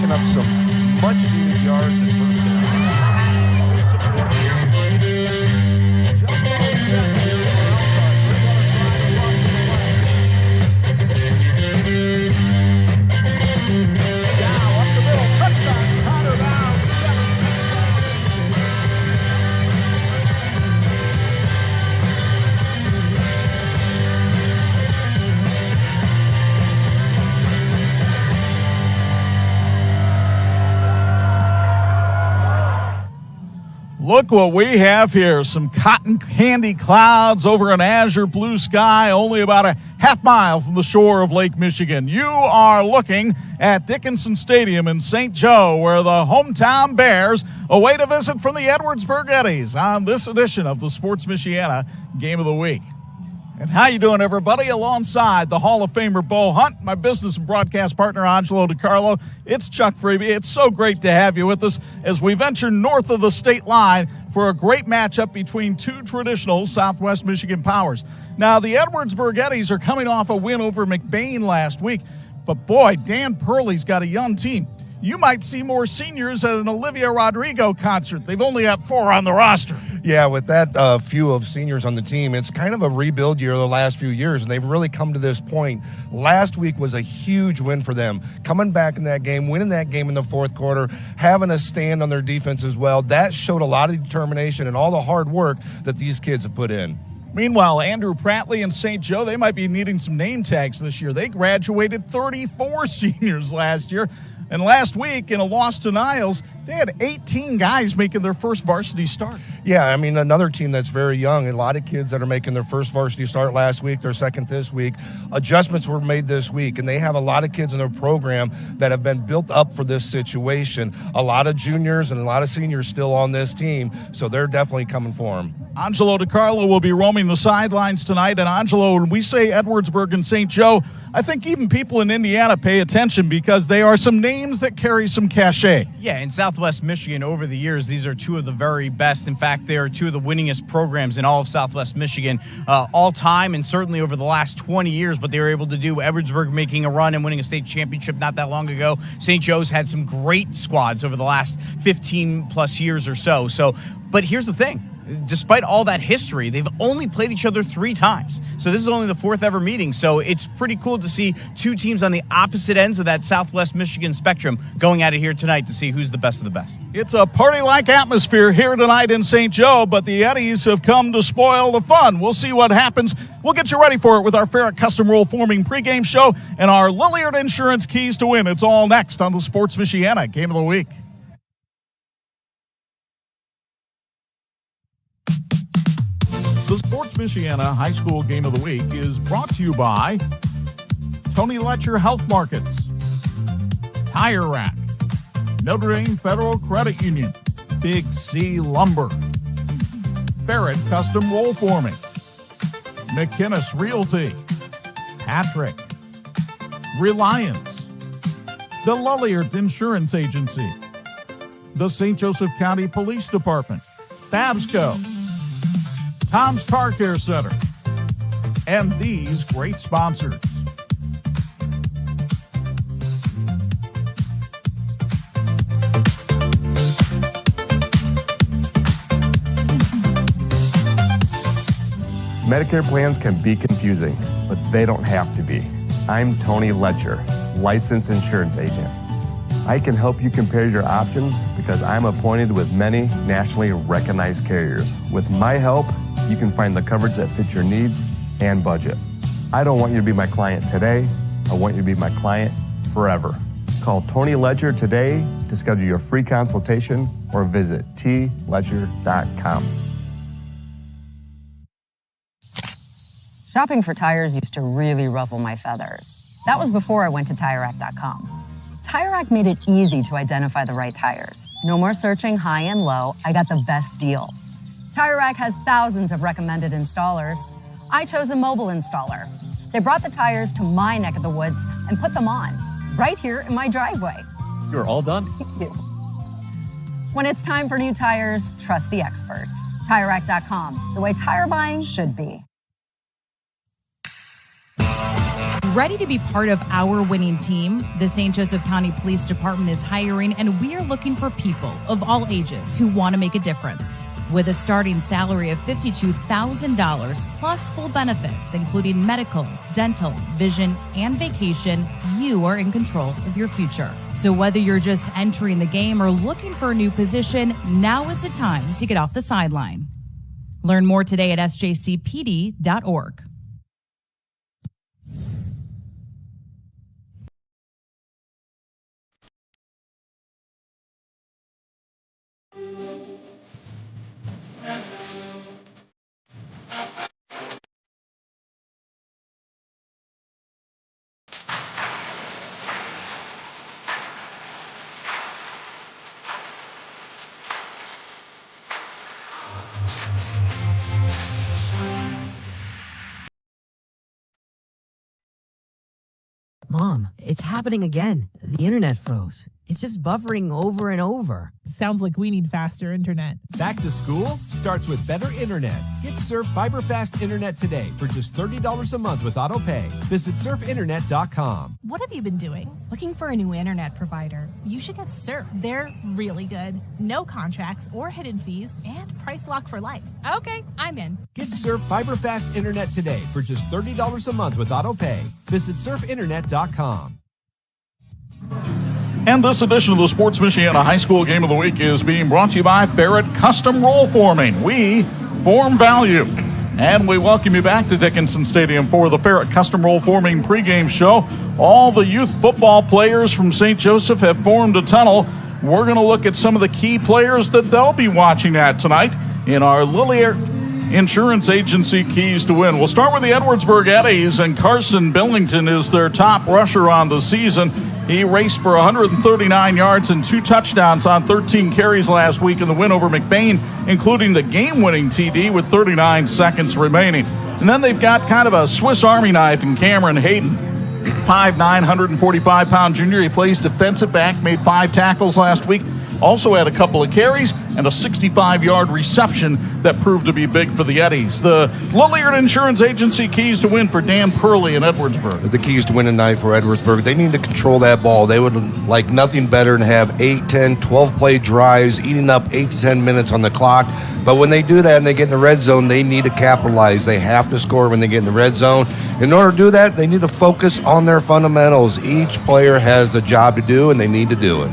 picking up some much-needed yards in first down. Look what we have here. Some cotton candy clouds over an azure blue sky, only about a half mile from the shore of Lake Michigan. You are looking at Dickinson Stadium in St. Joe, where the hometown Bears await a visit from the Edwardsburg Eddies on this edition of the Sports Michiana Game of the Week. And how you doing, everybody? Alongside the Hall of Famer Bo Hundt, my business and broadcast partner Angelo Di Carlo, it's Chuck Freeby. It's so great to have you with us as we venture north of the state line for a great matchup between two traditional Southwest Michigan powers. Now, the Edwardsburg Eddies are coming off a win over McBain last week, but boy, Dan Purley's got a young team. You might see more seniors at an Olivia Rodrigo concert. They've only got 4 on the roster. Yeah, with that few of seniors on the team, it's kind of a rebuild year the last few years, and they've really come to this point. Last week was a huge win for them. Coming back in that game, winning that game in the fourth quarter, having a stand on their defense as well. That showed a lot of determination and all the hard work that these kids have put in. Meanwhile, Andrew Pratley and St. Joe, they might be needing some name tags this year. They graduated 34 seniors last year. And last week, in a loss to Niles, they had 18 guys making their first varsity start. Yeah, I mean, another team that's very young. A lot of kids that are making their first varsity start last week, their second this week. Adjustments were made this week, and they have a lot of kids in their program that have been built up for this situation. A lot of juniors and a lot of seniors still on this team, so they're definitely coming for them. Angelo Di Carlo will be roaming the sidelines tonight. And Angelo, when we say Edwardsburg and St. Joe, I think even people in Indiana pay attention because they are some names that carry some cachet. Yeah, in Southwest Michigan over the years, these are two of the very best. In fact, they are two of the winningest programs in all of Southwest Michigan all time, and certainly over the last 20 years. But they were able to do Edwardsburg making a run and winning a state championship not that long ago. St. Joe's had some great squads over the last 15 plus years or so. But here's the thing. Despite all that history, they've only played each other 3 times. So this is only the 4th ever meeting. So it's pretty cool to see two teams on the opposite ends of that Southwest Michigan spectrum going at it here tonight to see who's the best of the best. It's a party-like atmosphere here tonight in St. Joe, but the Eddies have come to spoil the fun. We'll see what happens. We'll get you ready for it with our Ferret Custom Roll Forming pregame show and our Lilliard Insurance Keys to Win. It's all next on the Sports Michiana Game of the Week. The Sports Michiana High School Game of the Week is brought to you by Tony Letcher Health Markets, Tire Rack, Notre Dame Federal Credit Union, Big C Lumber, Ferret Custom Roll Forming, McInnes Realty, Patrick, Reliance, the Lilliard Insurance Agency, the St. Joseph County Police Department, Babsco, Tom's Car Care Center, and these great sponsors. Medicare plans can be confusing, but they don't have to be. I'm Tony Letcher, licensed insurance agent. I can help you compare your options because I'm appointed with many nationally recognized carriers. With my help, you can find the coverage that fits your needs and budget. I don't want you to be my client today. I want you to be my client forever. Call Tony Letcher today to schedule your free consultation or visit tletcher.com. Shopping for tires used to really ruffle my feathers. That was before I went to TireRack.com. TireRack made it easy to identify the right tires. No more searching high and low. I got the best deal. TireRack has thousands of recommended installers. I chose a mobile installer. They brought the tires to my neck of the woods and put them on, right here in my driveway. You're all done. Thank you. When it's time for new tires, trust the experts. TireRack.com, the way tire buying should be. Ready to be part of our winning team? The St. Joseph County Police Department is hiring, and we are looking for people of all ages who want to make a difference. With a starting salary of $52,000 plus full benefits, including medical, dental, vision, and vacation, you are in control of your future. So whether you're just entering the game or looking for a new position, now is the time to get off the sideline. Learn more today at sjcpd.org. Mom, it's happening again. The internet froze. It's just buffering over and over. Sounds like we need faster internet. Back to school starts with better internet. Get Surf Fiber Fast Internet today for just $30 a month with AutoPay. Visit surfinternet.com. What have you been doing? Looking for a new internet provider. You should get Surf. They're really good. No contracts or hidden fees and price lock for life. Okay, I'm in. Get Surf Fiber Fast Internet today for just $30 a month with AutoPay. Visit surfinternet.com. And this edition of the Sports Michiana High School Game of the Week is being brought to you by Barrett Custom Roll Forming. We form value. And we welcome you back to Dickinson Stadium for the Barrett Custom Roll Forming pregame show. All the youth football players from St. Joseph have formed a tunnel. We're going to look at some of the key players that they'll be watching at tonight in our Lillier Insurance Agency Keys to Win. We'll start with the Edwardsburg Eddies, and Carson Billington is their top rusher on the season. He raced for 139 yards and 2 touchdowns on 13 carries last week in the win over McBain, including the game-winning TD with 39 seconds remaining. And then they've got kind of a Swiss Army knife in Cameron Hayden. 5'9", 145-pound junior. He plays defensive back, made 5 tackles last week. Also had a couple of carries and a 65-yard reception that proved to be big for the Eddies. The Lilliard Insurance Agency Keys to Win for Dan Purley in Edwardsburg. The keys to win tonight for Edwardsburg, they need to control that ball. They would like nothing better than have 8, 10, 12-play drives, eating up 8 to 10 minutes on the clock. But when they do that and they get in the red zone, they need to capitalize. They have to score when they get in the red zone. In order to do that, they need to focus on their fundamentals. Each player has a job to do, and they need to do it.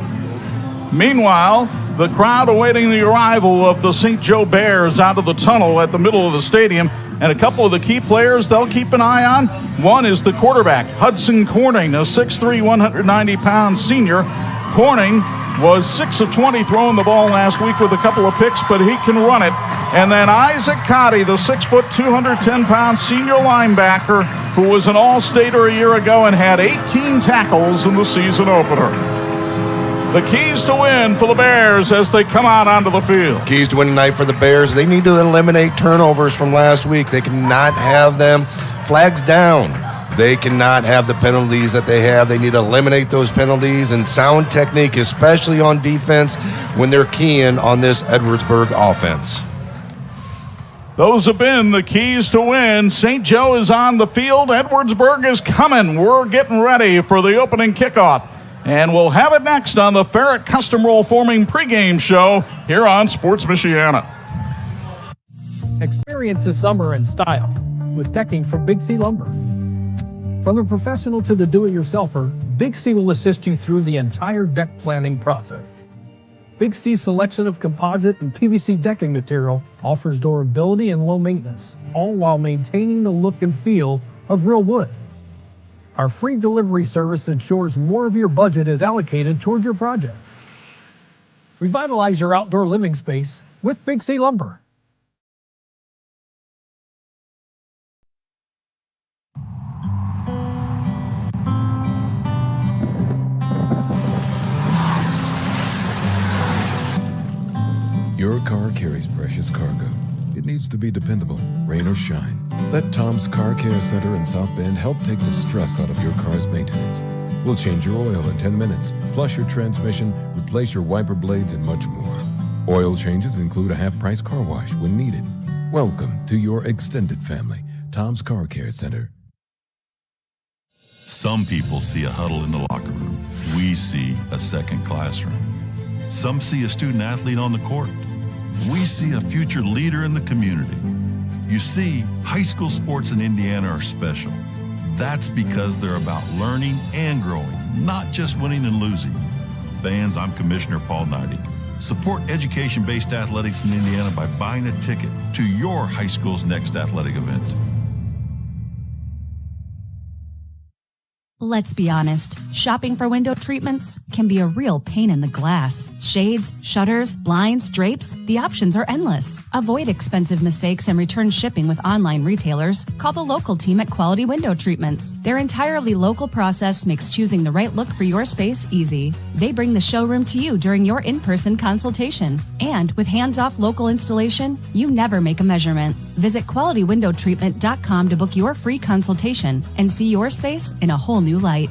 Meanwhile, the crowd awaiting the arrival of the St. Joe Bears out of the tunnel at the middle of the stadium. And a couple of the key players they'll keep an eye on. One is the quarterback, Hudson Corning, a 6'3", 190-pound senior. Corning was 6 of 20 throwing the ball last week with a couple of picks, but he can run it. And then Isaac Cotty, the 6', 210-pound senior linebacker, who was an All-Stater a year ago and had 18 tackles in the season opener. The keys to win for the Bears as they come out onto the field. Keys to win tonight for the Bears. They need to eliminate turnovers from last week. They cannot have them. Flags down. They cannot have the penalties that they have. They need to eliminate those penalties and sound technique, especially on defense when they're keying on this Edwardsburg offense. Those have been the keys to win. St. Joe is on the field. Edwardsburg is coming. We're getting ready for the opening kickoff. And we'll have it next on the Ferret Custom Roll Forming pregame show here on Sports Michiana. Experience the summer in style with decking from Big C Lumber. From the professional to the do-it-yourselfer, Big C will assist you through the entire deck planning process. Big C's selection of composite and PVC decking material offers durability and low maintenance, all while maintaining the look and feel of real wood. Our free delivery service ensures more of your budget is allocated toward your project. Revitalize your outdoor living space with Big C Lumber. Your car carries precious cargo. It needs to be dependable, rain or shine. Let Tom's Car Care Center in South Bend help take the stress out of your car's maintenance. We'll change your oil in 10 minutes, flush your transmission, replace your wiper blades, and much more. Oil changes include a half-price car wash when needed. Welcome to your extended family, Tom's Car Care Center. Some people see a huddle in the locker room. We see a second classroom. Some see a student athlete on the court. We see a future leader in the community. You see, high school sports in Indiana are special. That's because they're about learning and growing, not just winning and losing. Fans, I'm Commissioner Paul Neidig. Support education-based athletics in Indiana by buying a ticket to your high school's next athletic event. Let's be honest, shopping for window treatments can be a real pain in the glass. Shades, shutters, blinds, drapes, the options are endless. Avoid expensive mistakes and return shipping with online retailers. Call the local team at Quality Window Treatments. Their entirely local process makes choosing the right look for your space easy. They bring the showroom to you during your in-person consultation. And with hands-off local installation, you never make a measurement. Visit QualityWindowTreatment.com to book your free consultation and see your space in a whole new light.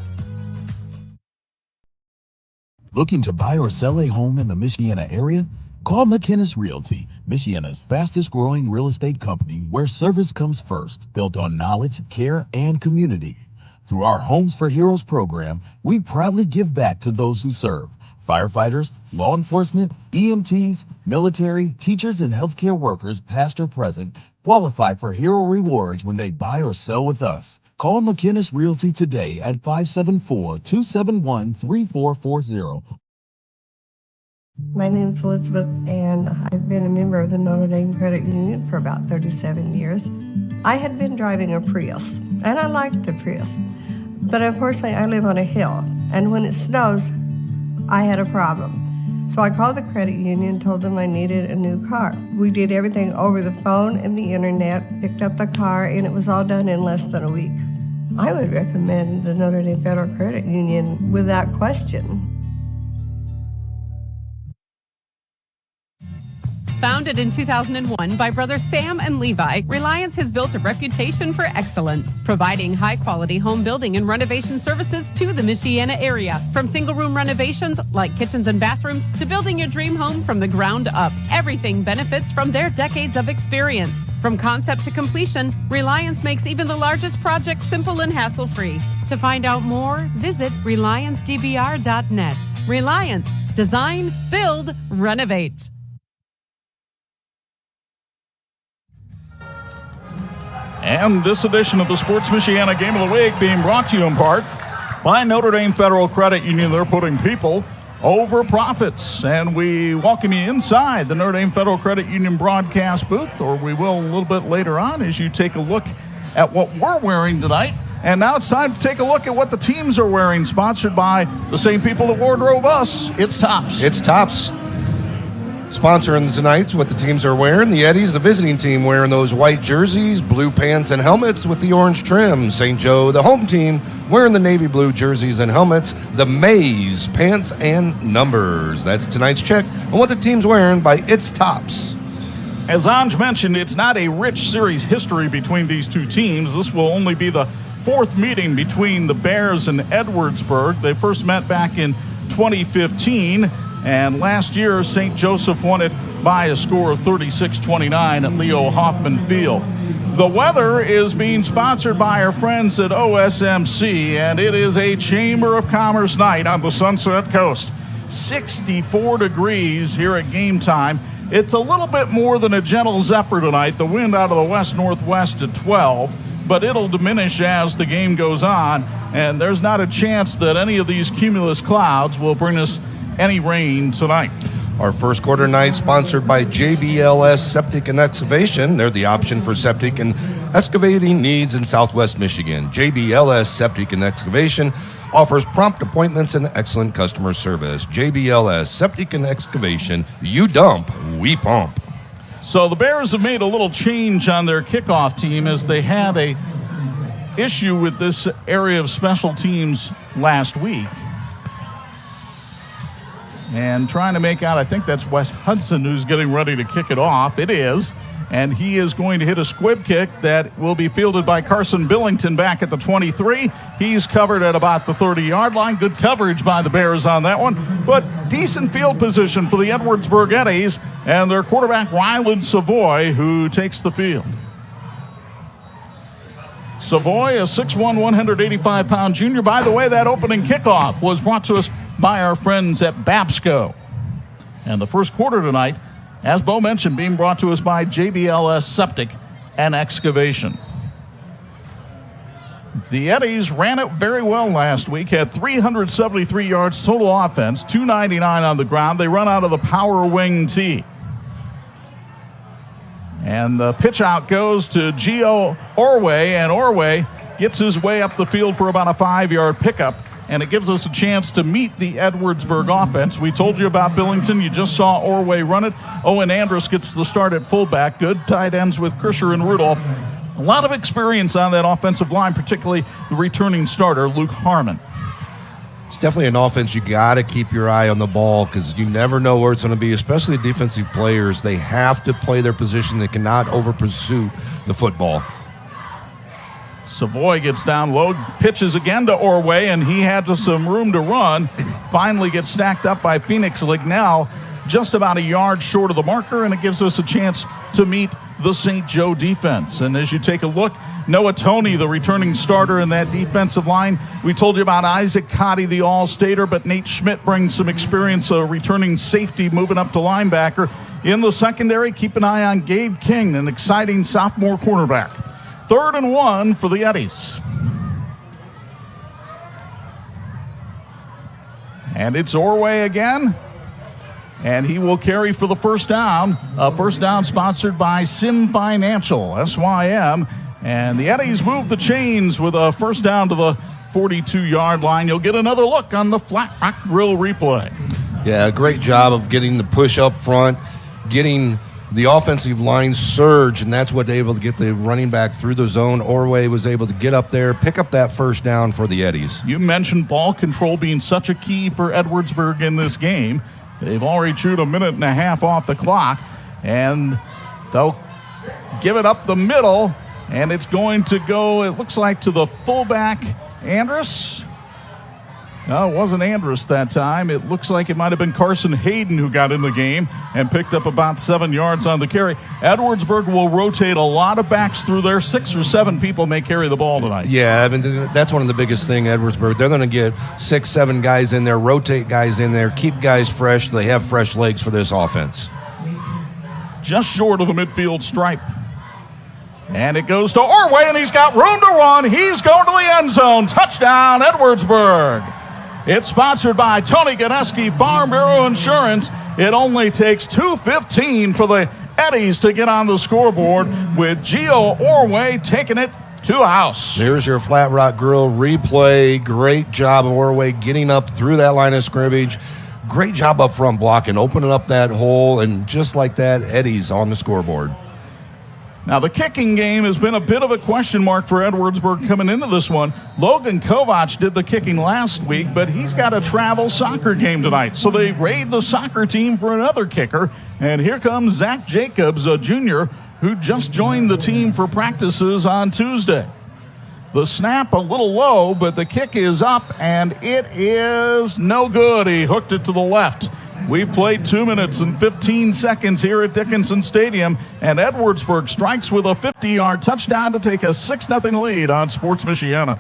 Looking to buy or sell a home in the Michiana area? Call McInnes Realty, Michiana's fastest growing real estate company where service comes first, built on knowledge, care, and community. Through our Homes for Heroes program, we proudly give back to those who serve. Firefighters, law enforcement, EMTs, military, teachers, and healthcare workers, past or present, qualify for hero rewards when they buy or sell with us. Call McInnes Realty today at 574-271-3440. My name is Elizabeth, and I've been a member of the Notre Dame Credit Union for about 37 years. I had been driving a Prius, and I liked the Prius. But unfortunately, I live on a hill, and when it snows, I had a problem. So I called the credit union, told them I needed a new car. We did everything over the phone and the internet, picked up the car, and it was all done in less than a week. I would recommend the Notre Dame Federal Credit Union without question. Founded in 2001 by brothers Sam and Levi, Reliance has built a reputation for excellence, providing high-quality home building and renovation services to the Michiana area. From single-room renovations like kitchens and bathrooms to building your dream home from the ground up, everything benefits from their decades of experience. From concept to completion, Reliance makes even the largest projects simple and hassle-free. To find out more, visit RelianceDBR.net. Reliance. Design, build, renovate. And this edition of the Sports Michiana Game of the Week being brought to you in part by Notre Dame Federal Credit Union. They're putting people over profits. And we welcome you inside the Notre Dame Federal Credit Union broadcast booth, or we will a little bit later on as you take a look at what we're wearing tonight. And now it's time to take a look at what the teams are wearing, sponsored by the same people that wardrobe us. It's Tops. It's Tops. Sponsoring tonight's what the teams are wearing. The Eddies, the visiting team, wearing those white jerseys, blue pants and helmets with the orange trim. St. Joe, the home team, wearing the navy blue jerseys and helmets. The Mays, pants and numbers. That's tonight's check on what the team's wearing by It's Tops. As Anj mentioned, it's not a rich series history between these two teams. This will only be the fourth meeting between the Bears and Edwardsburg. They first met back in 2015. And last year, St. Joseph won it by a score of 36-29 at Leo Hoffman Field. The weather is being sponsored by our friends at OSMC, and it is a Chamber of Commerce night on the Sunset Coast. 64 degrees here at game time. It's a little bit more than a gentle zephyr tonight. The wind out of the west-northwest at 12, but it'll diminish as the game goes on, and there's not a chance that any of these cumulus clouds will bring us any rain tonight. Our first quarter night sponsored by JBLS Septic and Excavation. They're the option for septic and excavating needs in Southwest Michigan. JBLS Septic and Excavation offers prompt appointments and excellent customer service. JBLS Septic and Excavation. You dump, we pump. So the Bears have made a little change on their kickoff team as they had a issue with this area of special teams last week. And trying to make out, I think that's Wes Hudson who's getting ready to kick it off. It is. And he is going to hit a squib kick that will be fielded by Carson Billington back at the 23. He's covered at about the 30-yard line. Good coverage by the Bears on that one. But decent field position for the Edwardsburg Eddies and their quarterback, Ryland Savoy, who takes the field. Savoy, a 6'1", 185-pound junior. By the way, that opening kickoff was brought to us by our friends at Babsco. And the first quarter tonight, as Bo mentioned, being brought to us by JBLS Septic and Excavation. The Eddies ran it very well last week, had 373 yards total offense, 299 on the ground. They run out of the power wing tee. And the pitch out goes to Gio Orway, and Orway gets his way up the field for about a 5-yard pickup, and it gives us a chance to meet the Edwardsburg offense. We told you about Billington. You just saw Orway run it. Owen Andrus gets the start at fullback. Good tight ends with Krischer and Rudolph. A lot of experience on that offensive line, particularly the returning starter, Luke Harmon. It's definitely an offense you got to keep your eye on the ball because you never know where it's going to be, especially defensive players. They have to play their position. They cannot over-pursue the football. Savoy gets down low, pitches again to Orway, and he had some room to run. Finally gets stacked up by Phoenix Lignell, just about a yard short of the marker, and it gives us a chance to meet the St. Joe defense. And as you take a look, Noah Toney, the returning starter in that defensive line. We told you about Isaac Cotty, the All-Stater, but Nate Schmidt brings some experience, a returning safety moving up to linebacker. In the secondary, keep an eye on Gabe King, an exciting sophomore cornerback. 3rd and 1 for the Eddies. And it's Orway again. And he will carry for the first down. A first down sponsored by Sim Financial, SYM. And the Eddies move the chains with a first down to the 42-yard line. You'll get another look on the Flat Rock Grill replay. Yeah, great job of getting the push up front, getting the offensive line surge, and that's what they were able to get the running back through the zone. Orway was able to get up there, pick up that first down for the Eddies. You mentioned ball control being such a key for Edwardsburg in this game. They've already chewed a minute and a half off the clock, and they'll give it up the middle, and it's going to go, it looks like, to the fullback, Andrus. No, it wasn't Andrus that time. It looks like it might have been Carson Hayden who got in the game and picked up about 7 yards on the carry. Edwardsburg will rotate a lot of backs through there. 6 or 7 people may carry the ball tonight. Yeah, I mean, that's one of the biggest things, Edwardsburg. They're going to get 6, 7 guys in there, rotate guys in there, keep guys fresh. They have fresh legs for this offense. Just short of the midfield stripe. And it goes to Orway, and he's got room to run. He's going to the end zone. Touchdown, Edwardsburg. It's sponsored by Tony Ganeski Farm Bureau Insurance. It only takes 2:15 for the Eddies to get on the scoreboard with Gio Orway taking it to the house. There's your Flat Rock Grill replay. Great job of Orway getting up through that line of scrimmage. Great job up front blocking, opening up that hole, and just like that, Eddies on the scoreboard. Now, the kicking game has been a bit of a question mark for Edwardsburg coming into this one. Logan Kovac did the kicking last week, but he's got a travel soccer game tonight. So they raid the soccer team for another kicker. And here comes Zach Jacobs, a junior who just joined the team for practices on Tuesday. The snap a little low, but the kick is up, and it is no good. He hooked it to the left. We've played 2 minutes and 15 seconds here at Dickinson Stadium, and Edwardsburg strikes with a 50-yard touchdown to take a 6-0 lead on Sports Michiana.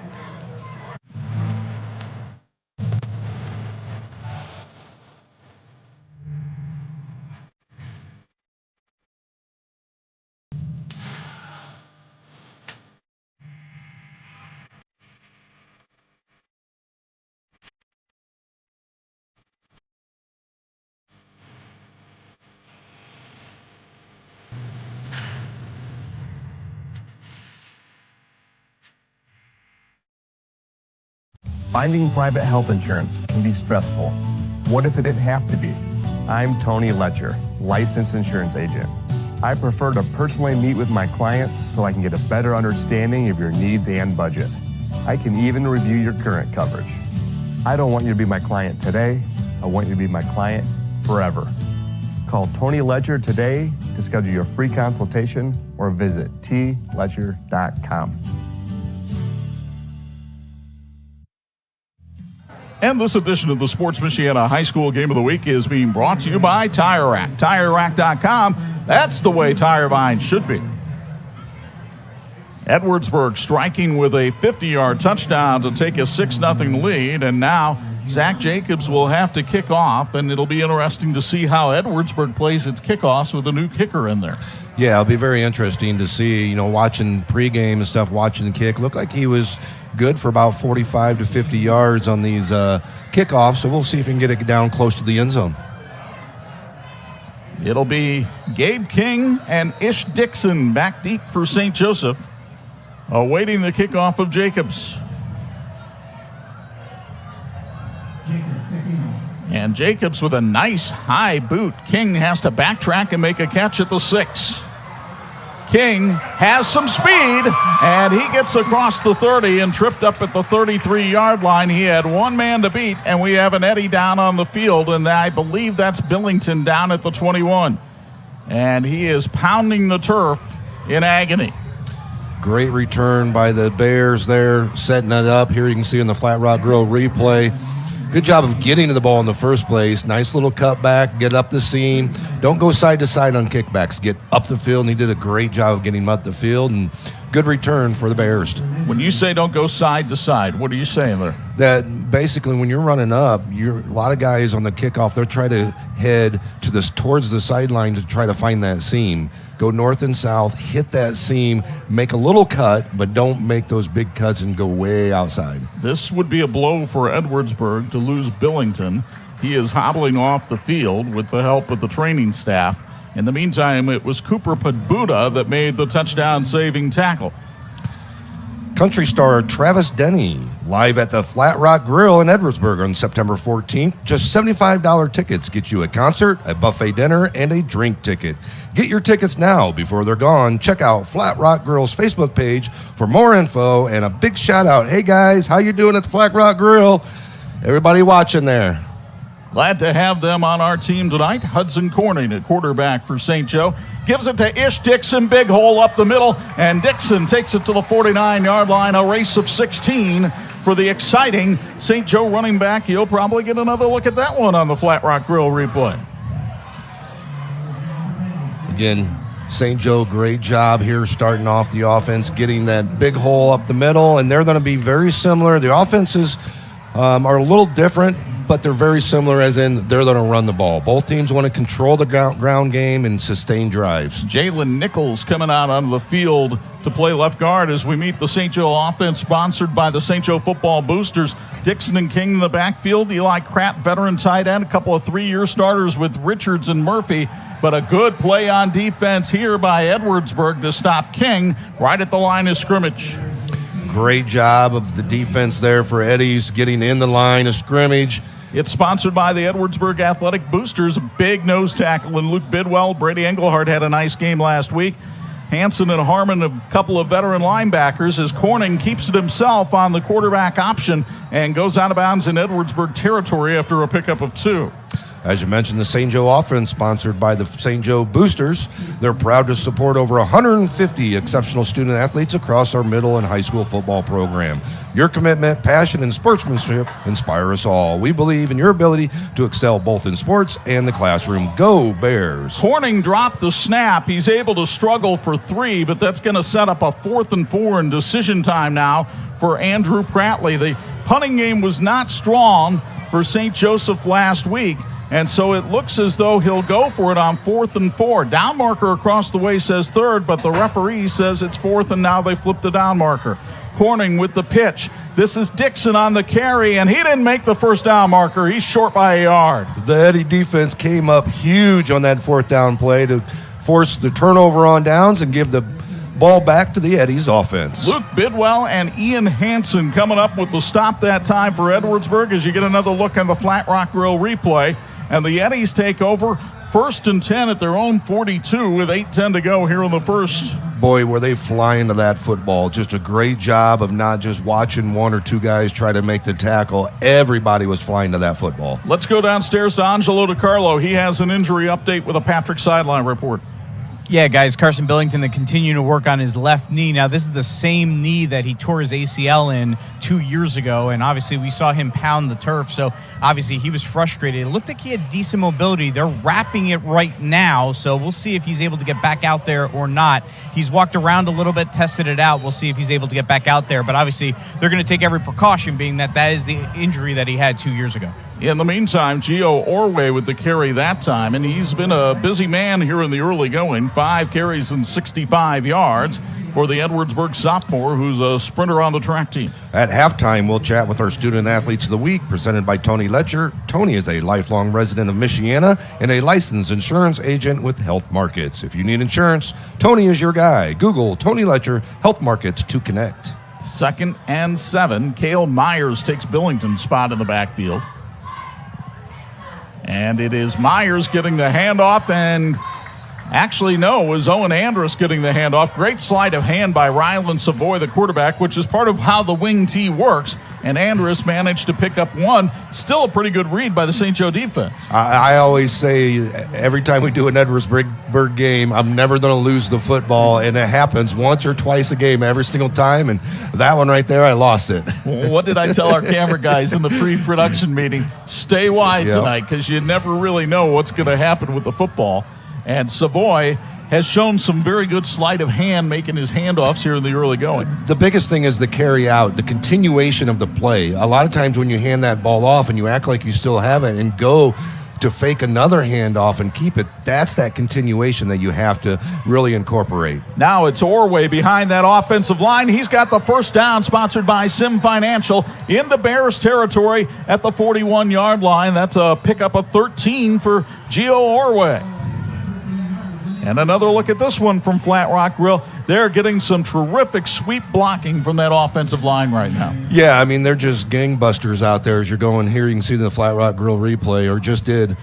Finding private health insurance can be stressful. What if it didn't have to be? I'm Tony Letcher, licensed insurance agent. I prefer to personally meet with my clients so I can get a better understanding of your needs and budget. I can even review your current coverage. I don't want you to be my client today. I want you to be my client forever. Call Tony Letcher today to schedule your free consultation or visit tletcher.com. And this edition of the Sports Michiana High School Game of the Week is being brought to you by Tire Rack. TireRack.com. That's the way tire buying should be. Edwardsburg striking with a 50-yard touchdown to take a 6-0 lead, and now Zach Jacobs will have to kick off, and it'll be interesting to see how Edwardsburg plays its kickoffs with a new kicker in there. Yeah, it'll be very interesting to see, watching pregame and stuff, watching the kick. Looked like he was good for about 45 to 50 yards on these kickoffs, so we'll see if he can get it down close to the end zone. It'll be Gabe King and Ish Dixon back deep for St. Joseph, awaiting the kickoff of Jacobs. And Jacobs with a nice high boot. King has to backtrack and make a catch at the 6. King has some speed, and he gets across the 30 and tripped up at the 33-yard line. He had one man to beat, and we have an Eddie down on the field, and I believe that's Billington down at the 21. And he is pounding the turf in agony. Great return by the Bears there, setting it up. Here you can see in the Flat Rock Grill replay. Good job of getting to the ball in the first place. Nice little cutback, get up the seam. Don't go side to side on kickbacks. Get up the field, and he did a great job of getting him up the field, and good return for the Bears. When you say don't go side to side, what are you saying there? That basically when you're running up, a lot of guys on the kickoff, they'll try to head towards the sideline to try to find that seam. Go north and south, hit that seam, make a little cut, but don't make those big cuts and go way outside. This would be a blow for Edwardsburg to lose Billington. He is hobbling off the field with the help of the training staff. In the meantime, it was Cooper Padbuda that made the touchdown-saving tackle. Country star Travis Denny, live at the Flat Rock Grill in Edwardsburg on September 14th. Just $75 tickets get you a concert, a buffet dinner, and a drink ticket. Get your tickets now before they're gone. Check out Flat Rock Grill's Facebook page for more info, and a big shout out. Hey guys, how you doing at the Flat Rock Grill? Everybody watching there. Glad to have them on our team tonight. Hudson Corning at quarterback for St. Joe. Gives it to Ish Dixon, big hole up the middle, and Dixon takes it to the 49-yard line, a race of 16 for the exciting St. Joe running back. You'll probably get another look at that one on the Flat Rock Grill replay. Again, St. Joe, great job here starting off the offense, getting that big hole up the middle, and they're going to be very similar. The offenses are a little different, but they're very similar as in they're going to run the ball. Both teams want to control the ground game and sustain drives. Jalen Nichols coming out onto the field to play left guard as we meet the St. Joe offense, sponsored by the St. Joe Football Boosters. Dixon and King in the backfield. Eli Krapp, veteran tight end, a couple of 3-year starters with Richards and Murphy. But a good play on defense here by Edwardsburg to stop King right at the line of scrimmage. Great job of the defense there for Eddie's getting in the line of scrimmage. It's sponsored by the Edwardsburg Athletic Boosters. Big nose tackle and Luke Bidwell. Brady Engelhardt had a nice game last week. Hanson and Harmon, a couple of veteran linebackers, as Corning keeps it himself on the quarterback option and goes out of bounds in Edwardsburg territory after a pickup of 2. As you mentioned, the St. Joe offense sponsored by the St. Joe Boosters. They're proud to support over 150 exceptional student athletes across our middle and high school football program. Your commitment, passion, and sportsmanship inspire us all. We believe in your ability to excel both in sports and the classroom. Go Bears. Corning dropped the snap. He's able to struggle for 3, but that's going to set up a 4th and 4 in decision time now for Andrew Prattley. The punting game was not strong for St. Joseph last week, and so it looks as though he'll go for it on 4th and 4. Down marker across the way says 3rd, but the referee says it's 4th, and now they flip the down marker. Corning with the pitch. This is Dixon on the carry, and he didn't make the first down marker. He's short by a yard. The Eddie defense came up huge on that 4th down play to force the turnover on downs and give the ball back to the Eddies offense. Luke Bidwell and Ian Hansen coming up with the stop that time for Edwardsburg as you get another look on the Flat Rock Grill replay. And the Eddies take over 1st and 10 at their own 42 with 8:10 to go here in the first. Boy, were they flying to that football. Just a great job of not just watching 1 or 2 guys try to make the tackle. Everybody was flying to that football. Let's go downstairs to Angelo Di Carlo. He has an injury update with a Patrick sideline report. Yeah, guys, Carson Billington, they continue to work on his left knee. Now, this is the same knee that he tore his ACL in 2 years ago, and obviously we saw him pound the turf, so obviously he was frustrated. It looked like he had decent mobility. They're wrapping it right now, so we'll see if he's able to get back out there or not. He's walked around a little bit, tested it out. We'll see if he's able to get back out there, but obviously they're going to take every precaution, being that is the injury that he had 2 years ago. In the meantime, Gio Orway with the carry that time, and he's been a busy man here in the early going. 5 carries and 65 yards for the Edwardsburg sophomore, who's a sprinter on the track team. At halftime, we'll chat with our Student Athletes of the Week, presented by Tony Letcher. Tony is a lifelong resident of Michiana and a licensed insurance agent with Health Markets. If you need insurance, Tony is your guy. Google Tony Letcher, Health Markets to connect. 2nd and 7. Cale Myers takes Billington's spot in the backfield. And it is Myers getting the handoff, and actually, no, it was Owen Andrus getting the handoff. Great sleight of hand by Rylan Savoy, the quarterback, which is part of how the wing T works. And Andrus managed to pick up one. Still a pretty good read by the St. Joe defense. I always say every time we do an Edwardsburg game, I'm never going to lose the football, and it happens once or twice a game every single time, and that one right there, I lost it. Well, what did I tell our camera guys in the pre-production meeting? Stay wide tonight, because you never really know what's going to happen with the football. And Savoy has shown some very good sleight of hand making his handoffs here in the early going. The biggest thing is the carry out, the continuation of the play. A lot of times when you hand that ball off and you act like you still have it and go to fake another handoff and keep it, that's that continuation that you have to really incorporate. Now it's Orway behind that offensive line. He's got the first down, sponsored by Sim Financial, into Bears territory at the 41-yard line. That's a pickup of 13 for Gio Orway. And another look at this one from Flat Rock Grill. They're getting some terrific sweep blocking from that offensive line right now. Yeah, I mean, they're just gangbusters out there as you're going here. You can see the Flat Rock Grill replay, or just did,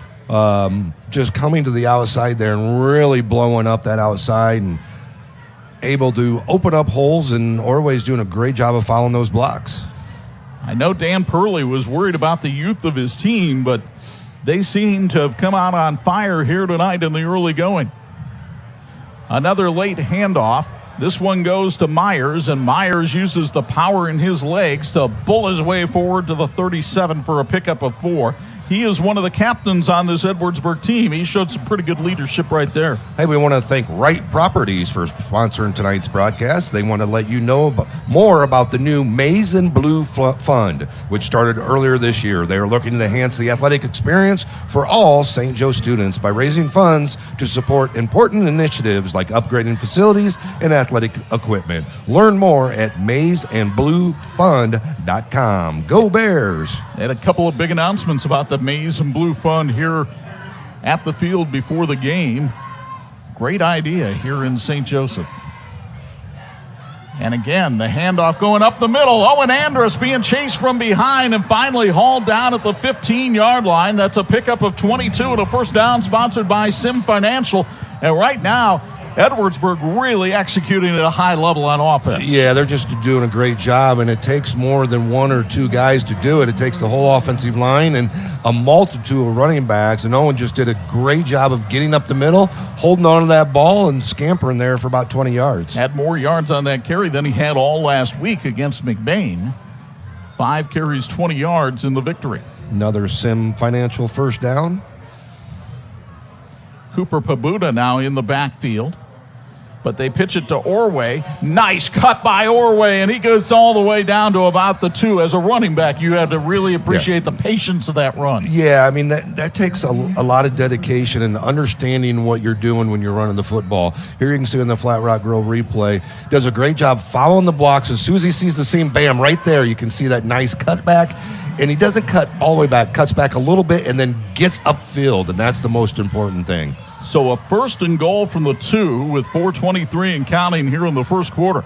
just coming to the outside there and really blowing up that outside and able to open up holes, and Orway's doing a great job of following those blocks. I know Dan Purley was worried about the youth of his team, but they seem to have come out on fire here tonight in the early going. Another late handoff. This one goes to Myers, and Myers uses the power in his legs to bull his way forward to the 37 for a pickup of 4. He is one of the captains on this Edwardsburg team. He showed some pretty good leadership right there. Hey, we want to thank Wright Properties for sponsoring tonight's broadcast. They want to let you know more about the new Maize and Blue Fund, which started earlier this year. They are looking to enhance the athletic experience for all St. Joe students by raising funds to support important initiatives like upgrading facilities and athletic equipment. Learn more at maizeandbluefund.com. Go Bears! They had a couple of big announcements about the Maize and Blue Fund here at the field before the game. Great idea here in St. Joseph. And again, the handoff going up the middle. Owen Andrus being chased from behind and finally hauled down at the 15-yard line. That's a pickup of 22 and a first down, sponsored by Sim Financial. And right now, Edwardsburg really executing at a high level on offense. Yeah, they're just doing a great job, and it takes more than one or two guys to do it. It takes the whole offensive line and a multitude of running backs, and Owen just did a great job of getting up the middle, holding on to that ball, and scampering there for about 20 yards. Had more yards on that carry than he had all last week against McBain. 5 carries, 20 yards in the victory. Another Sim Financial first down. Cooper Pabuda now in the backfield, but they pitch it to Orway. Nice cut by Orway, and he goes all the way down to about the 2. As a running back, you have to really appreciate the patience of that run. Yeah, I mean, that takes a lot of dedication and understanding what you're doing when you're running the football. Here you can see in the Flat Rock Grill replay, does a great job following the blocks. As soon as he sees the seam, bam, right there, you can see that nice cutback. And he doesn't cut all the way back, cuts back a little bit, and then gets upfield, and that's the most important thing. So a first and goal from the 2 with 4:23 and counting here in the first quarter.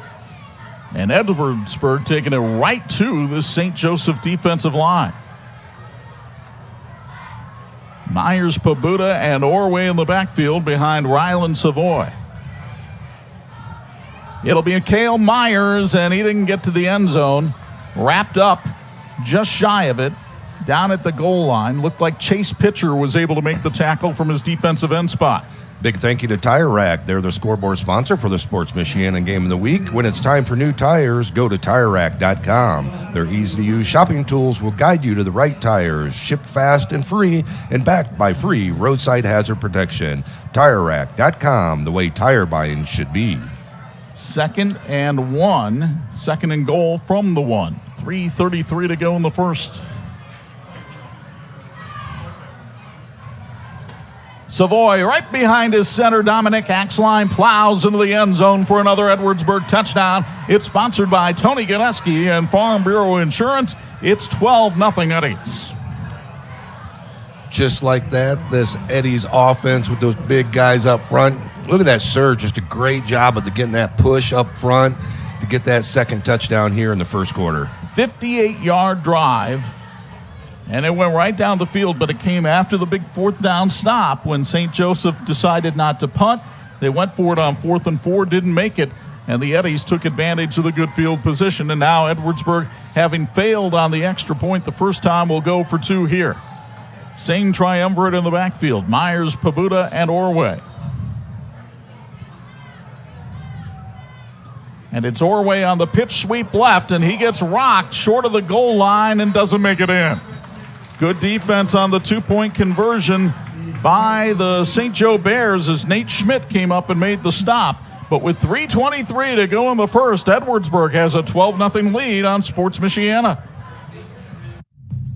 And Edwardsburg taking it right to this St. Joseph defensive line. Myers, Pabuda, and Orway in the backfield behind Rylan Savoy. It'll be a Cale Myers, and he didn't get to the end zone. Wrapped up just shy of it, down at the goal line. Looked like Chase Pitcher was able to make the tackle from his defensive end spot. Big thank you to Tire Rack. They're the scoreboard sponsor for the Sports Michiana Game of the Week. When it's time for new tires, go to TireRack.com. Their easy-to-use shopping tools will guide you to the right tires, shipped fast and free, and backed by free roadside hazard protection. TireRack.com, the way tire buying should be. 2nd and 1. 2nd and goal from the 1. 3:33 to go in the first. Savoy right behind his center. Dominic Axline plows into the end zone for another Edwardsburg touchdown. It's sponsored by Tony Gillespie and Farm Bureau Insurance. It's 12-0 Eddies. Just like that, this Eddie's offense with those big guys up front. Look at that surge. Just a great job of getting that push up front to get that second touchdown here in the first quarter. 58-yard drive. And it went right down the field, but it came after the big 4th down stop when St. Joseph decided not to punt. They went for it on 4th and 4, didn't make it, and the Eddies took advantage of the good field position. And now Edwardsburg, having failed on the extra point the first time, will go for 2 here. Same triumvirate in the backfield, Myers, Pabuda, and Orway. And it's Orway on the pitch sweep left, and he gets rocked short of the goal line and doesn't make it in. Good defense on the 2-point conversion by the St. Joe Bears as Nate Schmidt came up and made the stop. But with 3:23 to go in the first, Edwardsburg has a 12-0 lead on Sports Michiana.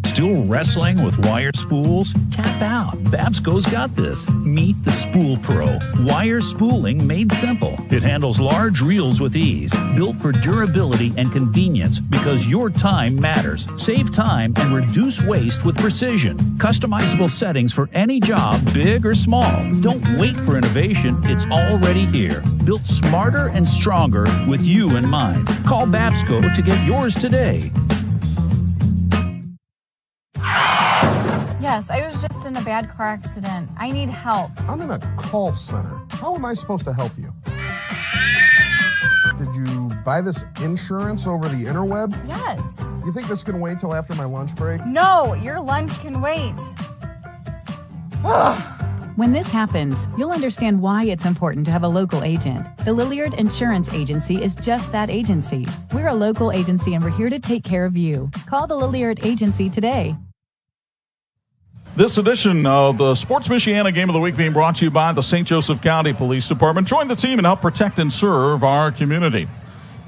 Still wrestling with wire spools? Tap out. Babsco's got this. Meet the Spool Pro. Wire spooling made simple. It handles large reels with ease. Built for durability and convenience because your time matters. Save time and reduce waste with precision. Customizable settings for any job, big or small. Don't wait for innovation. It's already here. Built smarter and stronger with you in mind. Call Babsco to get yours today. Yes, I was just in a bad car accident. I need help. I'm in a call center. How am I supposed to help you? Did you buy this insurance over the interweb? Yes. You think this can wait till after my lunch break? No, your lunch can wait. When this happens, you'll understand why it's important to have a local agent. The Lilliard Insurance Agency is just that agency. We're a local agency and we're here to take care of you. Call the Lilliard Agency today. This edition of the Sports Michiana Game of the Week being brought to you by the St. Joseph County Police Department. Join the team and help protect and serve our community.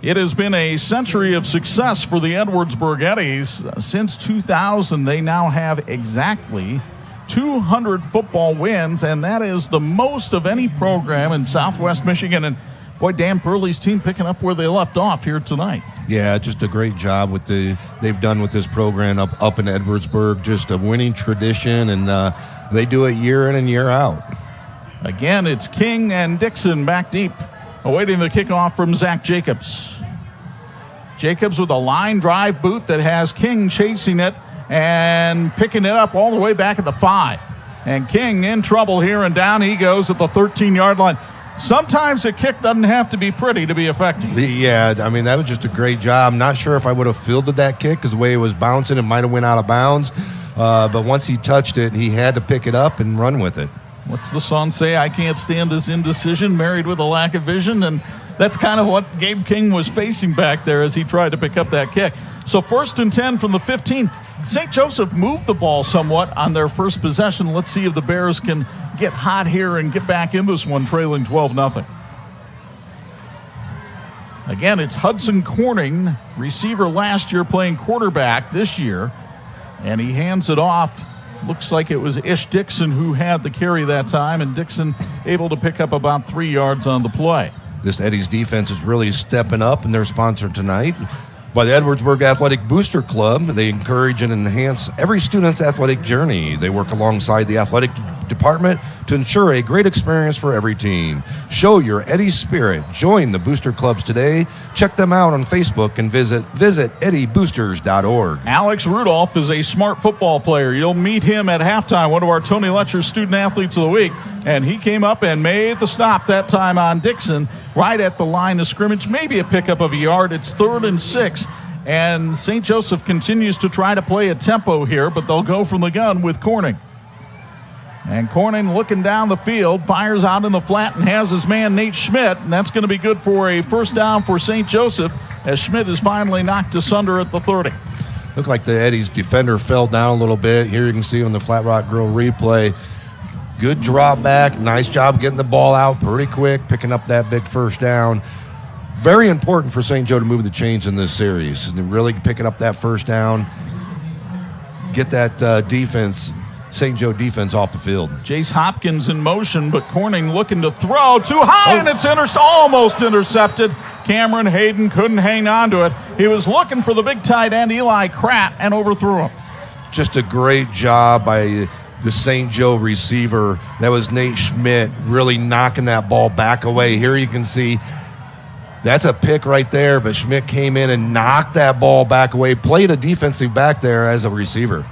It has been a century of success for the Edwardsburg Eddies. Since 2000, they now have exactly 200 football wins, and that is the most of any program in Southwest Michigan. And boy, Dan Burley's team picking up where they left off here tonight. Yeah, just a great job with they've done with this program up in Edwardsburg. Just a winning tradition, and they do it year in and year out. Again, it's King and Dixon back deep, awaiting the kickoff from Zach Jacobs. Jacobs with a line drive boot that has King chasing it and picking it up all the way back at the 5. And King in trouble here, and down he goes at the 13-yard line. Sometimes a kick doesn't have to be pretty to be effective. Yeah, I mean, that was just a great job. Not sure if I would have fielded that kick because the way it was bouncing, it might have went out of bounds. But once he touched it, he had to pick it up and run with it. What's the song say? I can't stand this indecision, married with a lack of vision. And that's kind of what Gabe King was facing back there as he tried to pick up that kick. So 1st and 10 from the 15. St. Joseph moved the ball somewhat on their first possession. Let's see if the Bears can get hot here and get back in this one, trailing 12-0. Again, it's Hudson Corning, receiver last year, playing quarterback this year. And he hands it off. Looks like it was Ish Dixon who had the carry that time, and Dixon able to pick up about 3 yards on the play. This Eddie's defense is really stepping up, and they're sponsored tonight by the Edwardsburg Athletic Booster Club. They encourage and enhance every student's athletic journey. They work alongside the athletic department to ensure a great experience for every team. Show your Eddie spirit. Join the booster clubs today. Check them out on Facebook and visit eddieboosters.org. Alex Rudolph is a smart football player. You'll meet him at halftime, one of our Tony Letcher Student Athletes of the Week. And he came up and made the stop that time on Dixon right at the line of scrimmage. Maybe a pickup of a yard. It's 3rd and 6. And St. Joseph continues to try to play a tempo here, but they'll go from the gun with Corning. And Corning looking down the field, fires out in the flat and has his man Nate Schmidt, and that's going to be good for a first down for St. Joseph as Schmidt is finally knocked asunder at the 30. Looked like the Eddie's defender fell down a little bit. Here you can see on the Flat Rock Grill replay. Good drop back. Nice job getting the ball out pretty quick, picking up that big first down. Very important for St. Joe to move the chains in this series and really picking up that first down, get that defense, St. Joe defense off the field. Jace Hopkins in motion, but Corning looking to throw too high, and it's almost intercepted. Cameron Hayden couldn't hang on to it. He was looking for the big tight end, Eli Kratt, and overthrew him. Just a great job by the St. Joe receiver. That was Nate Schmidt really knocking that ball back away. Here you can see that's a pick right there, but Schmidt came in and knocked that ball back away, played a defensive back there as a receiver.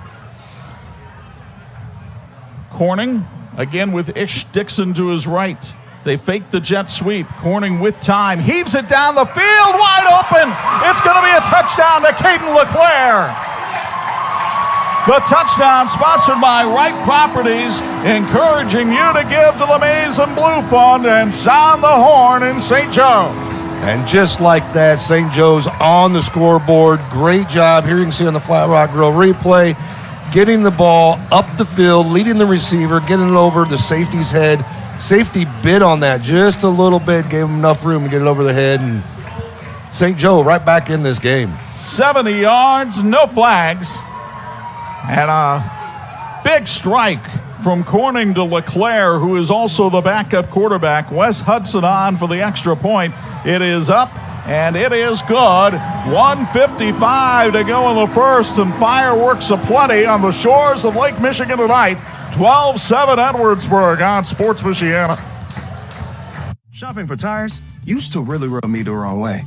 Corning, again with Ish Dixon to his right. They fake the jet sweep. Corning with time. Heaves it down the field, wide open. It's going to be a touchdown to Caden LeClaire. The touchdown sponsored by Wright Properties, encouraging you to give to the Maize and Blue Fund and sound the horn in St. Joe. And just like that, St. Joe's on the scoreboard. Great job. Here you can see on the Flat Rock Grill replay, getting the ball up the field, leading the receiver, getting it over the safety's head. Safety bit on that just a little bit, gave him enough room to get it over the head, and St. Joe right back in this game. 70 yards, no flags, and a big strike from Corning to LeClaire, who is also the backup quarterback. Wes Hudson on for the extra point. It is up, and it is good. 1:55 to go in the first, and fireworks aplenty on the shores of Lake Michigan tonight. 12-7 Edwardsburg on Sports Michiana. Shopping for tires used to really rub me the wrong way.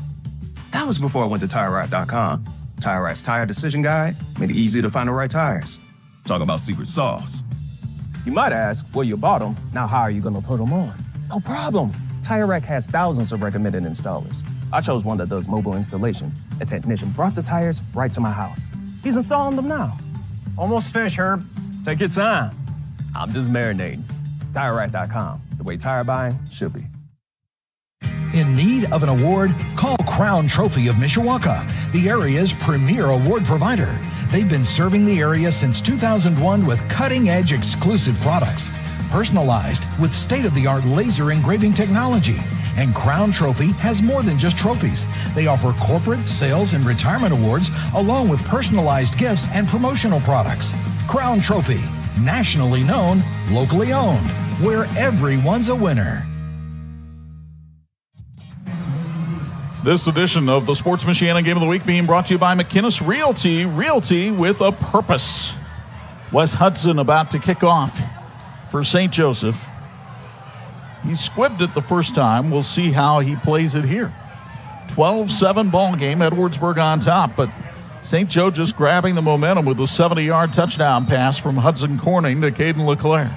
That was before I went to TireRack.com. TireRack's tire decision guide made it easy to find the right tires. Talk about secret sauce. You might ask, well, you bought them. Now how are you going to put them on? No problem. TireRack has thousands of recommended installers. I chose one that does mobile installation. A technician brought the tires right to my house. He's installing them now. Almost finished, Herb. Take your time. I'm just marinating. TireRack.com, the way tire buying should be. In need of an award? Call Crown Trophy of Mishawaka, the area's premier award provider. They've been serving the area since 2001 with cutting-edge exclusive products, personalized with state-of-the-art laser engraving technology. And Crown Trophy has more than just trophies. They offer corporate, sales, and retirement awards, along with personalized gifts and promotional products. Crown Trophy, nationally known, locally owned, where everyone's a winner. This edition of the Sports Michiana Game of the Week being brought to you by McKinnis Realty. Realty with a purpose. Wes Hudson about to kick off for St. Joseph. He squibbed it the first time. We'll see how he plays it here. 12-7 ball game. Edwardsburg on top, but St. Joe just grabbing the momentum with a 70-yard touchdown pass from Hudson Corning to Caden LeClaire.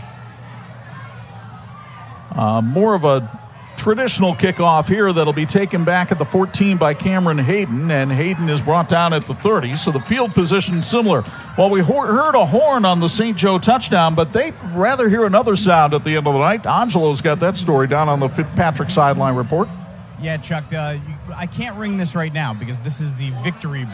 More of a traditional kickoff here that'll be taken back at the 14 by Cameron Hayden, and Hayden is brought down at the 30, so the field position similar. Well, we heard a horn on the St. Joe touchdown, but they'd rather hear another sound at the end of the night. Angelo's got that story down on the Fitzpatrick sideline report. Yeah, Chuck, I can't ring this right now because this is the victory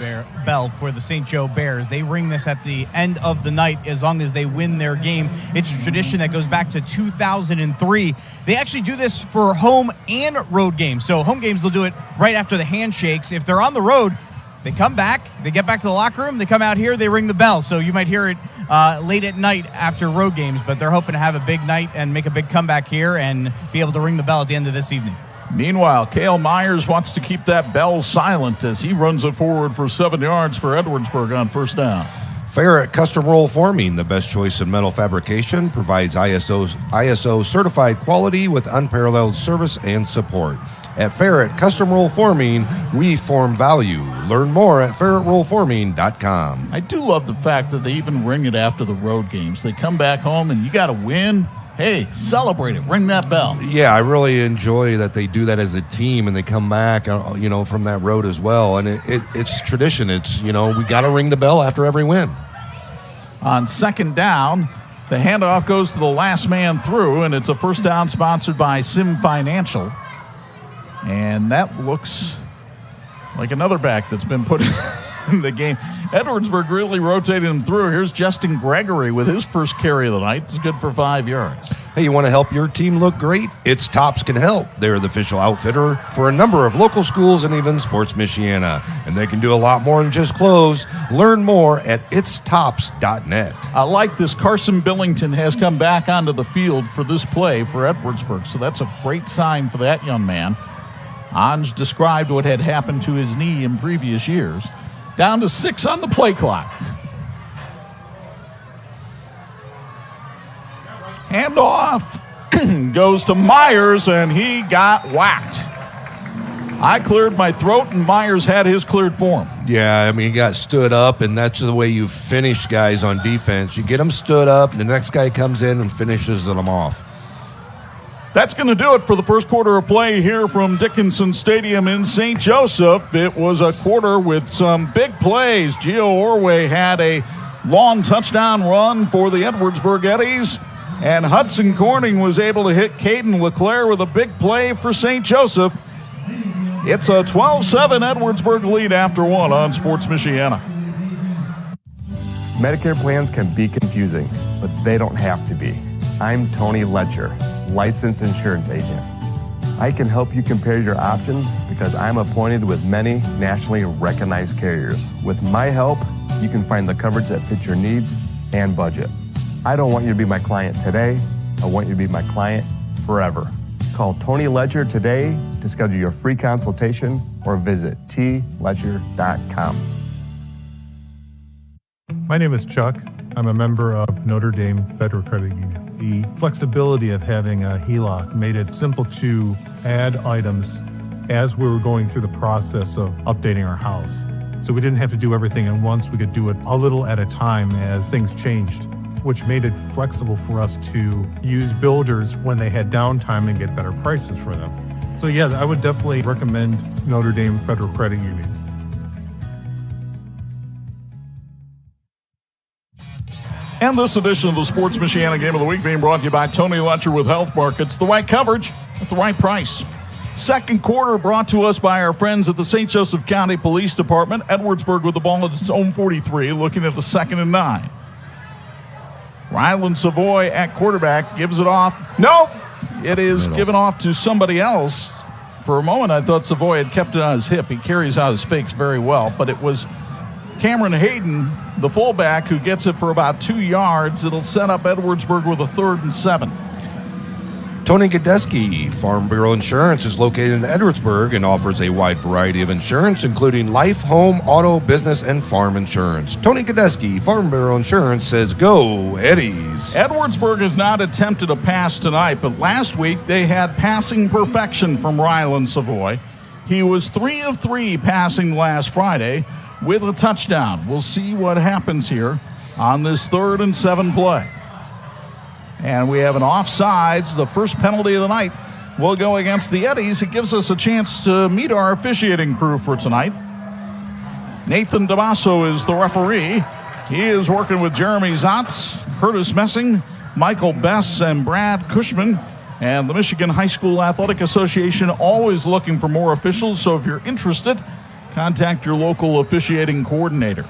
bell for the St. Joe Bears. They ring this at the end of the night as long as they win their game. It's a tradition that goes back to 2003. They actually do this for home and road games. So home games, they'll do it right after the handshakes. If they're on the road, they come back, they get back to the locker room, they come out here, they ring the bell. So you might hear it late at night after road games, but they're hoping to have a big night and make a big comeback here and be able to ring the bell at the end of this evening. Meanwhile, Cale Myers wants to keep that bell silent as he runs it forward for 7 yards for Edwardsburg on first down. Ferret Custom Roll Forming, the best choice in metal fabrication, provides ISO certified quality with unparalleled service and support. At Ferret Custom Roll Forming, we form value. Learn more at ferretrollforming.com. I do love the fact that they even ring it after the road games. They come back home and you got to win. Hey, celebrate it. Ring that bell. Yeah, I really enjoy that they do that as a team and they come back, from that road as well. And it's tradition. It's, we got to ring the bell after every win. On second down, The handoff goes to the last man through, and it's a first down sponsored by Sim Financial. And that looks like another back that's been put in the game. Edwardsburg really rotated him through. Here's Justin Gregory with his first carry of the night. It's good for 5 yards. Hey, you want to help your team look great? It's Tops Can Help. They're the official outfitter for a number of local schools and even Sports Michiana. And they can do a lot more than just clothes. Learn more at itstops.net. I like this. Carson Billington has come back onto the field for this play for Edwardsburg. So that's a great sign for that young man. Anj described what had happened to his knee in previous years. Down to 6 on the play clock. Handoff goes to Myers, and he got whacked. I cleared my throat, and Myers had his cleared for him. Yeah, I mean, he got stood up, and that's the way you finish guys on defense. You get them stood up, and the next guy comes in and finishes them off. That's going to do it for the first quarter of play here from Dickinson Stadium in St. Joseph. It was a quarter with some big plays. Gio Orway had a long touchdown run for the Edwardsburg Eddies, and Hudson Corning was able to hit Caden LeClaire with a big play for St. Joseph. It's a 12-7 Edwardsburg lead after one on Sports Michiana. Medicare plans can be confusing, but they don't have to be. I'm Tony Letcher, licensed insurance agent. I can help you compare your options because I'm appointed with many nationally recognized carriers. With my help, you can find the coverage that fits your needs and budget. I don't want you to be my client today. I want you to be my client forever. Call Tony Letcher today to schedule your free consultation or visit tletcher.com. My name is Chuck. I'm a member of Notre Dame Federal Credit Union. The flexibility of having a HELOC made it simple to add items as we were going through the process of updating our house. So we didn't have to do everything at once. We could do it a little at a time as things changed, which made it flexible for us to use builders when they had downtime and get better prices for them. So yeah, I would definitely recommend Notre Dame Federal Credit Union. And this edition of the Sports Michiana Game of the Week being brought to you by Tony Letcher with Health Markets. The right coverage at the right price. Second quarter brought to us by our friends at the St. Joseph County Police Department. Edwardsburg with the ball at its own 43, looking at the 2nd and 9. Rylan Savoy at quarterback gives it off. Nope, it is given off to somebody else. For a moment, I thought Savoy had kept it on his hip. He carries out his fakes very well, but it was Cameron Hayden, the fullback, who gets it for about 2 yards. It'll set up Edwardsburg with a 3rd and 7. Tony Gadeski, Farm Bureau Insurance, is located in Edwardsburg and offers a wide variety of insurance, including life, home, auto, business, and farm insurance. Tony Gadeski, Farm Bureau Insurance, says, go Eddies. Edwardsburg has not attempted a pass tonight, but last week they had passing perfection from Rylan Savoy. He was 3 of 3 passing last Friday with a touchdown. We'll see what happens here on this 3rd and 7 play. And we have an offsides. The first penalty of the night will go against the Eddies. It gives us a chance to meet our officiating crew for tonight. Nathan DeMasso is the referee. He is working with Jeremy Zotz, Curtis Messing, Michael Bess, and Brad Cushman. And the Michigan High School Athletic Association always looking for more officials. So if you're interested, contact your local officiating coordinator.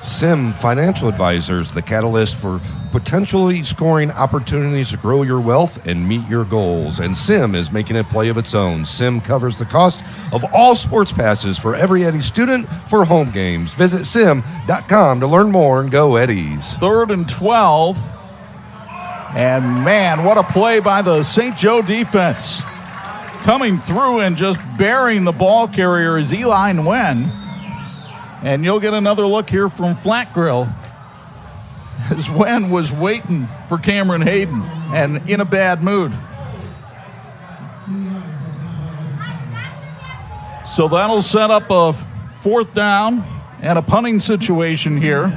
Sim Financial Advisors, the catalyst for potentially scoring opportunities to grow your wealth and meet your goals. And Sim is making a play of its own. Sim covers the cost of all sports passes for every Eddie student for home games. Visit sim.com to learn more and go Eddies. 3rd and 12. And man, what a play by the St. Joe defense. Coming through and just burying the ball carrier is Eli Nguyen. And you'll get another look here from Flat Grill as Nguyen was waiting for Cameron Hayden and in a bad mood. So that'll set up a 4th down and a punting situation here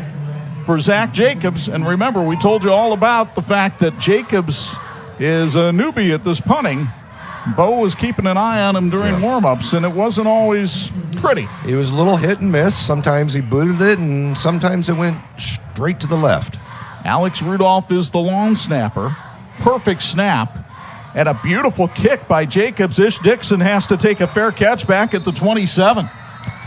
for Zach Jacobs. And remember, we told you all about the fact that Jacobs is a newbie at this punting. Bo was keeping an eye on him during warm-ups, and it wasn't always pretty. It was a little hit and miss. Sometimes he booted it, and sometimes it went straight to the left. Alex Rudolph is the long snapper. Perfect snap. And a beautiful kick by Jacobs. Ish Dixon has to take a fair catch back at the 27.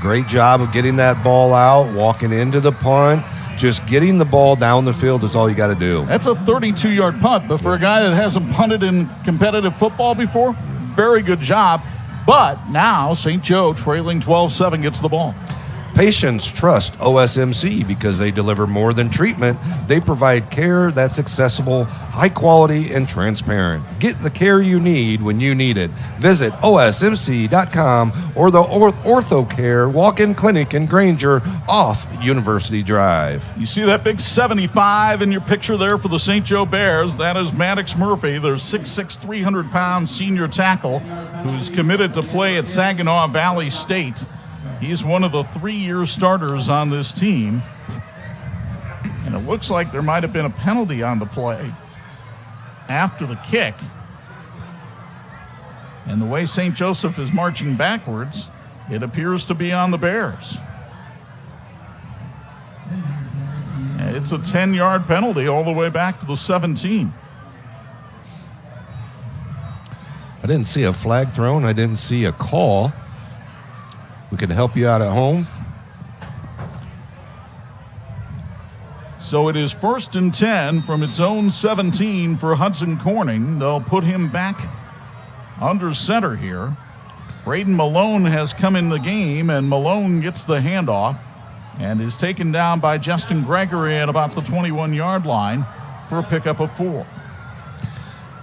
Great job of getting that ball out, walking into the punt. Just getting the ball down the field is all you got to do. That's a 32-yard punt, but for a guy that hasn't punted in competitive football before, very good job. But now St. Joe, trailing 12-7, gets the ball. Patients trust OSMC because they deliver more than treatment. They provide care that's accessible, high quality, and transparent. Get the care you need when you need it. Visit osmc.com or the OrthoCare walk-in clinic in Granger off University Drive. You see that big 75 in your picture there for the St. Joe Bears? That is Maddox Murphy, their 6'6", 300-pound senior tackle who's committed to play at Saginaw Valley State. He's one of the 3-year starters on this team. And it looks like there might have been a penalty on the play after the kick. And the way St. Joseph is marching backwards, it appears to be on the Bears. It's a 10-yard penalty all the way back to the 17. I didn't see a flag thrown. I didn't see a call. We can help you out at home. So it is 1st and 10 from its own 17 for Hudson Corning. They'll put him back under center here. Braden Malone has come in the game, and Malone gets the handoff and is taken down by Justin Gregory at about the 21-yard line for a pickup of 4.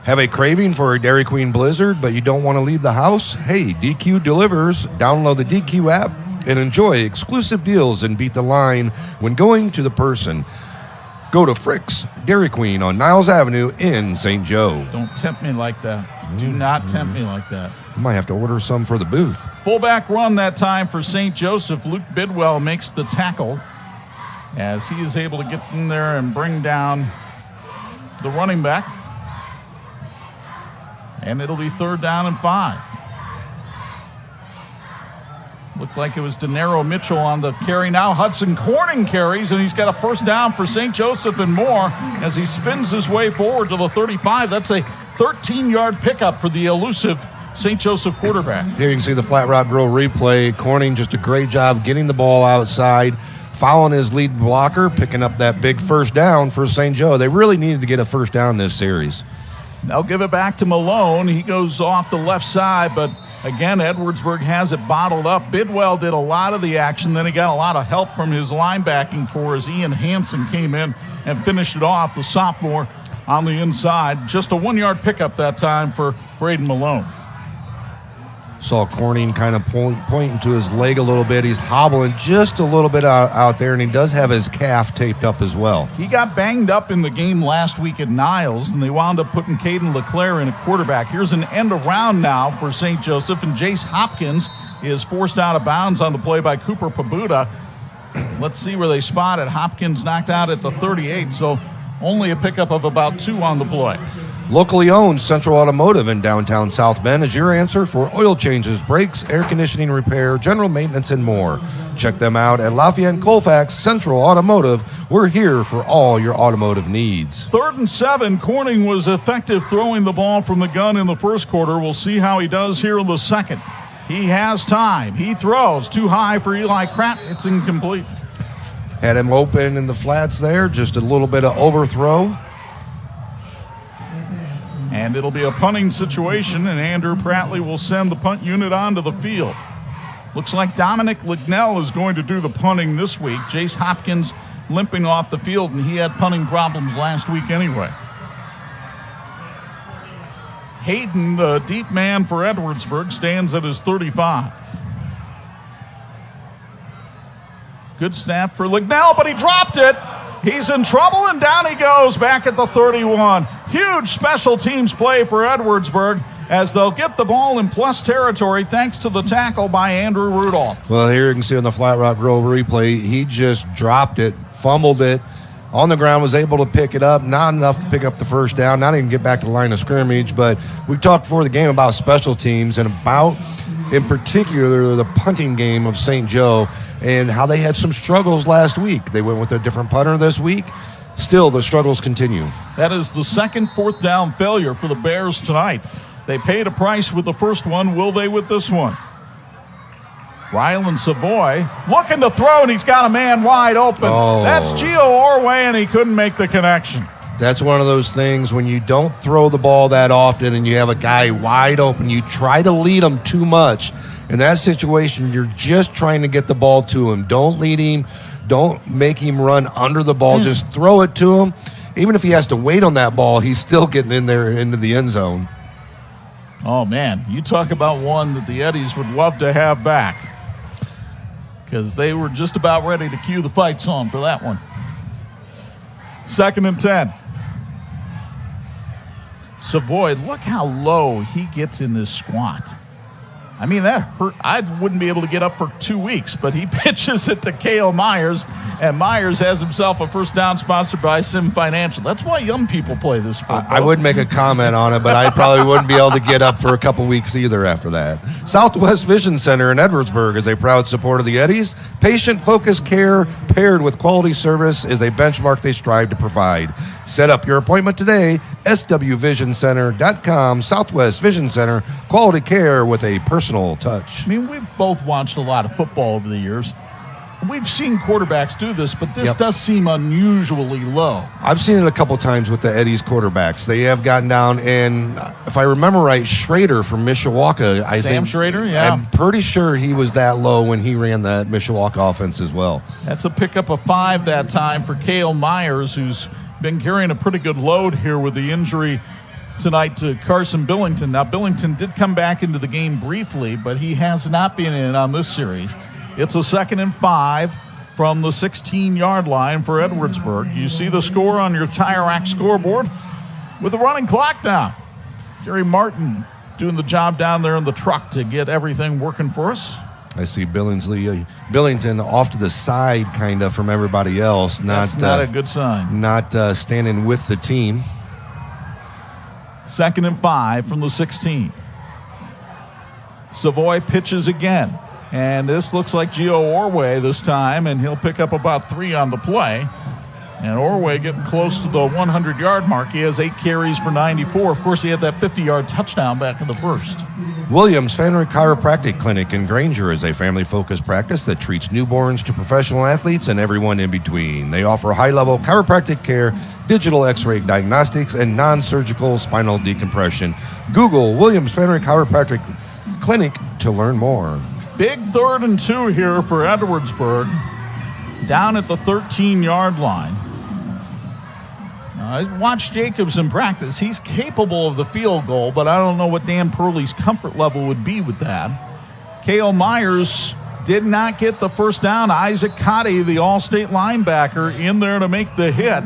Have a craving for a Dairy Queen Blizzard, but you don't want to leave the house? Hey, DQ delivers. Download the DQ app and enjoy exclusive deals and beat the line when going to the person. Go to Frick's Dairy Queen on Niles Avenue in St. Joe. Don't tempt me like that. Do not tempt me like that. You might have to order some for the booth. Fullback run that time for St. Joseph. Luke Bidwell makes the tackle as he is able to get in there and bring down the running back. And it'll be 3rd down and 5. Looked like it was DeNaro Mitchell on the carry. Now Hudson Corning carries, and he's got a 1st down for St. Joseph and more as he spins his way forward to the 35. That's a 13-yard pickup for the elusive St. Joseph quarterback. Here you can see the Flat Rock Grill replay. Corning just a great job getting the ball outside, following his lead blocker, picking up that big 1st down for St. Joe. They really needed to get a 1st down this series. They'll give it back to Malone. He goes off the left side, but again, Edwardsburg has it bottled up. Bidwell did a lot of the action. Then he got a lot of help from his linebacking core as Ian Hansen came in and finished it off, the sophomore on the inside. Just a 1-yard pickup that time for Braden Malone. Saw Corning kind of pointing to his leg a little bit. He's hobbling just a little bit out there, and he does have his calf taped up as well. He got banged up in the game last week at Niles, and they wound up putting Caden LeClaire in a quarterback. Here's an end around now for St. Joseph, and Jace Hopkins is forced out of bounds on the play by Cooper Pabuda. Let's see where they spot it. Hopkins knocked out at the 38, so only a pickup of about 2 on the play. Locally owned Central Automotive in downtown South Bend is your answer for oil changes, brakes, air conditioning repair, general maintenance, and more. Check them out at Lafayette and Colfax Central Automotive. We're here for all your automotive needs. 3rd and 7. Corning was effective throwing the ball from the gun in the 1st quarter. We'll see how he does here in the 2nd. He has time. He throws too high for Eli Kratt. It's incomplete. Had him open in the flats there, just a little bit of overthrow. And it'll be a punting situation, and Andrew Pratley will send the punt unit onto the field. Looks like Dominic Lignell is going to do the punting this week. Jace Hopkins limping off the field, and he had punting problems last week anyway. Hayden, the deep man for Edwardsburg, stands at his 35. Good snap for Lignell, but he dropped it. He's in trouble, and down he goes back at the 31. Huge special teams play for Edwardsburg as they'll get the ball in plus territory thanks to the tackle by Andrew Rudolph. Well, here you can see on the Flat Rock Grove replay, he just dropped it, fumbled it, on the ground, was able to pick it up, not enough to pick up the 1st down, not even get back to the line of scrimmage. But we talked before the game about special teams and about, in particular, the punting game of St. Joe and how they had some struggles last week. They went with a different punter this week. Still, the struggles continue. That is the second fourth down failure for the Bears tonight. They paid a price with the first one. Will they with this one? Rylan Savoy looking to throw, and he's got a man wide open. Oh. That's Gio Orway, and he couldn't make the connection. That's one of those things when you don't throw the ball that often and you have a guy wide open, you try to lead him too much. In that situation, you're just trying to get the ball to him. Don't lead him. Don't make him run under the ball. Just throw it to him. Even if he has to wait on that ball, he's still getting in there into the end zone. Oh, man, you talk about one that the Eddies would love to have back, because they were just about ready to cue the fight song for that one. 2nd and 10. Savoy, look how low he gets in this squat. I mean, that hurt. I wouldn't be able to get up for 2 weeks, but he pitches it to Cale Myers, and Myers has himself a first down sponsored by Sim Financial. That's why young people play this sport. I would make a comment on it, but I probably wouldn't be able to get up for a couple weeks either after that. Southwest Vision Center in Edwardsburg is a proud supporter of the Eddies. Patient-focused care paired with quality service is a benchmark they strive to provide. Set up your appointment today, swvisioncenter.com. Southwest Vision Center, quality care with a personal touch. I mean, we've both watched a lot of football over the years. We've seen quarterbacks do this, but this does seem unusually low. I've seen it a couple times with the Eddies quarterbacks. They have gotten down, and if I remember right, Schrader from Mishawaka, Sam Schrader, yeah. I'm pretty sure he was that low when he ran that Mishawaka offense as well. That's a pickup of 5 that time for Cale Myers, who's been carrying a pretty good load here with the injury tonight to Carson Billington. Now, Billington did come back into the game briefly, but he has not been in on this series. It's a 2nd and 5 from the 16-yard line for Edwardsburg. You see the score on your Tire Rack scoreboard with the running clock down. Gary Martin doing the job down there in the truck to get everything working for us. I see Billington off to the side kind of from everybody else. That's not a good sign. Not standing with the team. 2nd and 5 from the 16. Savoy pitches again. And this looks like Gio Orway this time, and he'll pick up about 3 on the play. And Orway getting close to the 100-yard mark. He has 8 carries for 94. Of course, he had that 50-yard touchdown back in the first. Williams Family Chiropractic Clinic in Granger is a family-focused practice that treats newborns to professional athletes and everyone in between. They offer high-level chiropractic care, digital x-ray diagnostics, and non-surgical spinal decompression. Google Williams Family Chiropractic Clinic to learn more. Big 3rd and 2 here for Edwardsburg, down at the 13-yard line. I watched Jacobs in practice. He's capable of the field goal, but I don't know what Dan Purley's comfort level would be with that. Cale Myers did not get the first down. Isaac Cotty, the All-State linebacker, in there to make the hit.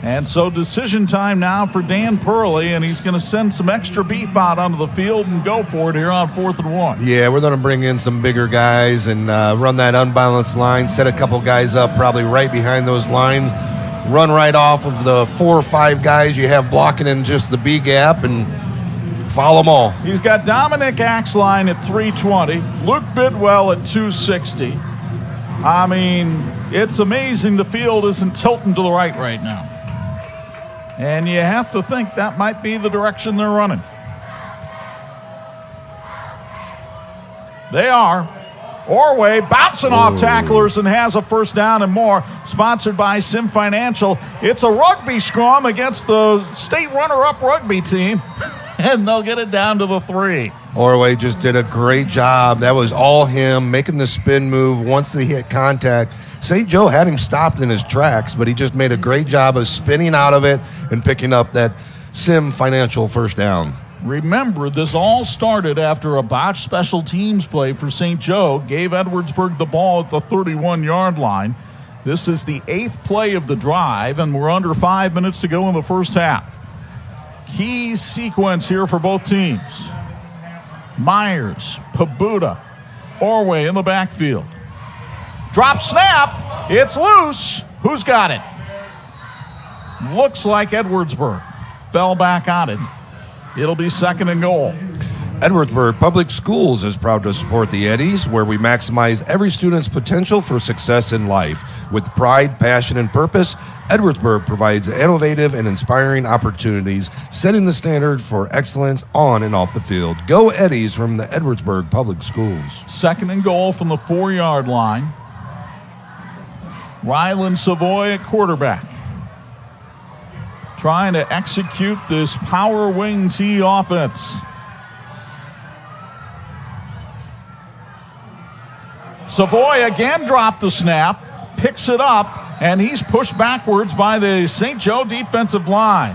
And so decision time now for Dan Purley, and he's going to send some extra beef out onto the field and go for it here on 4th and 1. Yeah, we're going to bring in some bigger guys and run that unbalanced line, set a couple guys up probably right behind those lines, run right off of the 4 or 5 guys you have blocking in just the B gap and follow them all. He's got Dominic Axline at 320, Luke Bidwell at 260. I mean, it's amazing the field isn't tilting to the right now. And you have to think that might be the direction they're running. They are. Orway bouncing off tacklers and has a first down and more. Sponsored by Sim Financial. It's a rugby scrum against the state runner-up rugby team. And they'll get it down to the 3. Orway just did a great job. That was all him, making the spin move once they hit contact. St. Joe had him stopped in his tracks, but he just made a great job of spinning out of it and picking up that Sim Financial first down. Remember, this all started after a botched special teams play for St. Joe gave Edwardsburg the ball at the 31-yard line. This is the 8th play of the drive, and we're under 5 minutes to go in the first half. Key sequence here for both teams. Myers, Pabuda, Orway in the backfield. Drop snap. It's loose. Who's got it? Looks like Edwardsburg. Fell back on it. It'll be 2nd and goal. Edwardsburg Public Schools is proud to support the Eddies, where we maximize every student's potential for success in life. With pride, passion, and purpose, Edwardsburg provides innovative and inspiring opportunities, setting the standard for excellence on and off the field. Go Eddies from the Edwardsburg Public Schools. 2nd and goal from the 4-yard line. Rylan Savoy at quarterback, trying to execute this power wing T offense. Savoy again dropped the snap, picks it up, and he's pushed backwards by the St. Joe defensive line.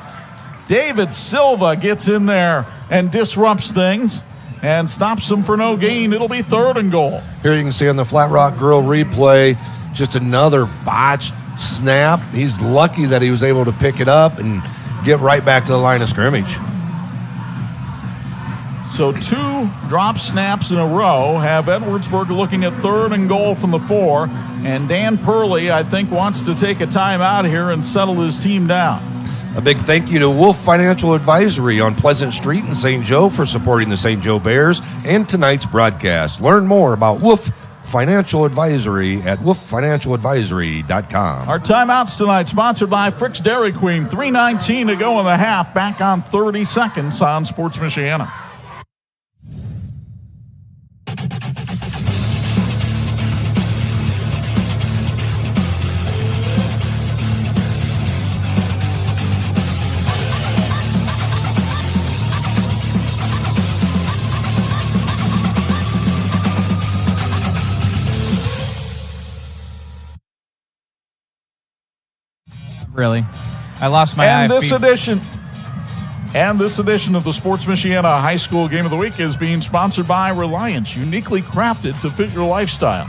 David Silva gets in there and disrupts things and stops them for no gain. It'll be 3rd and goal. Here you can see on the Flat Rock Grill replay, just another botched snap. He's lucky that he was able to pick it up and get right back to the line of scrimmage. So 2 drop snaps in a row have Edwardsburg looking at 3rd and goal from the 4. And Dan Purley, I think, wants to take a timeout here and settle his team down. A big thank you to Wolf Financial Advisory on Pleasant Street in St. Joe for supporting the St. Joe Bears and tonight's broadcast. Learn more about Wolf Financial Advisory at wolffinancialadvisory.com. Our timeouts tonight sponsored by Frick's Dairy Queen. 3:19 to go in the half. Back on 30 seconds on Sports Michiana. Really, I lost my eye. And this edition of the Sports Michiana High School Game of the Week is being sponsored by Reliance, uniquely crafted to fit your lifestyle.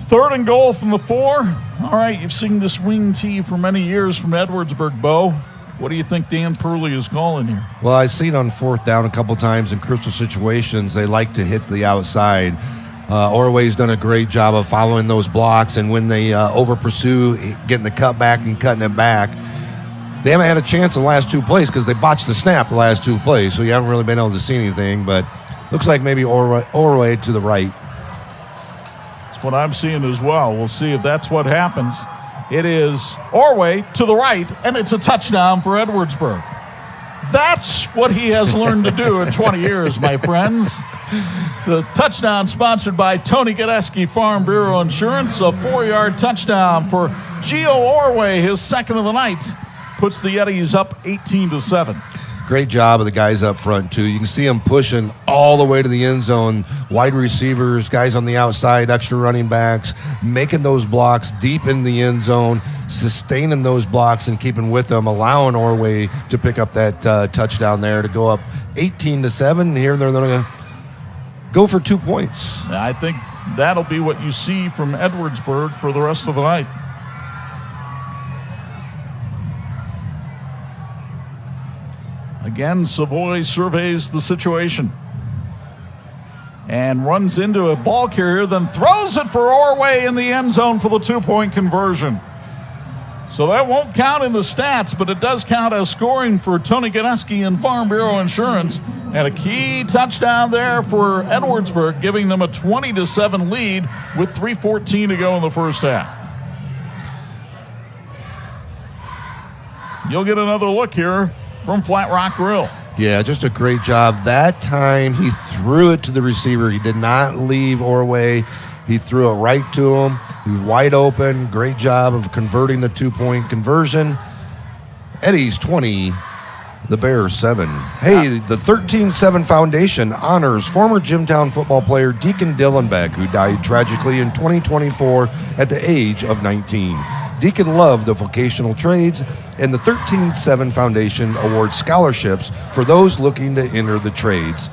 3rd and goal from the 4. All right, you've seen this wing tee for many years from Edwardsburg, Bo. What do you think Dan Purley is calling here? Well, I've seen on 4th down a couple times in crucial situations, they like to hit the outside. Orway's done a great job of following those blocks, and when they over-pursue, getting the cutback and cutting it back, they haven't had a chance in the last 2 plays because they botched the snap the last 2 plays, so you haven't really been able to see anything, but looks like maybe Orway to the right. That's what I'm seeing as well. We'll see if that's what happens. It is Orway to the right, and it's a touchdown for Edwardsburg. That's what he has learned to do in 20 years, my friends. The touchdown sponsored by Tony Gadeski Farm Bureau Insurance. A 4-yard touchdown for Gio Orway, his 2nd of the night. Puts the Eddies up 18-7. Great job of the guys up front, too. You can see them pushing all the way to the end zone. Wide receivers, guys on the outside, extra running backs, making those blocks deep in the end zone, sustaining those blocks and keeping with them, allowing Orway to pick up that touchdown there to go up 18-7. Here they're going to go for 2 points. I think that'll be what you see from Edwardsburg for the rest of the night. Again, Savoy surveys the situation and runs into a ball carrier, then throws it for Orway in the end zone for the 2-point conversion. So that won't count in the stats, but it does count as scoring for Tony Gadeski and Farm Bureau Insurance. And a key touchdown there for Edwardsburg, giving them a 20-7 lead with 3:14 to go in the first half. You'll get another look here from Flat Rock Grill. Yeah, just a great job. That time he threw it to the receiver. He did not leave Orway. He threw it right to him. He was wide open. Great job of converting the 2-point conversion. Eddies 20, the Bears 7. Hey, the 13-7 Foundation honors former Jimtown football player Deacon Dillenbeck, who died tragically in 2024 at the age of 19. Deacon loved the vocational trades, and the 13-7 Foundation awards scholarships for those looking to enter the trades.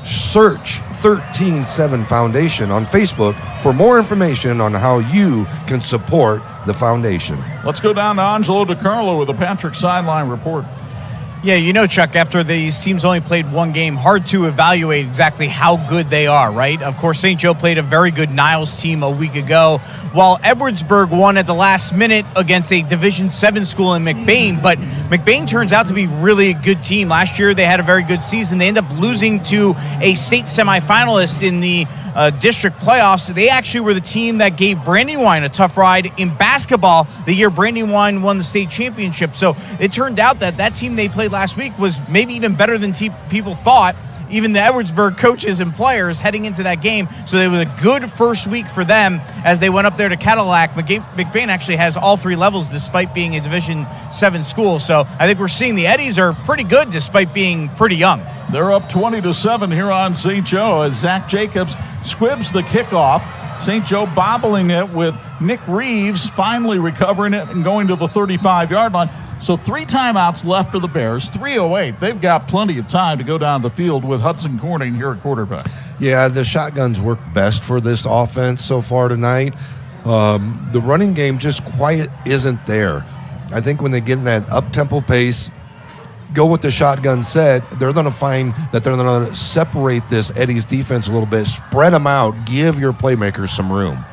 Search 13-7 Foundation on Facebook for more information on how you can support the foundation. Let's go down to Angelo Di Carlo with a Patrick sideline report. Yeah, Chuck, after these teams only played one game, hard to evaluate exactly how good they are, right? Of course, St. Joe played a very good Niles team a week ago, while Edwardsburg won at the last minute against a Division VII school in McBain. But McBain turns out to be really a good team. Last year, they had a very good season. They end up losing to a state semifinalist in the district playoffs. They actually were the team that gave Brandywine a tough ride in basketball the year Brandywine won the state championship. So it turned out that team they played last week was maybe even better than people thought, even the Edwardsburg coaches and players heading into that game. So it was a good first week for them as they went up there to Cadillac. McBain actually has all three levels despite being a Division VII school. So I think we're seeing the Eddies are pretty good despite being pretty young. They're up 20-7 here on St. Joe as Zach Jacobs squibs the kickoff. St. Joe bobbling it with Nick Reeves finally recovering it and going to the 35-yard line. So 3 timeouts left for the Bears, 3:08. They've got plenty of time to go down the field with Hudson Corning here at quarterback. Yeah, the shotguns work best for this offense so far tonight. The running game just quite isn't there. I think when they get in that up-tempo pace, go with the shotgun set, they're going to find that they're going to separate this Eddie's defense a little bit, spread them out, give your playmakers some room.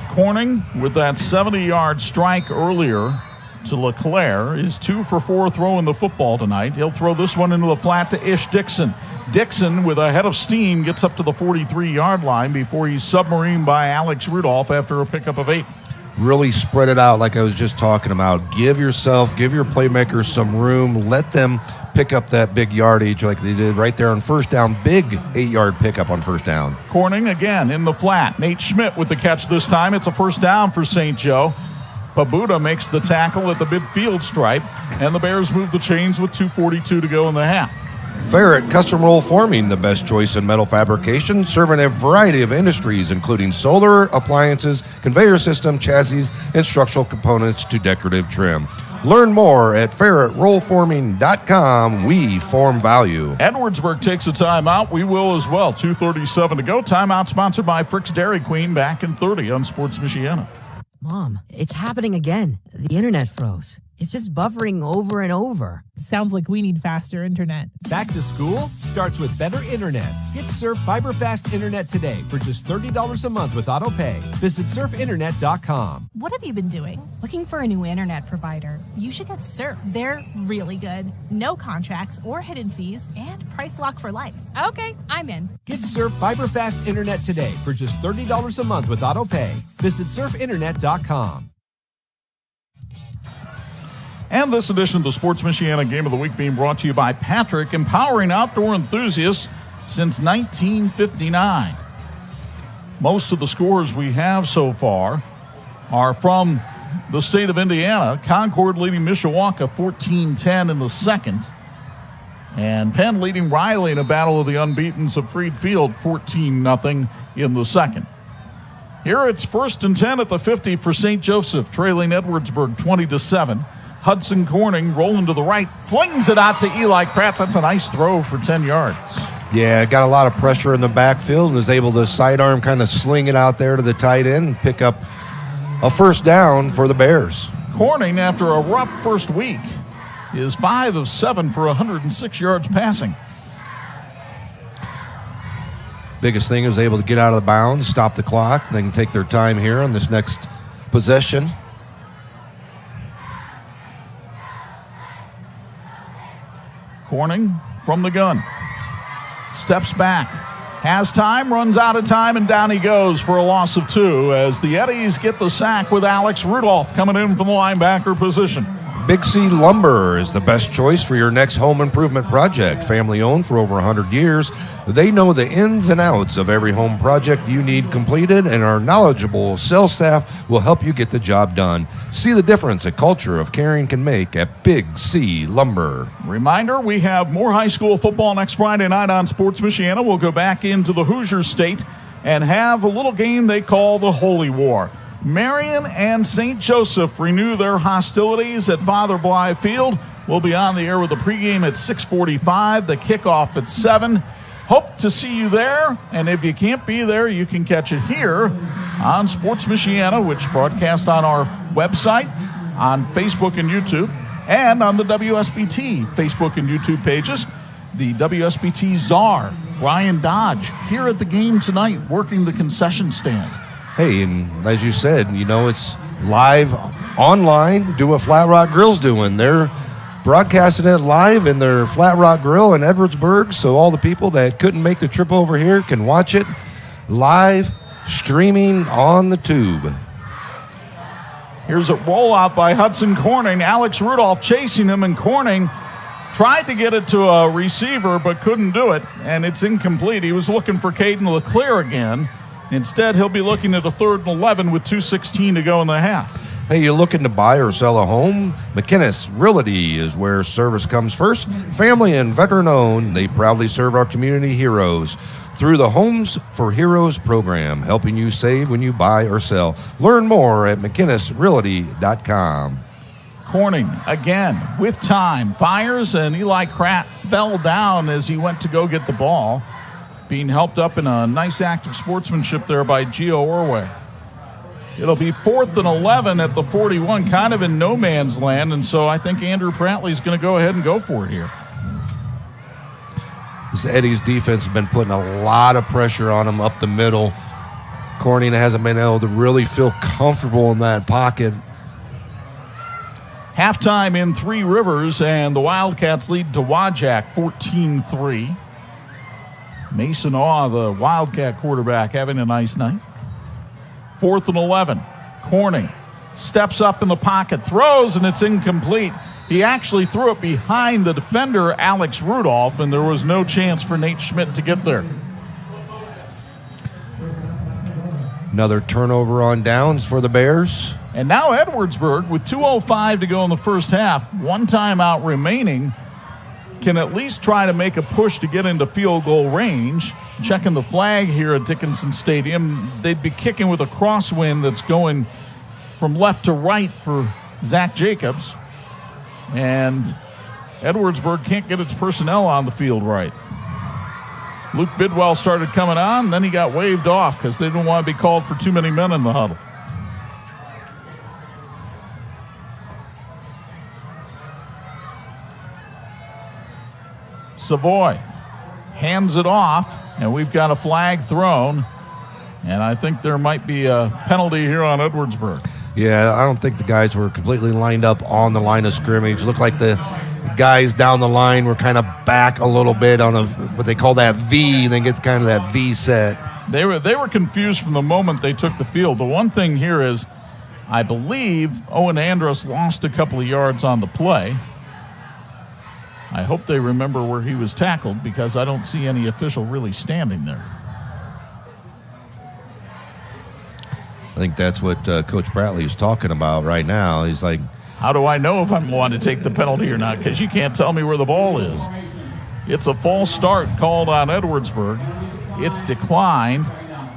Corning with that 70-yard strike earlier to LeClaire is 2 for 4 throwing the football tonight. He'll throw this one into the flat to Ish Dixon. Dixon, with a head of steam, gets up to the 43-yard line before he's submarined by Alex Rudolph after a pickup of 8. Really spread it out like I was just talking about. Give your playmakers some room. Let them pick up that big yardage like they did right there on first down. Big 8-yard pickup on first down. Corning again in the flat. Nate Schmidt with the catch this time. It's a first down for St. Joe. Pabuda makes the tackle at the midfield stripe, and the Bears move the chains with 2:42 to go in the half. Ferret Custom Roll Forming, the best choice in metal fabrication, serving a variety of industries, including solar, appliances, conveyor system, chassis, and structural components to decorative trim. Learn more at ferretrollforming.com. We form value. Edwardsburg takes a timeout. We will as well. 2:37 to go. Timeout sponsored by Frick's Dairy Queen. Back in 30 on Sports Michiana. Mom, it's happening again. The internet froze. It's just buffering over and over. Sounds like we need faster internet. Back to school starts with better internet. Get Surf Fiber Fast Internet today for just $30 a month with auto pay. Visit surfinternet.com. What have you been doing? Looking for a new internet provider. You should get Surf. They're really good. No contracts or hidden fees and price lock for life. Okay, I'm in. Get Surf Fiber Fast Internet today for just $30 a month with auto pay. Visit surfinternet.com. And this edition of the Sports Michiana Game of the Week being brought to you by Patrick, empowering outdoor enthusiasts since 1959. Most of the scores we have so far are from the state of Indiana. Concord leading Mishawaka 14-10 in the second. And Penn leading Riley in a battle of the unbeatens of Freed Field 14-0 in the second. Here it's 1st and 10 at the 50 for St. Joseph, trailing Edwardsburg 20-7. Hudson Corning rolling to the right, flings it out to Eli Pratt. That's a nice throw for 10 yards. Yeah, got a lot of pressure in the backfield and was able to sidearm, kind of sling it out there to the tight end and pick up a first down for the Bears. Corning, after a rough first week, is 5 of 7 for 106 yards passing. Biggest thing is able to get out of the bounds, stop the clock. They can take their time here on this next possession. Corning from the gun. Steps back. Has time, runs out of time, and down he goes for a loss of 2 as the Eddies get the sack with Alex Rudolph coming in from the linebacker position. Big C Lumber is the best choice for your next home improvement project. Family owned for over 100 years. They know the ins and outs of every home project you need completed, and our knowledgeable sales staff will help you get the job done. See the difference a culture of caring can make at Big C Lumber. Reminder, we have more high school football next Friday night on Sports Michiana. We'll go back into the Hoosier State and have a little game they call the Holy War. Marion and St. Joseph renew their hostilities at Father Bly Field. We'll be on the air with a pregame at 6:45, the kickoff at 7. Hope to see you there, and if you can't be there, you can catch it here on Sports Michiana, which broadcasts on our website, on Facebook and YouTube, and on the WSBT Facebook and YouTube pages. The WSBT czar, Brian Dodge, here at the game tonight working the concession stand. Hey, and as you said, it's live online. Do what Flat Rock Grill's doing. They're broadcasting it live in their Flat Rock Grill in Edwardsburg, so all the people that couldn't make the trip over here can watch it live streaming on the tube. Here's a rollout by Hudson Corning. Alex Rudolph chasing him, and Corning tried to get it to a receiver but couldn't do it, and it's incomplete. He was looking for Caden LeClaire again. Instead, he'll be looking at a 3rd and 11 with 2:16 to go in the half. Hey, you're looking to buy or sell a home? McInnes Realty is where service comes first. Family and veteran-owned, they proudly serve our community heroes through the Homes for Heroes program, helping you save when you buy or sell. Learn more at McInnesRealty.com. Corning, again, with time, fires, and Eli Kratt fell down as he went to go get the ball, being helped up in a nice act of sportsmanship there by Gio Orway. It'll be 4th and 11 at the 41, kind of in no man's land, and so I think Andrew Prattley's going to go ahead and go for it here. This Eddie's defense has been putting a lot of pressure on him up the middle. Corning hasn't been able to really feel comfortable in that pocket. Halftime in Three Rivers, and the Wildcats lead to Wajak 14-3. Mason Awe, the Wildcat quarterback, having a nice night. 4th and 11. Corning steps up in the pocket, throws, and it's incomplete. He actually threw it behind the defender, Alex Rudolph, and there was no chance for Nate Schmidt to get there. Another turnover on downs for the Bears. And now Edwardsburg, with 2:05 to go in the first half, one timeout remaining, can at least try to make a push to get into field goal range. Checking the flag here at Dickinson Stadium, they'd be kicking with a crosswind that's going from left to right for Zach Jacobs. And Edwardsburg can't get its personnel on the field right. Luke Bidwell started coming on, then he got waved off because they didn't want to be called for too many men in the huddle. Savoy hands it off, and we've got a flag thrown, and I think there might be a penalty here on Edwardsburg. Yeah, I don't think the guys were completely lined up on the line of scrimmage. Looked like the guys down the line were kind of back a little bit on what they call that V, and then get kind of that V set. They were confused from the moment they took the field. The one thing here is, I believe Owen Andrus lost a couple of yards on the play. I hope they remember where he was tackled because I don't see any official really standing there. I think that's what Coach Prattley is talking about right now. He's like, how do I know if I'm going to take the penalty or not? Because you can't tell me where the ball is. It's a false start called on Edwardsburg. It's declined,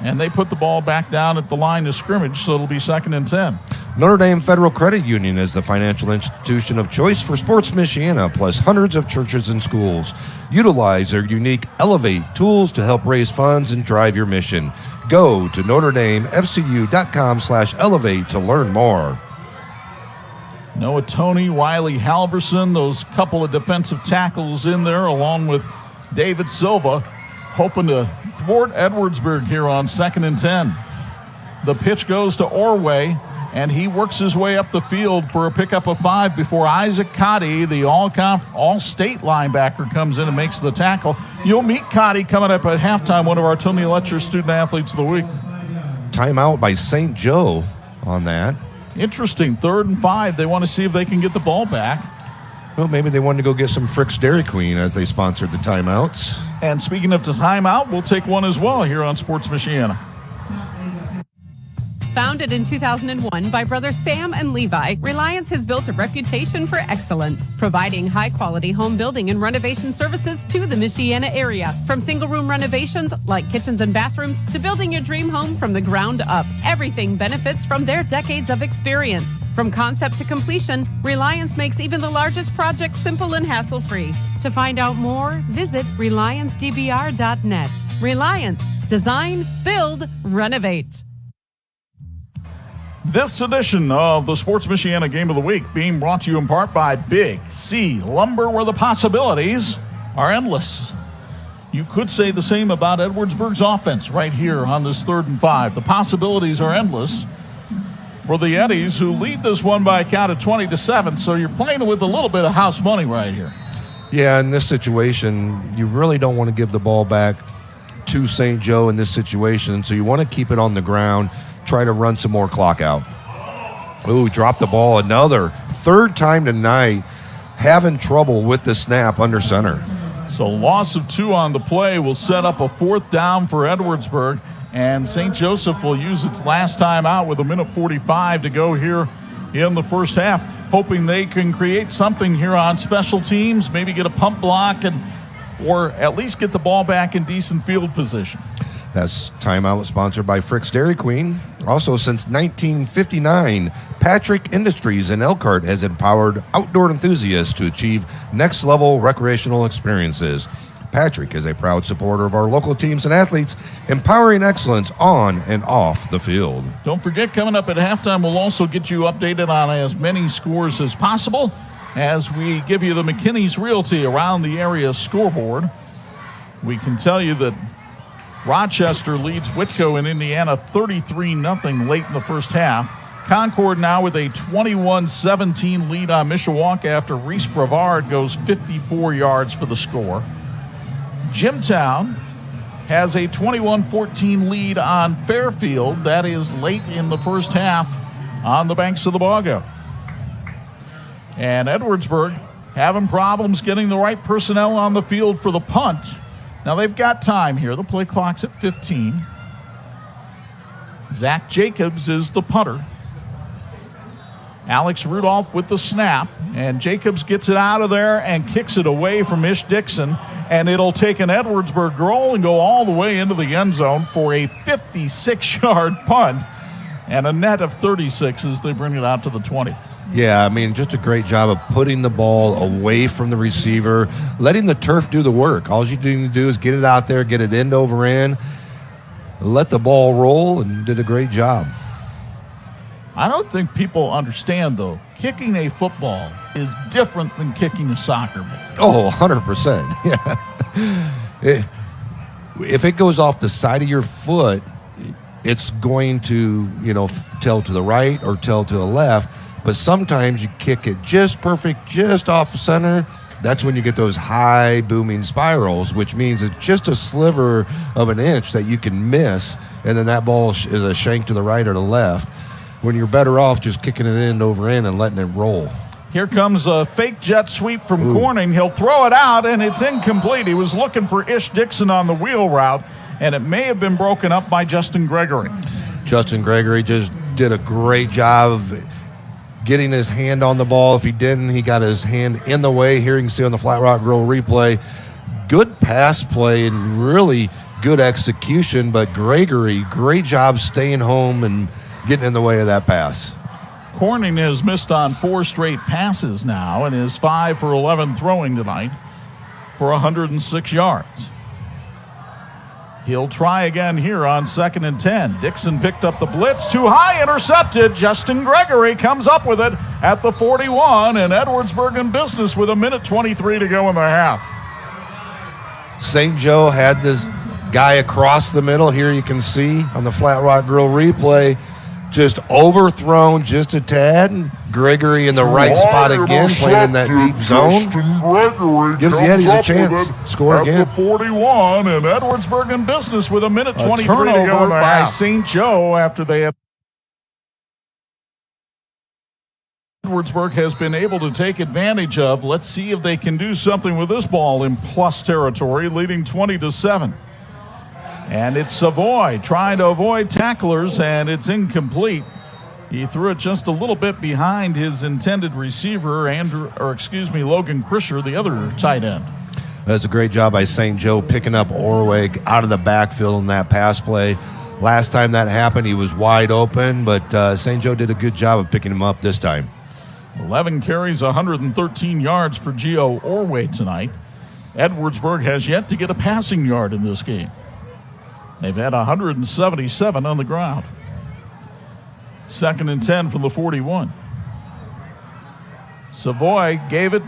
and they put the ball back down at the line of scrimmage, so it'll be 2nd and 10. Notre Dame Federal Credit Union is the financial institution of choice for Sports Michiana, plus hundreds of churches and schools. Utilize their unique Elevate tools to help raise funds and drive your mission. Go to NotreDameFCU.com/elevate to learn more. Noah Toney, Wiley Halverson, those couple of defensive tackles in there, along with David Silva, hoping to thwart Edwardsburg here on 2nd and 10. The pitch goes to Orway, and he works his way up the field for a pickup of 5 before Isaac Cotty, the all-state linebacker, comes in and makes the tackle. You'll meet Cotty coming up at halftime, one of our Tony Letcher Student Athletes of the Week. Timeout by St. Joe on that. Interesting. 3rd and 5. They want to see if they can get the ball back. Well, maybe they wanted to go get some Frick's Dairy Queen as they sponsored the timeouts. And speaking of the timeout, we'll take one as well here on Sports Michiana. Founded in 2001 by brothers Sam and Levi, Reliance has built a reputation for excellence, providing high-quality home building and renovation services to the Michiana area. From single-room renovations like kitchens and bathrooms to building your dream home from the ground up, everything benefits from their decades of experience. From concept to completion, Reliance makes even the largest projects simple and hassle-free. To find out more, visit RelianceDBR.net. Reliance. Design, build, renovate. This edition of the Sports Michiana Game of the Week being brought to you in part by Big C Lumber, where the possibilities are endless. You could say the same about Edwardsburg's offense right here on this 3rd and 5. The possibilities are endless for the Eddies, who lead this one by a count of 20-7. So you're playing with a little bit of house money right here. Yeah, in this situation, you really don't want to give the ball back to St. Joe in this situation. So you want to keep it on the ground, try to run some more clock out. Ooh, dropped the ball another 3rd time tonight, having trouble with the snap under center. So loss of 2 on the play will set up a 4th down for Edwardsburg, and St. Joseph will use its last time out with 1:45 to go here in the first half, hoping they can create something here on special teams, maybe get a pump block, or at least get the ball back in decent field position. That's timeout sponsored by Frick's Dairy Queen. Also, since 1959, Patrick Industries in Elkhart has empowered outdoor enthusiasts to achieve next-level recreational experiences. Patrick is a proud supporter of our local teams and athletes, empowering excellence on and off the field. Don't forget, coming up at halftime, we'll also get you updated on as many scores as possible as we give you the McKinney's Realty Around the Area scoreboard. We can tell you that Rochester leads Whitco in Indiana 33-0 late in the first half. Concord now with a 21-17 lead on Mishawaka after Reese Brevard goes 54 yards for the score. Jimtown has a 21-14 lead on Fairfield. That is late in the first half on the banks of the Bago. And Edwardsburg having problems getting the right personnel on the field for the punt. Now they've got time here. The play clock's at 15. Zach Jacobs is the punter. Alex Rudolph with the snap, and Jacobs gets it out of there and kicks it away from Ish Dixon, and it'll take an Edwardsburg goal and go all the way into the end zone for a 56-yard punt and a net of 36 as they bring it out to the 20. Yeah, I mean, just a great job of putting the ball away from the receiver, letting the turf do the work. All you need to do is get it out there, get it end over end, let the ball roll, and did a great job. I don't think people understand, though, kicking a football is different than kicking a soccer ball. Oh, 100%. Yeah. If it goes off the side of your foot, it's going to, tell to the right or tell to the left. But sometimes you kick it just perfect, just off the center. That's when you get those high booming spirals, which means it's just a sliver of an inch that you can miss, and then that ball is a shank to the right or the left, when you're better off just kicking it end over end and letting it roll. Here comes a fake jet sweep from Corning. He'll throw it out, and it's incomplete. He was looking for Ish Dixon on the wheel route, and it may have been broken up by Justin Gregory. Justin Gregory just did a great job of getting his hand on the ball. If he didn't, he got his hand in the way. Here you can see on the Flat Rock Grill replay. Good pass play and really good execution, but Gregory, great job staying home and getting in the way of that pass. Corning has missed on 4 straight passes now and is 5 for 11 throwing tonight for 106 yards. He'll try again here on 2nd and 10. Dixon picked up the blitz. Too high, intercepted. Justin Gregory comes up with it at the 41, and Edwardsburg in business with 1:23 to go in the half. St. Joe had this guy across the middle. Here you can see on the Flat Rock Grill replay, just overthrown just a tad. And Gregory in the right spot again, playing in that deep zone. Gives the Eddies a chance. Score again. At the 41, and Edwardsburg in business with 1:23 to go in the half. By St. Joe after they have. Edwardsburg has been able to take advantage of. Let's see if they can do something with this ball in plus territory, leading 20-7. And it's Savoy trying to avoid tacklers, and it's incomplete. He threw it just a little bit behind his intended receiver, Logan Krischer, the other tight end. That's a great job by St. Joe picking up Orweg out of the backfield in that pass play. Last time that happened, he was wide open, but St. Joe did a good job of picking him up this time. 11 carries, 113 yards for Gio Orweg tonight. Edwardsburg has yet to get a passing yard in this game. They've had 177 on the ground. 2nd and 10 from the 41. Savoy gave it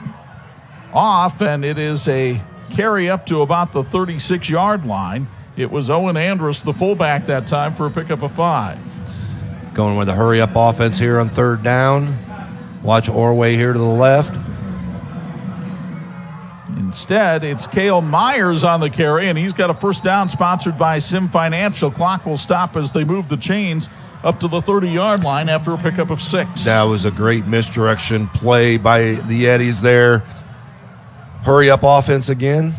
off, and it is a carry up to about the 36-yard line. It was Owen Andrus, the fullback that time, for a pickup of 5. Going with a hurry-up offense here on 3rd down. Watch Orway here to the left. Instead, it's Cale Myers on the carry, and he's got a first down sponsored by Sim Financial. Clock will stop as they move the chains up to the 30-yard line after a pickup of 6. That was a great misdirection play by the Eddies there. Hurry-up offense again.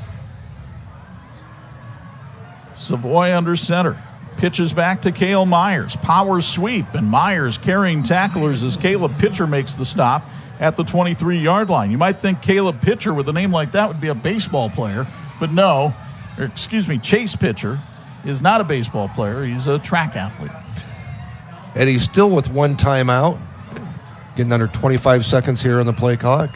Savoy under center. Pitches back to Cale Myers. Power sweep, and Myers carrying tacklers as Caleb Pitcher makes the stop at the 23-yard line. You might think Caleb Pitcher with a name like that would be a baseball player, but no. Chase Pitcher is not a baseball player. He's a track athlete. And he's still with 1 timeout. Getting under 25 seconds here on the play clock.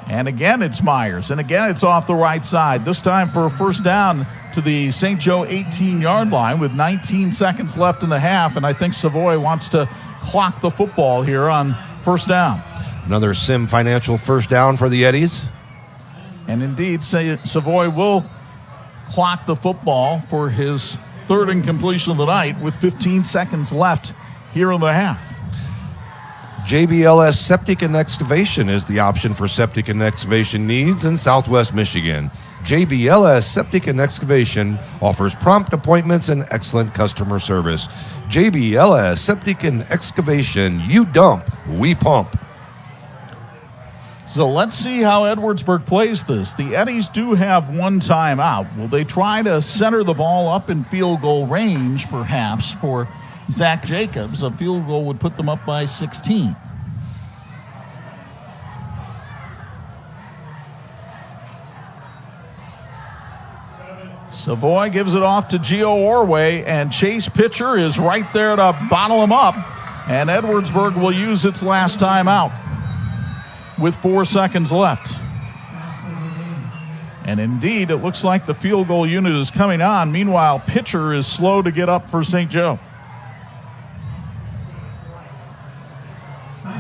And again, it's Myers. And again, it's off the right side. This time for a first down to the St. Joe 18-yard line with 19 seconds left in the half. And I think Savoy wants to clock the football here on first down. Another Sim Financial first down for the Eddies. And indeed, Savoy will clock the football for his 3rd incompletion of the night with 15 seconds left here in the half. JBLS Septic and Excavation is the option for septic and excavation needs in Southwest Michigan. JBLS Septic and Excavation offers prompt appointments and excellent customer service. JBLS Septic and Excavation, you dump, we pump. So let's see how Edwardsburg plays this. The Eddies do have 1 timeout. Will they try to center the ball up in field goal range, perhaps, for Zach Jacobs? A field goal would put them up by 16. Savoy gives it off to Gio Orway, and Chase Pitcher is right there to bottle him up. And Edwardsburg will use its last timeout with 4 seconds left. And indeed, it looks like the field goal unit is coming on. Meanwhile, Pitcher is slow to get up for St. Joe.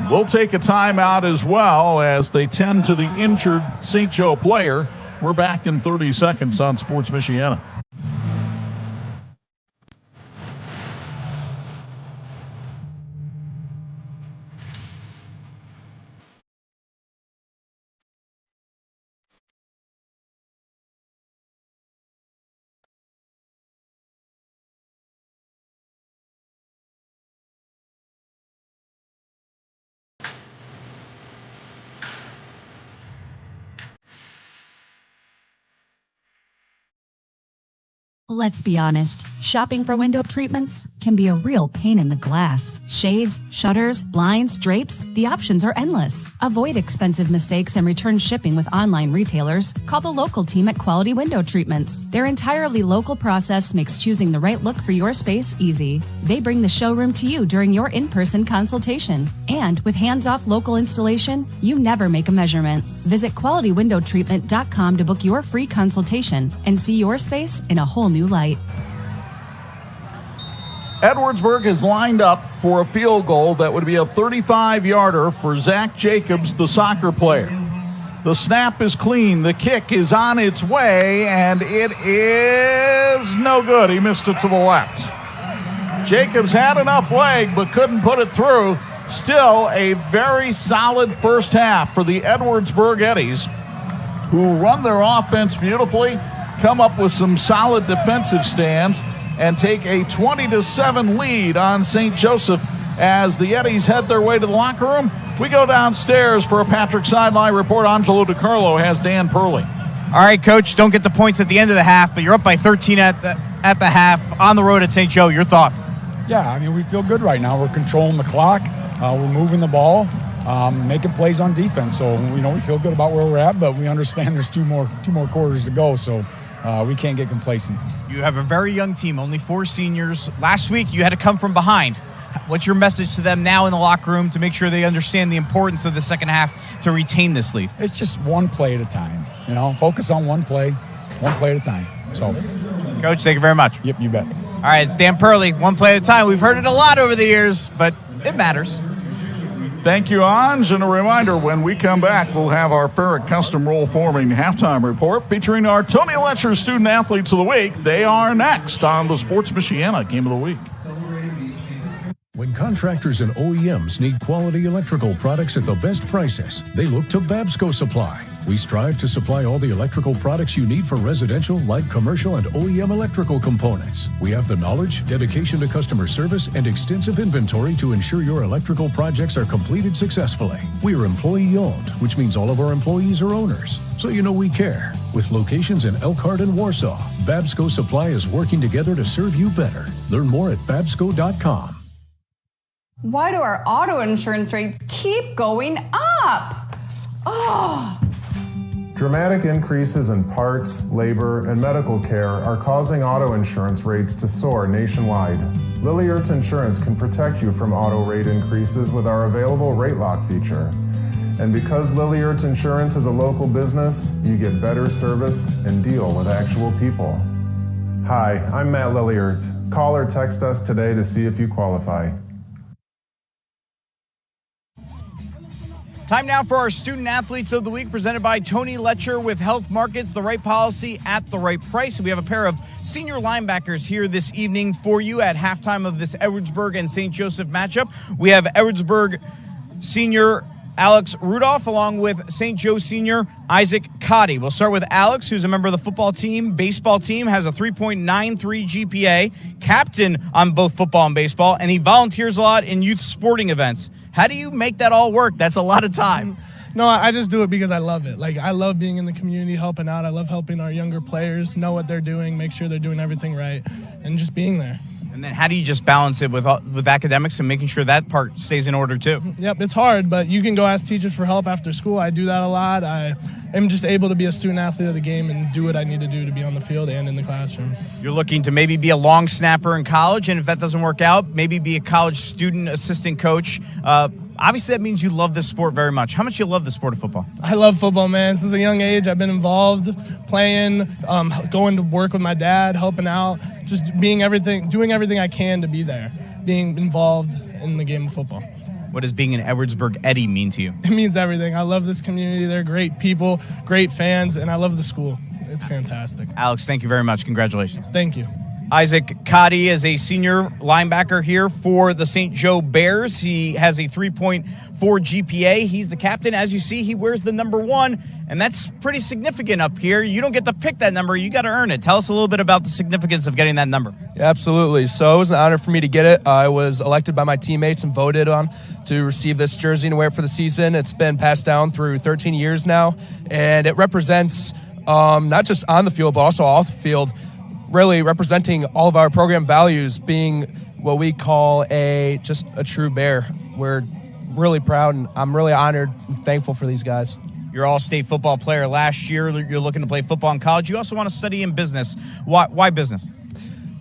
We'll take a timeout as well as they tend to the injured St. Joe player. We're back in 30 seconds on Sports Michiana. Let's be honest, shopping for window treatments can be a real pain in the glass. Shades, shutters, blinds, drapes, the options are endless. Avoid expensive mistakes and return shipping with online retailers. Call the local team at Quality Window Treatments. Their entirely local process makes choosing the right look for your space easy. They bring the showroom to you during your in-person consultation. And with hands-off local installation, you never make a measurement. Visit QualityWindowTreatment.com to book your free consultation and see your space in a whole new light. Edwardsburg is lined up for a field goal that would be a 35-yarder for Zach Jacobs, the soccer player. The snap is clean. The kick is on its way, and it is no good. He missed it to the left. Jacobs had enough leg, but couldn't put it through. Still a very solid first half for the Edwardsburg Eddies, who run their offense beautifully, come up with some solid defensive stands, and take a 20-7 lead on St. Joseph as the Eddies head their way to the locker room. We go downstairs for a Patrick Sideline report. Angelo Di Carlo has Dan Purley. All right, Coach, don't get the points at the end of the half, but you're up by 13 at the half on the road at St. Joe. Your thoughts? Yeah, I mean, we feel good right now. We're controlling the clock. We're moving the ball, making plays on defense. So, we feel good about where we're at, but we understand there's two more quarters to go. So we can't get complacent. You have a very young team, only 4 seniors. Last week, you had to come from behind. What's your message to them now in the locker room to make sure they understand the importance of the second half to retain this lead? It's just one play at a time. Focus on one play at a time. So, Coach, thank you very much. Yep, you bet. All right, it's Dan Purley, one play at a time. We've heard it a lot over the years, but it matters. Thank you, Anj. And a reminder, when we come back, we'll have our Ferric Custom Roll Forming Halftime Report featuring our Tony Letcher Student Athletes of the Week. They are next on the Sports Michiana Game of the Week. When contractors and OEMs need quality electrical products at the best prices, they look to Babsco Supply. We strive to supply all the electrical products you need for residential, light commercial, and OEM electrical components. We have the knowledge, dedication to customer service, and extensive inventory to ensure your electrical projects are completed successfully. We are employee-owned, which means all of our employees are owners, so you know we care. With locations in Elkhart and Warsaw, Babsco Supply is working together to serve you better. Learn more at babsco.com. Why do our auto insurance rates keep going up? Oh. Dramatic increases in parts, labor, and medical care are causing auto insurance rates to soar nationwide. Lilliard's Insurance can protect you from auto rate increases with our available rate lock feature. And because Lilliard's Insurance is a local business, you get better service and deal with actual people. Hi, I'm Matt Lilliard. Call or text us today to see if you qualify. Time now for our Student Athletes of the Week, presented by Tony Letcher with Health Markets, the right policy at the right price. We have a pair of senior linebackers here this evening for you at halftime of this Edwardsburg and St. Joseph matchup. We have Edwardsburg senior Alex Rudolph along with St. Joe senior Isaac Cotty. We'll start with Alex, who's a member of the football team, baseball team, has a 3.93 GPA, captain on both football and baseball, and he volunteers a lot in youth sporting events. How do you make that all work? That's a lot of time. No, I just do it because I love it. Like, I love being in the community, helping out. I love helping our younger players know what they're doing, make sure they're doing everything right, and just being there. And then how do you just balance it with academics and making sure that part stays in order too? Yep, it's hard, but you can go ask teachers for help after school. I do that a lot. I am just able to be a student athlete of the game and do what I need to do to be on the field and in the classroom. You're looking to maybe be a long snapper in college, and if that doesn't work out, maybe be a college student assistant coach. Obviously, that means you love this sport very much. How much do you love the sport of football? I love football, man. Since a young age, I've been involved, playing, going to work with my dad, helping out, just doing everything I can to be there, being involved in the game of football. What does being an Edwardsburg Eddie mean to you? It means everything. I love this community. They're great people, great fans, and I love the school. It's fantastic. Alex, thank you very much. Congratulations. Thank you. Isaac Cotty is a senior linebacker here for the St. Joe Bears. He has a 3.4 GPA. He's the captain. As you see, he wears the number 1, and that's pretty significant up here. You don't get to pick that number. You got to earn it. Tell us a little bit about the significance of getting that number. Yeah, absolutely. So it was an honor for me to get it. I was elected by my teammates and voted on to receive this jersey and wear it for the season. It's been passed down through 13 years now, and it represents not just on the field, but also off the field, really representing all of our program values, being what we call just a true Bear. We're really proud, and I'm really honored and thankful for these guys. You're all-state football player last year. You're looking to play football in college. You also want to study in business. Why business?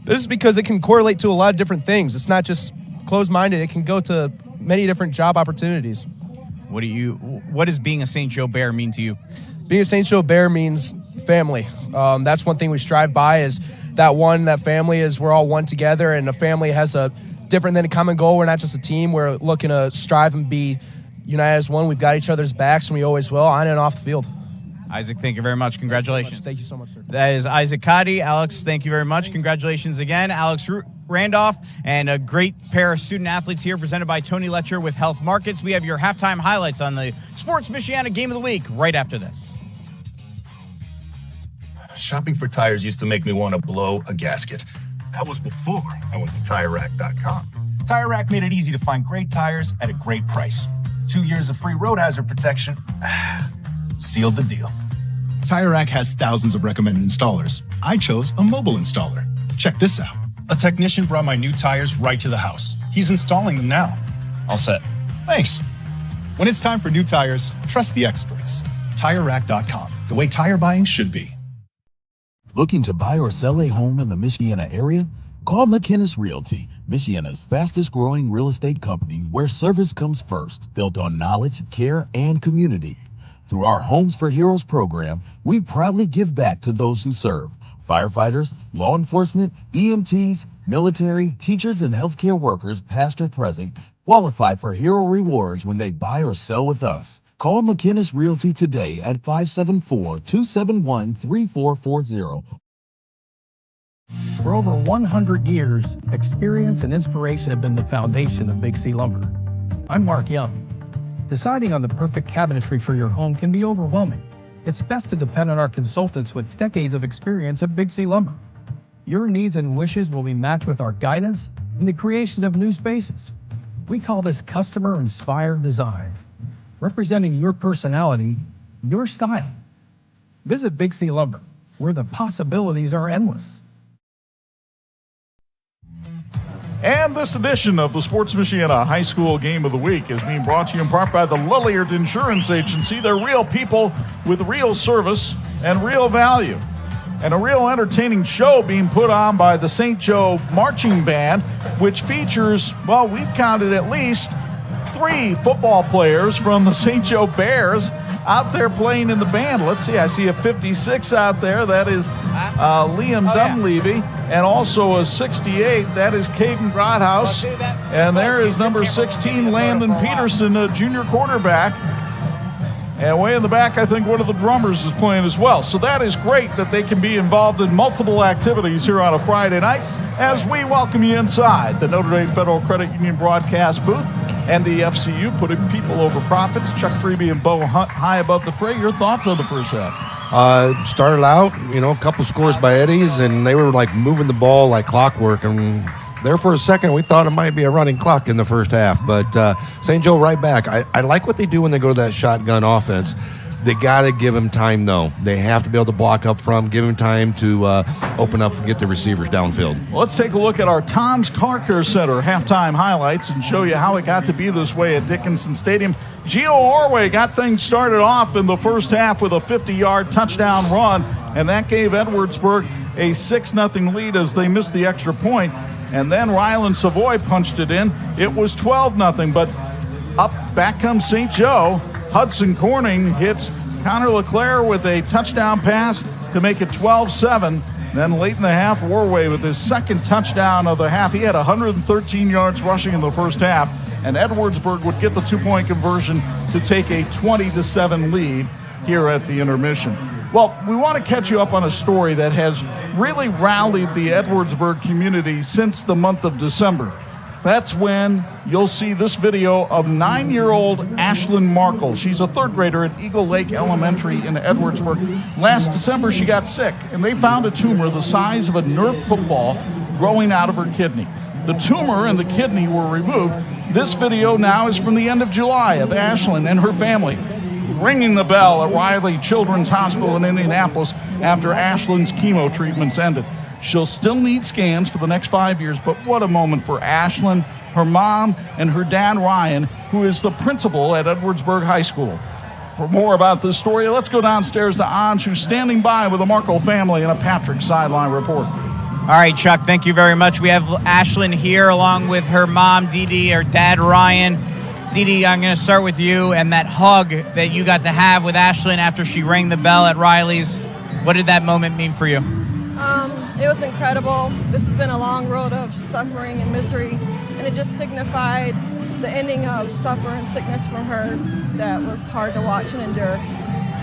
This is because it can correlate to a lot of different things. It's not just closed-minded. It can go to many different job opportunities. What does being a St. Joe Bear mean to you? Being a St. Joe Bear means family. That's one thing we strive by, is that family is we're all one together, and a family has a different than a common goal. We're not just a team. We're looking to strive and be united as one. We've got each other's backs, and we always will, on and off the field. Isaac, thank you very much. Congratulations. Thank you so much, sir. That is Isaac Cotty. Alex, thank you very much. Congratulations again. Alex Randolph, and a great pair of student athletes here, presented by Tony Letcher with Health Markets. We have your halftime highlights on the Sports Michiana Game of the Week right after this. Shopping for tires used to make me want to blow a gasket. That was before I went to TireRack.com. Tire Rack made it easy to find great tires at a great price. 2 years of free road hazard protection sealed the deal. Tire Rack has thousands of recommended installers. I chose a mobile installer. Check this out. A technician brought my new tires right to the house. He's installing them now. All set. Thanks. When it's time for new tires, trust the experts. TireRack.com, the way tire buying should be. Looking to buy or sell a home in the Michiana area? Call McKinnis Realty, Michiana's fastest growing real estate company, where service comes first, built on knowledge, care, and community. Through our Homes for Heroes program, we proudly give back to those who serve. Firefighters, law enforcement, EMTs, military, teachers, and healthcare workers, past or present, qualify for hero rewards when they buy or sell with us. Call McInnes Realty today at 574-271-3440. For over 100 years, experience and inspiration have been the foundation of Big C Lumber. I'm Mark Young. Deciding on the perfect cabinetry for your home can be overwhelming. It's best to depend on our consultants with decades of experience at Big C Lumber. Your needs and wishes will be matched with our guidance in the creation of new spaces. We call this customer-inspired design, representing your personality, your style. Visit Big C Lumber, where the possibilities are endless. And this edition of the Sports Michiana High School Game of the Week is being brought to you in part by the Lilliard Insurance Agency. They're real people with real service and real value. And a real entertaining show being put on by the St. Joe Marching Band, which features, well, we've counted at least 3 football players from the St. Joe Bears out there playing in the band. Let's see, I see a 56 out there. That is Liam Dunleavy. And also a 68. That is Caden Grothaus. And there is number 16, Landon Peterson, a junior quarterback. And way in the back, I think one of the drummers is playing as well. So that is great that they can be involved in multiple activities here on a Friday night as we welcome you inside the Notre Dame Federal Credit Union broadcast booth. And the FCU putting people over profits. Chuck Freeby and Bo Hundt high above the fray. Your thoughts on the first half? Started out, a couple scores by Eddies, and they were like moving the ball like clockwork. And there for a second, we thought it might be a running clock in the first half. But St. Joe right back. I like what they do when they go to that shotgun offense. They got to give him time, though. They have to be able to block up front, give him time to open up and get the receivers downfield. Well, let's take a look at our Tom's Car Care Center halftime highlights and show you how it got to be this way at Dickinson Stadium. Gio Orway got things started off in the first half with a 50-yard touchdown run, and that gave Edwardsburg a 6-0 lead as they missed the extra point. And then Ryland Savoy punched it in. It was 12-0, but back comes St. Joe. Hudson Corning hits Connor LeClaire with a touchdown pass to make it 12-7. Then late in the half, Orway with his second touchdown of the half. He had 113 yards rushing in the first half, and Edwardsburg would get the 2-point conversion to take a 20-7 lead here at the intermission. Well, we want to catch you up on a story that has really rallied the Edwardsburg community since the month of December. That's when you'll see this video of 9-year-old Ashlin Markle. She's a third grader at Eagle Lake Elementary in Edwardsburg. Last December, she got sick, and they found a tumor the size of a Nerf football growing out of her kidney. The tumor and the kidney were removed. This video now is from the end of July of Ashlin and her family ringing the bell at Riley Children's Hospital in Indianapolis after Ashlin's chemo treatments ended. She'll still need scans for the next 5 years, but what a moment for Ashlin, her mom, and her dad, Ryan, who is the principal at Edwardsburg High School. For more about this story, let's go downstairs to Anj, who's standing by with the Markle family and a Patrick sideline report. All right, Chuck, thank you very much. We have Ashlin here along with her mom, Dee Dee, her dad, Ryan. Dee Dee, I'm going to start with you and that hug that you got to have with Ashlin after she rang the bell at Riley's. What did that moment mean for you? It was incredible. This has been a long road of suffering and misery, and it just signified the ending of suffering and sickness from her that was hard to watch and endure.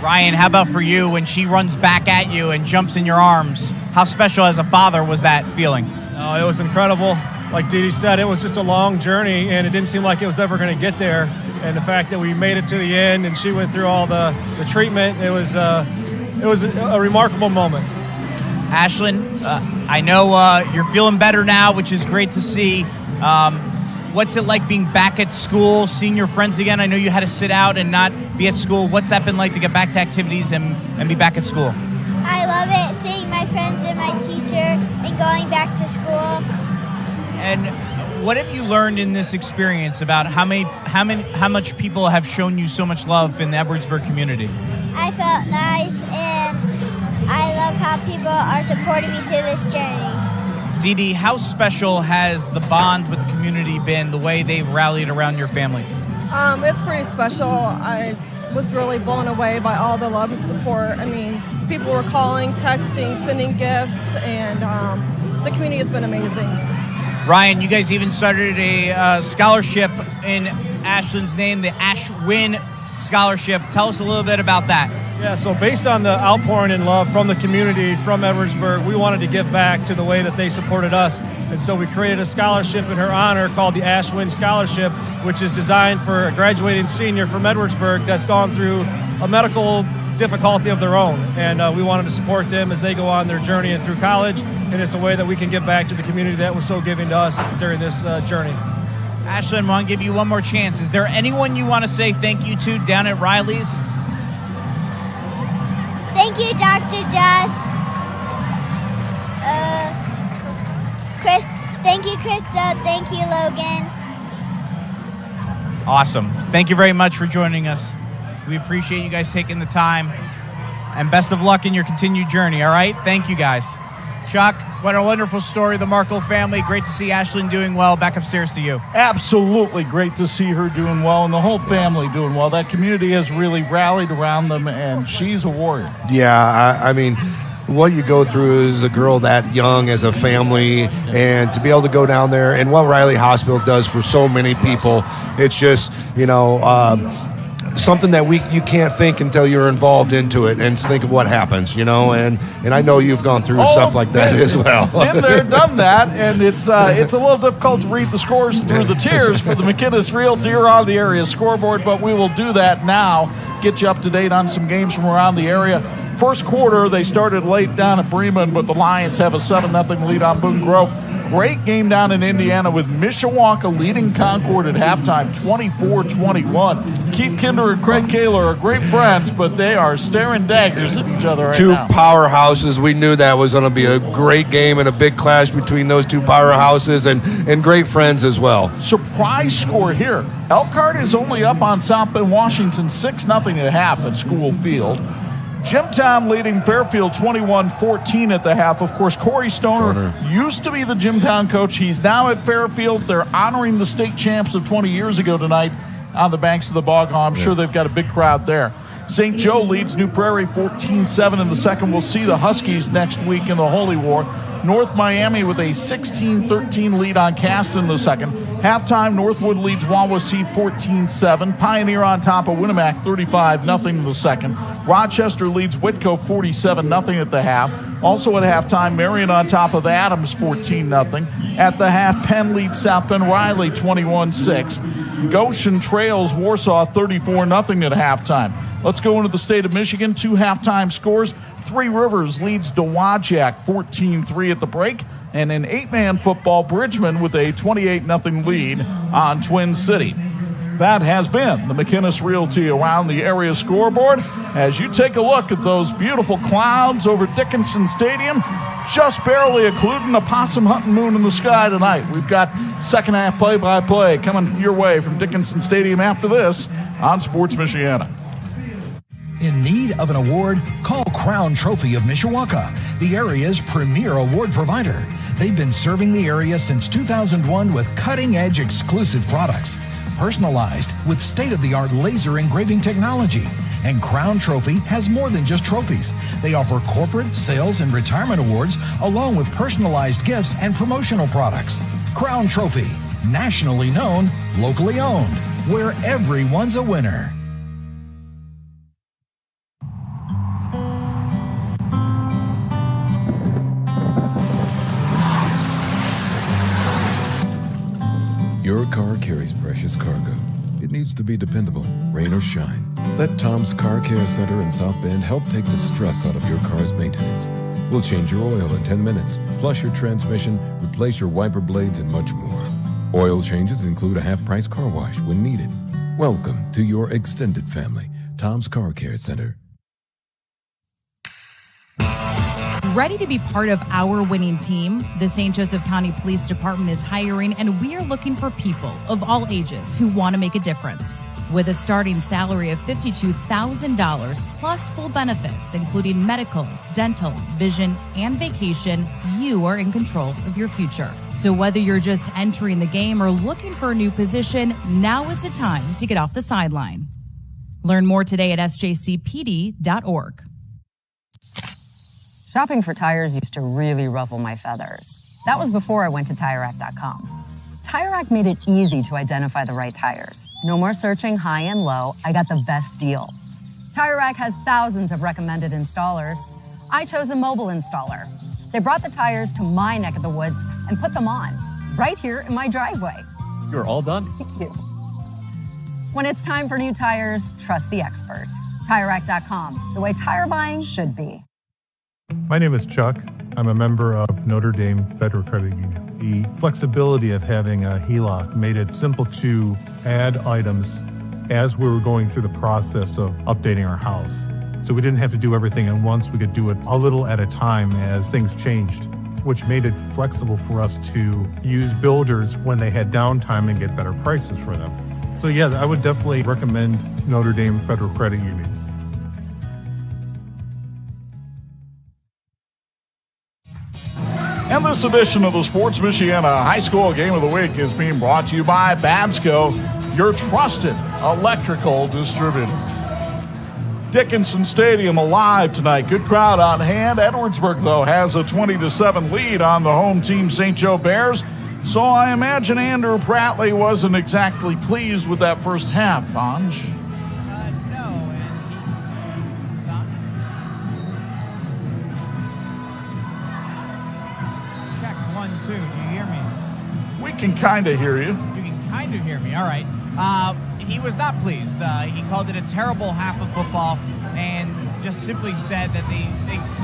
Ryan, how about for you when she runs back at you and jumps in your arms? How special as a father was that feeling? Oh, it was incredible. Like Dee Dee said, it was just a long journey, and it didn't seem like it was ever going to get there. And the fact that we made it to the end and she went through all the treatment, it was a remarkable moment. Ashlin, I know you're feeling better now, which is great to see. What's it like being back at school, seeing your friends again? I know you had to sit out and not be at school. What's that been like to get back to activities and be back at school? I love it, seeing my friends and my teacher and going back to school. And what have you learned in this experience about how much people have shown you so much love in the Edwardsburg community? I felt nice, and I love how people are supporting me through this journey. Dee Dee, how special has the bond with the community been, the way they've rallied around your family? It's pretty special. I was really blown away by all the love and support. I mean, People were calling, texting, sending gifts, and the community has been amazing. Ryan, you guys even started a scholarship in Ashlin's name, the Ashwin Scholarship. Tell us a little bit about that. Yeah, so based on the outpouring in love from the community, from Edwardsburg, we wanted to give back to the way that they supported us. And so we created a scholarship in her honor called the Ashwin Scholarship, which is designed for a graduating senior from Edwardsburg that's gone through a medical difficulty of their own. And we wanted to support them as they go on their journey and through college. And it's a way that we can give back to the community that was so giving to us during this journey. Ashlin, I want to give you one more chance. Is there anyone you want to say thank you to down at Riley's? Thank you, Dr. Jess. Chris. Thank you, Krista. Thank you, Logan. Awesome. Thank you very much for joining us. We appreciate you guys taking the time. And best of luck in your continued journey, all right? Thank you, guys. Chuck, what a wonderful story, the Markle family. Great to see Ashlin doing well. Back upstairs to you. Absolutely great to see her doing well and the whole family doing well. That community has really rallied around them, and she's a warrior. Yeah, I mean, what you go through as a girl that young, as a family, and to be able to go down there, and what Riley Hospital does for so many people, it's just, something that you can't think until you're involved into it and think of what happens, and I know you've gone through stuff like that as well. Been there, done that, and it's a little difficult to read the scores through the tiers for the McInnes Realty or on the area scoreboard, but we will do that now, get you up to date on some games from around the area. First quarter, they started late down at Bremen, but the Lions have a 7-0 lead on Boone Grove. Great game down in Indiana with Mishawaka leading Concord at halftime, 24-21. Keith Kinder and Craig Kaler are great friends, but they are staring daggers at each other right now. Two powerhouses. We knew that was going to be a great game and a big clash between those two powerhouses and great friends as well. Surprise score here. Elkhart is only up on South Bend, Washington, 6-0 at half at School Field. Jimtown leading Fairfield 21-14 at the half. Of course, Corey Stoner used to be the Jimtown coach. He's now at Fairfield. They're honoring the state champs of 20 years ago tonight on the banks of the Bog. I'm sure they've got a big crowd there. St. Joe leads New Prairie 14-7 in the second. We'll see the Huskies next week in the Holy War. North Miami with a 16-13 lead on Caston in the second. Halftime, Northwood leads Wawasee 14-7. Pioneer on top of Winnemac 35-0 in the second. Rochester leads Whitco 47-0 at the half. Also at halftime, Marion on top of Adams 14-0. At the half, Penn leads South Bend Riley 21-6. Goshen trails Warsaw 34-0 at halftime. Let's go into the state of Michigan. Two halftime scores. Three Rivers leads Dowagiac 14-3 at the break. And in 8-man football, Bridgman with a 28-0 lead on Twin City. That has been the McInnes Realty Around the Area scoreboard. As you take a look at those beautiful clouds over Dickinson Stadium, just barely occluding a possum hunting moon in the sky tonight. We've got second half play-by-play coming your way from Dickinson Stadium after this on Sports Michiana. In need of an award? Call Crown Trophy of Mishawaka, the area's premier award provider. They've been serving the area since 2001 with cutting-edge exclusive products, personalized with state-of-the-art laser engraving technology. And Crown Trophy has more than just trophies. They offer corporate, sales, and retirement awards, along with personalized gifts and promotional products. Crown Trophy, nationally known, locally owned, where everyone's a winner. Your car carries precious cargo. It needs to be dependable, rain or shine. Let Tom's Car Care Center in South Bend help take the stress out of your car's maintenance. We'll change your oil in 10 minutes, flush your transmission, replace your wiper blades, and much more. Oil changes include a half-price car wash when needed. Welcome to your extended family, Tom's Car Care Center. Ready to be part of our winning team? The St. Joseph County Police Department is hiring, and we are looking for people of all ages who want to make a difference. With a starting salary of $52,000 plus full benefits, including medical, dental, vision, and vacation, you are in control of your future. So whether you're just entering the game or looking for a new position, now is the time to get off the sideline. Learn more today at sjcpd.org. Shopping for tires used to really ruffle my feathers. That was before I went to TireRack.com. TireRack made it easy to identify the right tires. No more searching high and low. I got the best deal. TireRack has thousands of recommended installers. I chose a mobile installer. They brought the tires to my neck of the woods and put them on, right here in my driveway. You're all done. Thank you. When it's time for new tires, trust the experts. TireRack.com, the way tire buying should be. My name is Chuck. I'm a member of Notre Dame Federal Credit Union. The flexibility of having a HELOC made it simple to add items as we were going through the process of updating our house. So we didn't have to do everything at once. We could do it a little at a time as things changed, which made it flexible for us to use builders when they had downtime and get better prices for them. So yeah, I would definitely recommend Notre Dame Federal Credit Union. And this edition of the Sports Michiana High School Game of the Week is being brought to you by Babsco, your trusted electrical distributor. Dickinson Stadium alive tonight. Good crowd on hand. Edwardsburg, though, has a 20-7 lead on the home team, St. Joe Bears. So I imagine Andrew Prattley wasn't exactly pleased with that first half, Anj. Do you hear me? We can kind of hear you. You can kind of hear me. All right. He was not pleased. He called it a terrible half of football and just simply said that they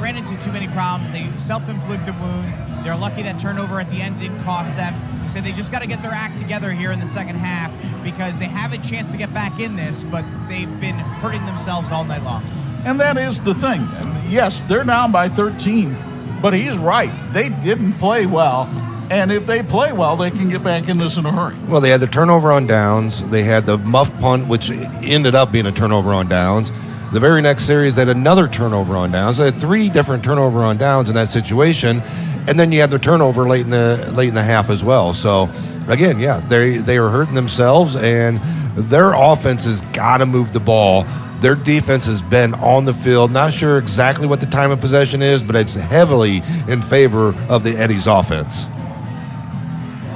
ran into too many problems. They self-inflicted wounds. They're lucky that turnover at the end didn't cost them. He said they just got to get their act together here in the second half because they have a chance to get back in this, but they've been hurting themselves all night long. And that is the thing. Yes, they're down by 13. But he's right. They didn't play well. And if they play well, they can get back in this in a hurry. Well, they had the turnover on downs. They had the muff punt, which ended up being a turnover on downs. The very next series, they had another turnover on downs. They had 3 different turnover on downs in that situation. And then you had the turnover late in the half as well. So, again, yeah, they were hurting themselves, and their offense has got to move the ball. Their defense has been on the field. Not sure exactly what the time of possession is, but it's heavily in favor of the Eddies offense.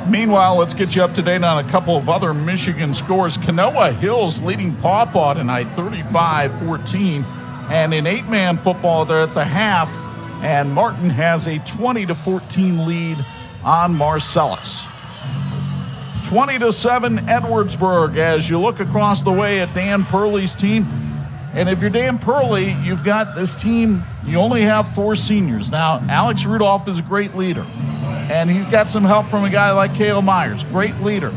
Meanwhile, let's get you up to date on a couple of other Michigan scores. Kanoa Hills leading Paw Paw tonight, 35-14. And in 8-man football, they're at the half, and Martin has a 20-14 lead on Marcellus. 20-7 Edwardsburg as you look across the way at Dan Purley's team. And if you're Dan Purley, you've got this team, you only have 4 seniors. Now, Alex Rudolph is a great leader, and he's got some help from a guy like Cale Myers, great leader.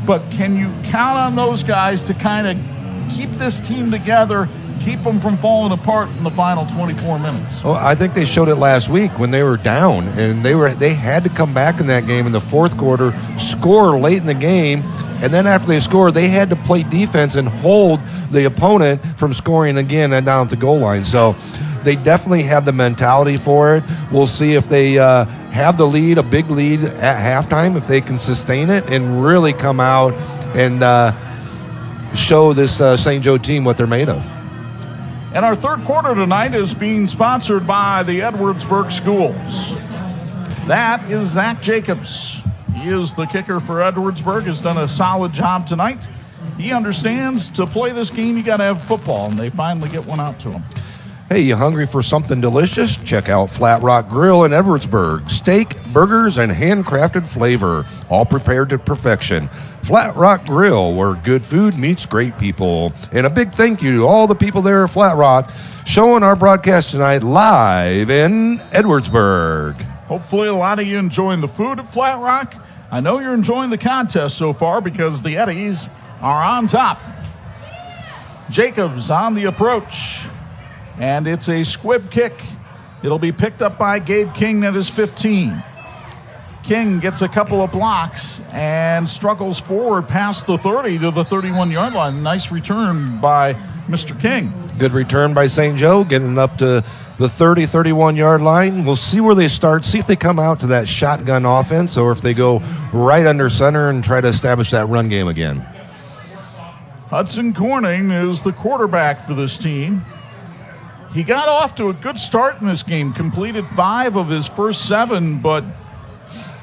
But can you count on those guys to kind of keep this team together, keep them from falling apart in the final 24 minutes? Well, I think they showed it last week when they were down, and they had to come back in that game in the fourth quarter, score late in the game, and then after they scored, they had to play defense and hold the opponent from scoring again and down at the goal line. So they definitely have the mentality for it. We'll see if they have the lead, a big lead at halftime, if they can sustain it and really come out and show this St. Joe team what they're made of. And our third quarter tonight is being sponsored by the Edwardsburg Schools. That is Zach Jacobs. He is the kicker for Edwardsburg, has done a solid job tonight. He understands to play this game, you got to have football, and they finally get one out to him. Hey, you hungry for something delicious? Check out Flat Rock Grill in Edwardsburg. Steak, burgers, and handcrafted flavor, all prepared to perfection. Flat Rock Grill, where good food meets great people. And a big thank you to all the people there at Flat Rock showing our broadcast tonight live in Edwardsburg. Hopefully a lot of you enjoying the food at Flat Rock. I know you're enjoying the contest so far because the Eddies are on top. Jacobs on the approach. And it's a squib kick. It'll be picked up by Gabe King at his 15. King gets a couple of blocks and struggles forward past the 30 to the 31-yard line. Nice return by Mr. King. Good return by St. Joe, getting up to the 30, 31-yard line. We'll see where they start, see if they come out to that shotgun offense or if they go right under center and try to establish that run game again. Hudson Corning is the quarterback for this team. He got off to a good start in this game, completed 5 of his first 7, but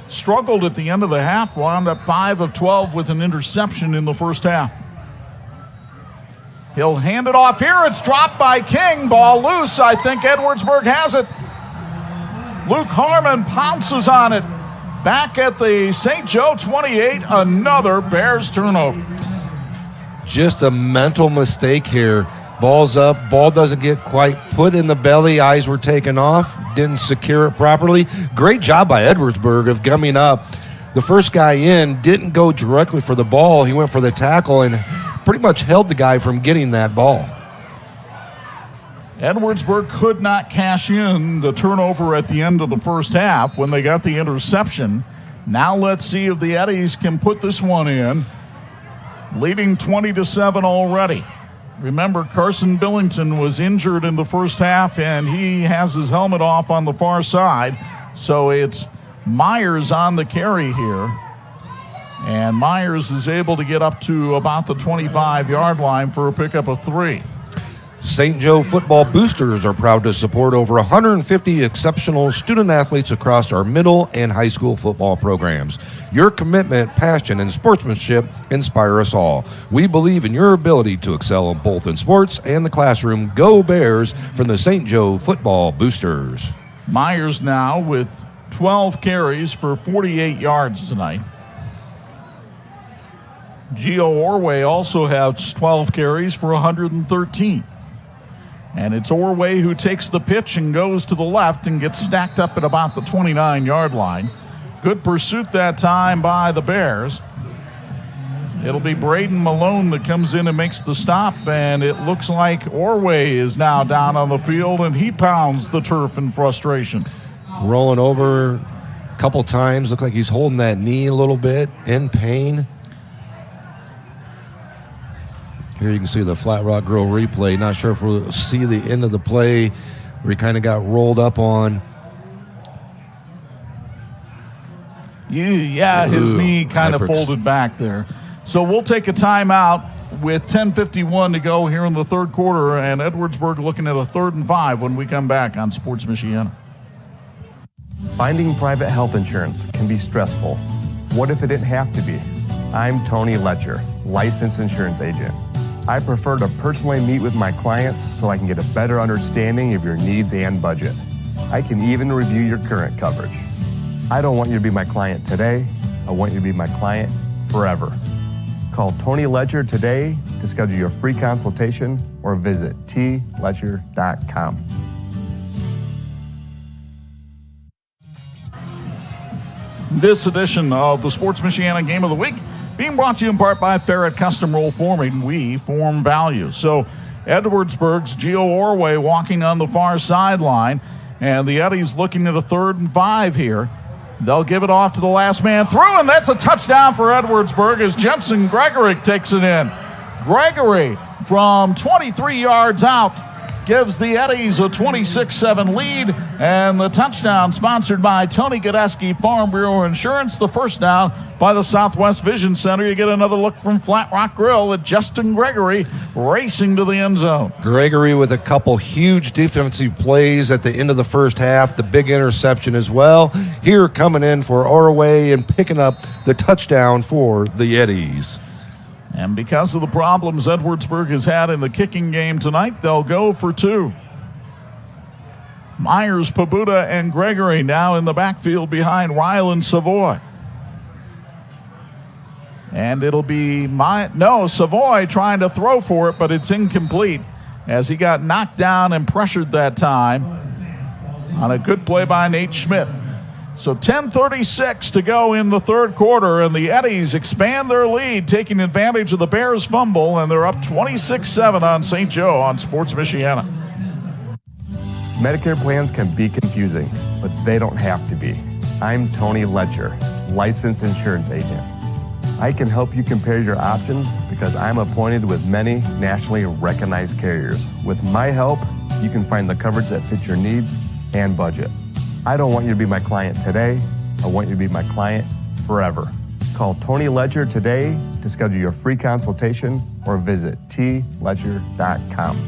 struggled at the end of the half, wound up 5 of 12 with an interception in the first half. He'll hand it off here. It's dropped by King. Ball loose. I think Edwardsburg has it. Luke Harmon pounces on it. Back at the St. Joe 28, another Bears turnover. Just a mental mistake here. Ball's up. Ball doesn't get quite put in the belly. Eyes were taken off. Didn't secure it properly. Great job by Edwardsburg of coming up. The first guy in didn't go directly for the ball. He went for the tackle and pretty much held the guy from getting that ball. Edwardsburg could not cash in the turnover at the end of the first half when they got the interception. Now let's see if the Eddies can put this one in. Leading 20-7 already. Remember, Carson Billington was injured in the first half, and he has his helmet off on the far side. So it's Myers on the carry here. And Myers is able to get up to about the 25-yard line for a pickup of 3. St. Joe football boosters are proud to support over 150 exceptional student athletes across our middle and high school football programs. Your commitment, passion, and sportsmanship inspire us all. We believe in your ability to excel both in sports and the classroom. Go Bears from the St. Joe football boosters. Myers now with 12 carries for 48 yards tonight. Gio Orway also has 12 carries for 113. And it's Orway who takes the pitch and goes to the left and gets stacked up at about the 29-yard line. Good pursuit that time by the Bears. It'll be Braden Malone that comes in and makes the stop, and it looks like Orway is now down on the field, and he pounds the turf in frustration. Rolling over a couple times. Look like he's holding that knee a little bit, in pain. Here you can see the Flat Rock Grill replay. Not sure if we'll see the end of the play where he kind of got rolled up on. Yeah, his knee kind of folded back there. So we'll take a timeout with 10:51 to go here in the third quarter, and Edwardsburg looking at a 3rd and 5 when we come back on Sports Michiana. Finding private health insurance can be stressful. What if it didn't have to be? I'm Tony Letcher, licensed insurance agent. I prefer to personally meet with my clients so I can get a better understanding of your needs and budget. I can even review your current coverage. I don't want you to be my client today. I want you to be my client forever. Call Tony Letcher today to schedule your free consultation or visit tletcher.com. This edition of the Sports Michiana Game of the Week being brought to you in part by Ferret Custom Roll Forming. We form value. So Edwardsburg's Gio Orway walking on the far sideline, and the Eddies looking at a 3rd and 5 here. They'll give it off to the last man through, and that's a touchdown for Edwardsburg as Jensen Gregory takes it in. Gregory from 23 yards out gives the Eddies a 26-7 lead, and the touchdown sponsored by Tony Godesky Farm Bureau Insurance. The first down by the Southwest Vision Center. You get another look from Flat Rock Grill at Justin Gregory racing to the end zone. Gregory with a couple huge defensive plays at the end of the first half, the big interception as well. Here coming in for Orway and picking up the touchdown for the Eddies. And because of the problems Edwardsburg has had in the kicking game tonight, they'll go for 2. Myers, Pabuda, and Gregory now in the backfield behind Ryland Savoy. And it'll be Savoy trying to throw for it, but it's incomplete as he got knocked down and pressured that time on a good play by Nate Schmidt. So 10:36 to go in the third quarter, and the Eddies expand their lead, taking advantage of the Bears' fumble, and they're up 26-7 on St. Joe on Sports Michiana. Medicare plans can be confusing, but they don't have to be. I'm Tony Letcher, licensed insurance agent. I can help you compare your options because I'm appointed with many nationally recognized carriers. With my help, you can find the coverage that fits your needs and budget. I don't want you to be my client today. I want you to be my client forever. Call Tony Letcher today to schedule your free consultation or visit tletcher.com.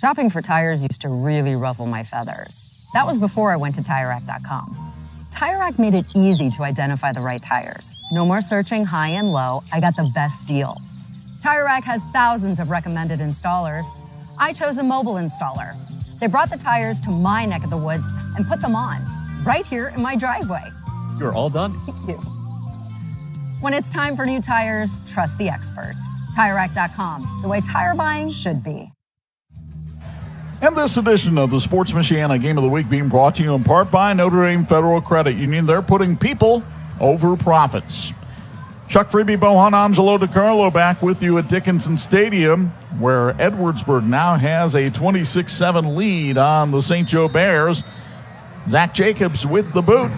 Shopping for tires used to really ruffle my feathers. That was before I went to TireRack.com. TireRack made it easy to identify the right tires. No more searching high and low. I got the best deal. TireRack has thousands of recommended installers. I chose a mobile installer. They brought the tires to my neck of the woods and put them on, right here in my driveway. You're all done. Thank you. When it's time for new tires, trust the experts. TireRack.com, the way tire buying should be. And this edition of the Sports Michiana Game of the Week being brought to you in part by Notre Dame Federal Credit Union. They're putting people over profits. Chuck Freeby, Hundt Angelo Di Carlo back with you at Dickinson Stadium, where Edwardsburg now has a 26-7 lead on the St. Joe Bears. Zach Jacobs with the boot.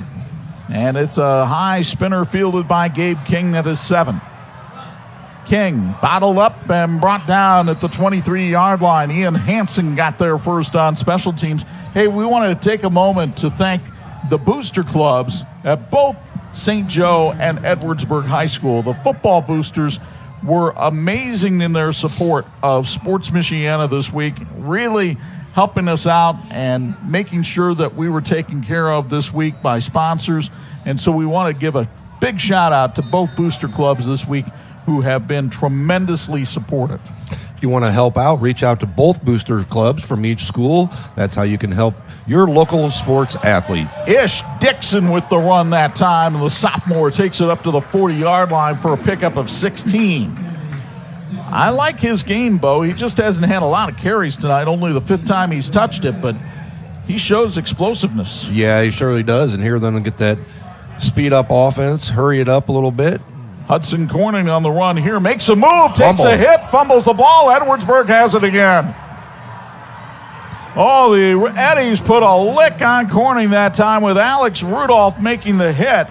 And it's a high spinner fielded by Gabe King that is 7. King bottled up and brought down at the 23-yard line. Ian Hansen got there first on special teams. Hey, we want to take a moment to thank the booster clubs at both St. Joe and Edwardsburg High School. The football boosters were amazing in their support of Sports Michiana this week, really helping us out and making sure that we were taken care of this week by sponsors. And so we want to give a big shout out to both booster clubs this week who have been tremendously supportive. If you want to help out, reach out to both booster clubs from each school. That's how you can help your local sports athlete. Ish Dixon with the run that time, and the sophomore takes it up to the 40-yard line for a pickup of 16. I like his game, Bo. He just hasn't had a lot of carries tonight, only the 5th time he's touched it, but he shows explosiveness. Yeah, he surely does, and here they're going to get that speed-up offense, hurry it up a little bit. Hudson Corning on the run here, makes a move, takes a hit, fumbles the ball. Edwardsburg has it again. Oh, the Eddies put a lick on Corning that time with Alex Rudolph making the hit.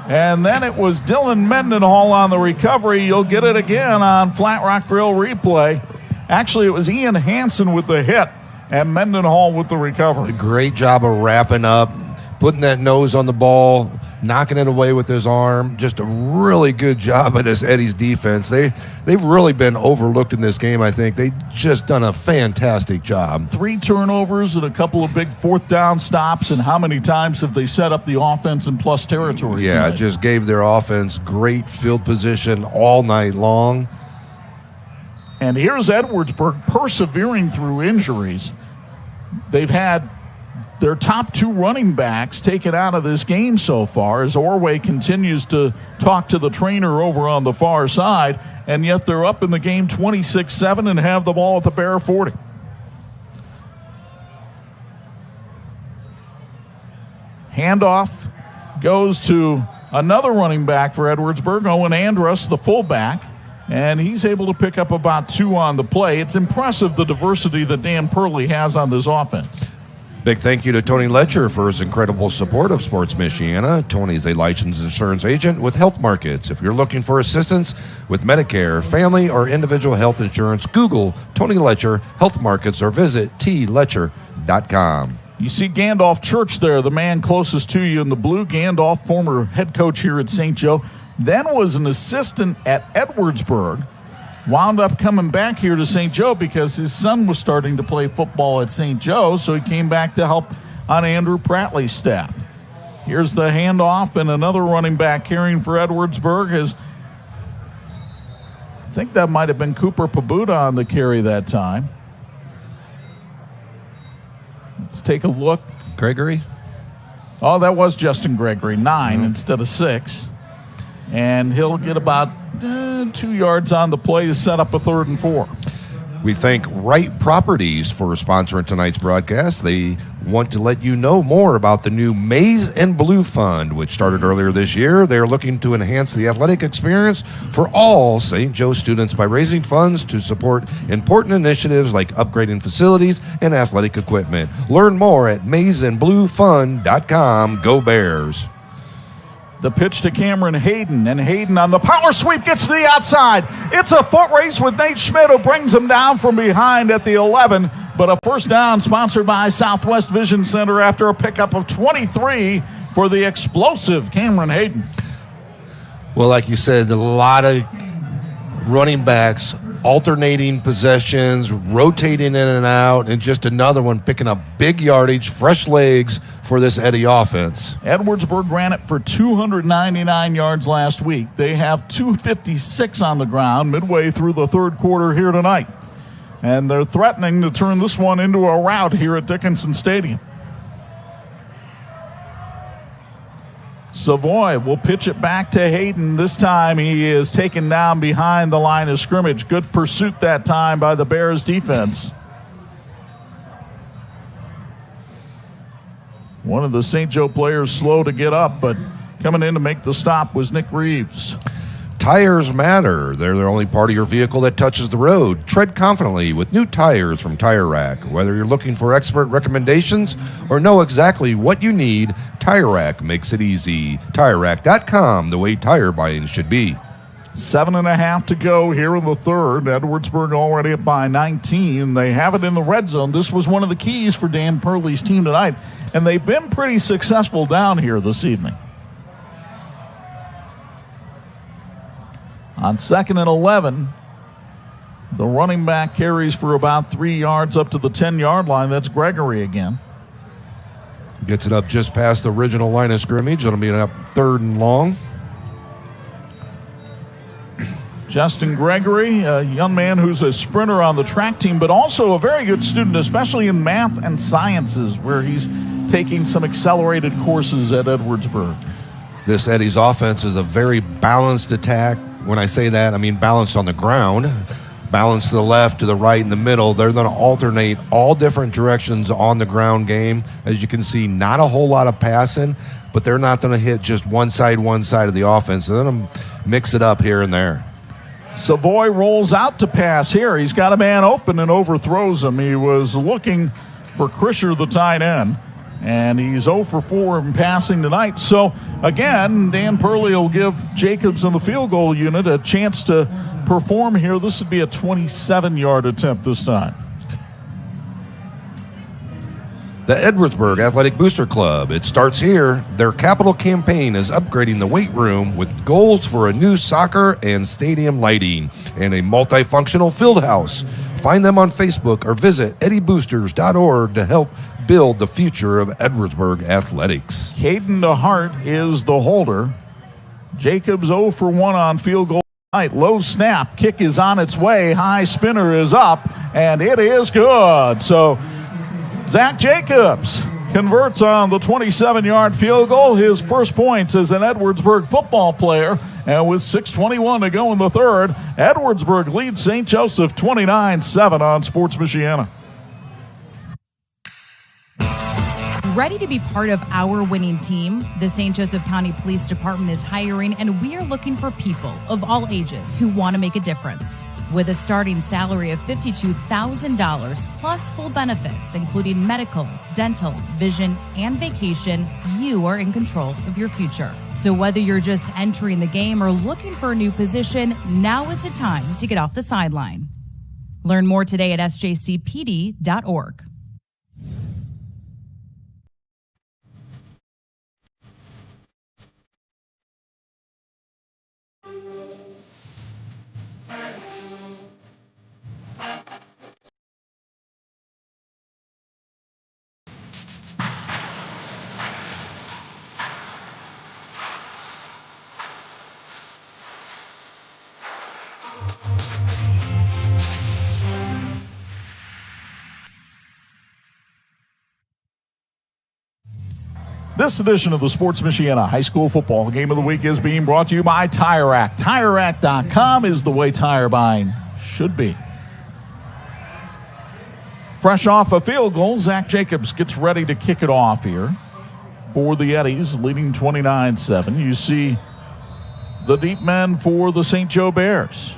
And then it was Dylan Mendenhall on the recovery. You'll get it again on Flat Rock Grill replay. Actually, it was Ian Hansen with the hit and Mendenhall with the recovery. Great job of wrapping up, putting that nose on the ball, knocking it away with his arm. Just a really good job of this Eddie's defense. They've really been overlooked in this game, I think. They've just done a fantastic job. 3 turnovers and a couple of big 4th down stops, and how many times have they set up the offense in plus territory? Yeah, it just gave their offense great field position all night long. And here's Edwardsburg persevering through injuries. They've had their top 2 running backs taken out of this game so far as Orway continues to talk to the trainer over on the far side, and yet they're up in the game 26-7 and have the ball at the Bear 40. Handoff goes to another running back for Edwardsburg, Owen Andrus, the fullback, and he's able to pick up about 2 on the play. It's impressive the diversity that Dan Purley has on this offense. Big thank you to Tony Ledger for his incredible support of Sports Michiana. Tony's a licensed insurance agent with Health Markets. If you're looking for assistance with Medicare, family, or individual health insurance, Google Tony Ledger Health Markets or visit tletcher.com. You see Gandalf Church there, the man closest to you in the blue. Gandalf, former head coach here at St. Joe, then was an assistant at Edwardsburg. Wound up coming back here to St. Joe because his son was starting to play football at St. Joe, so he came back to help on Andrew Prattley's staff. Here's the handoff, and another running back carrying for Edwardsburg I think that might have been Cooper Pabuda on the carry that time. Let's take a look. Gregory? Oh, that was Justin Gregory, 9 instead of 6. And he'll get about 2 yards on the play to set up a 3rd and 4. We thank Wright Properties for sponsoring tonight's broadcast. They want to let you know more about the new Maize and Blue Fund, which started earlier this year. They're looking to enhance the athletic experience for all St. Joe students by raising funds to support important initiatives like upgrading facilities and athletic equipment. Learn more at maizeandbluefund.com. Go Bears. The pitch to Cameron Hayden, and Hayden on the power sweep gets to the outside. It's a foot race with Nate Schmidt, who brings him down from behind at the 11, but a first down sponsored by Southwest Vision Center after a pickup of 23 for the explosive Cameron Hayden. Well, like you said, a lot of running backs alternating possessions, rotating in and out, and just another one picking up big yardage, fresh legs for this Eddy offense. Edwardsburg ran it for 299 yards last week. They have 256 on the ground midway through the third quarter here tonight. And they're threatening to turn this one into a rout here at Dickinson Stadium. Savoy will pitch it back to Hayden. This time he is taken down behind the line of scrimmage. Good pursuit that time by the Bears defense. One of the St. Joe players slow to get up, but coming in to make the stop was Nick Reeves. Tires matter. They're the only part of your vehicle that touches the road. Tread confidently with new tires from Tire Rack. Whether you're looking for expert recommendations or know exactly what you need, Tire Rack makes it easy. TireRack.com, the way tire buying should be. 7.5 to go here in the third. Edwardsburg already up by 19. They have it in the red zone. This was one of the keys for Dan Purley's team tonight, and they've been pretty successful down here this evening. On 2nd and 11, the running back carries for about 3 yards up to the 10-yard line. That's Gregory again. Gets it up just past the original line of scrimmage. It'll be up 3rd and long. Justin Gregory, a young man who's a sprinter on the track team, but also a very good student, especially in math and sciences, where he's taking some accelerated courses at Edwardsburg. This Eddy's offense is a very balanced attack. When I say that, I mean balanced on the ground, balanced to the left, to the right, in the middle. They're going to alternate all different directions on the ground game. As you can see, not a whole lot of passing, but they're not going to hit just one side of the offense. They're going to mix it up here and there. Savoy rolls out to pass here. He's got a man open and overthrows him. He was looking for Krischer, the tight end, and he's 0 for 4 in passing tonight. So, again, Dan Purley will give Jacobs in the field goal unit a chance to perform here. This would be a 27-yard attempt this time. The Edwardsburg Athletic Booster Club. It starts here. Their capital campaign is upgrading the weight room with goals for a new soccer and stadium lighting and a multifunctional field house. Find them on Facebook or visit eddyboosters.org to help build the future of Edwardsburg athletics. Caden DeHart is the holder. Jacobs 0 for 1 on field goal tonight. Low snap. Kick is on its way. High spinner is up, and it is good. So Zach Jacobs converts on the 27-yard field goal. His first points as an Edwardsburg football player. And with 6:21 to go in the third, Edwardsburg leads St. Joseph 29-7 on Sports Michiana. Ready to be part of our winning team? The St. Joseph County Police Department is hiring, and we are looking for people of all ages who want to make a difference. With a starting salary of $52,000 plus full benefits, including medical, dental, vision, and vacation, you are in control of your future. So whether you're just entering the game or looking for a new position, now is the time to get off the sideline. Learn more today at sjcpd.org. This edition of the Sports Michiana High School Football Game of the Week is being brought to you by Tire Rack. TireRack.com is the way tire buying should be. Fresh off a field goal, Zach Jacobs gets ready to kick it off here for the Eddies, leading 29-7. You see the deep men for the St. Joe Bears.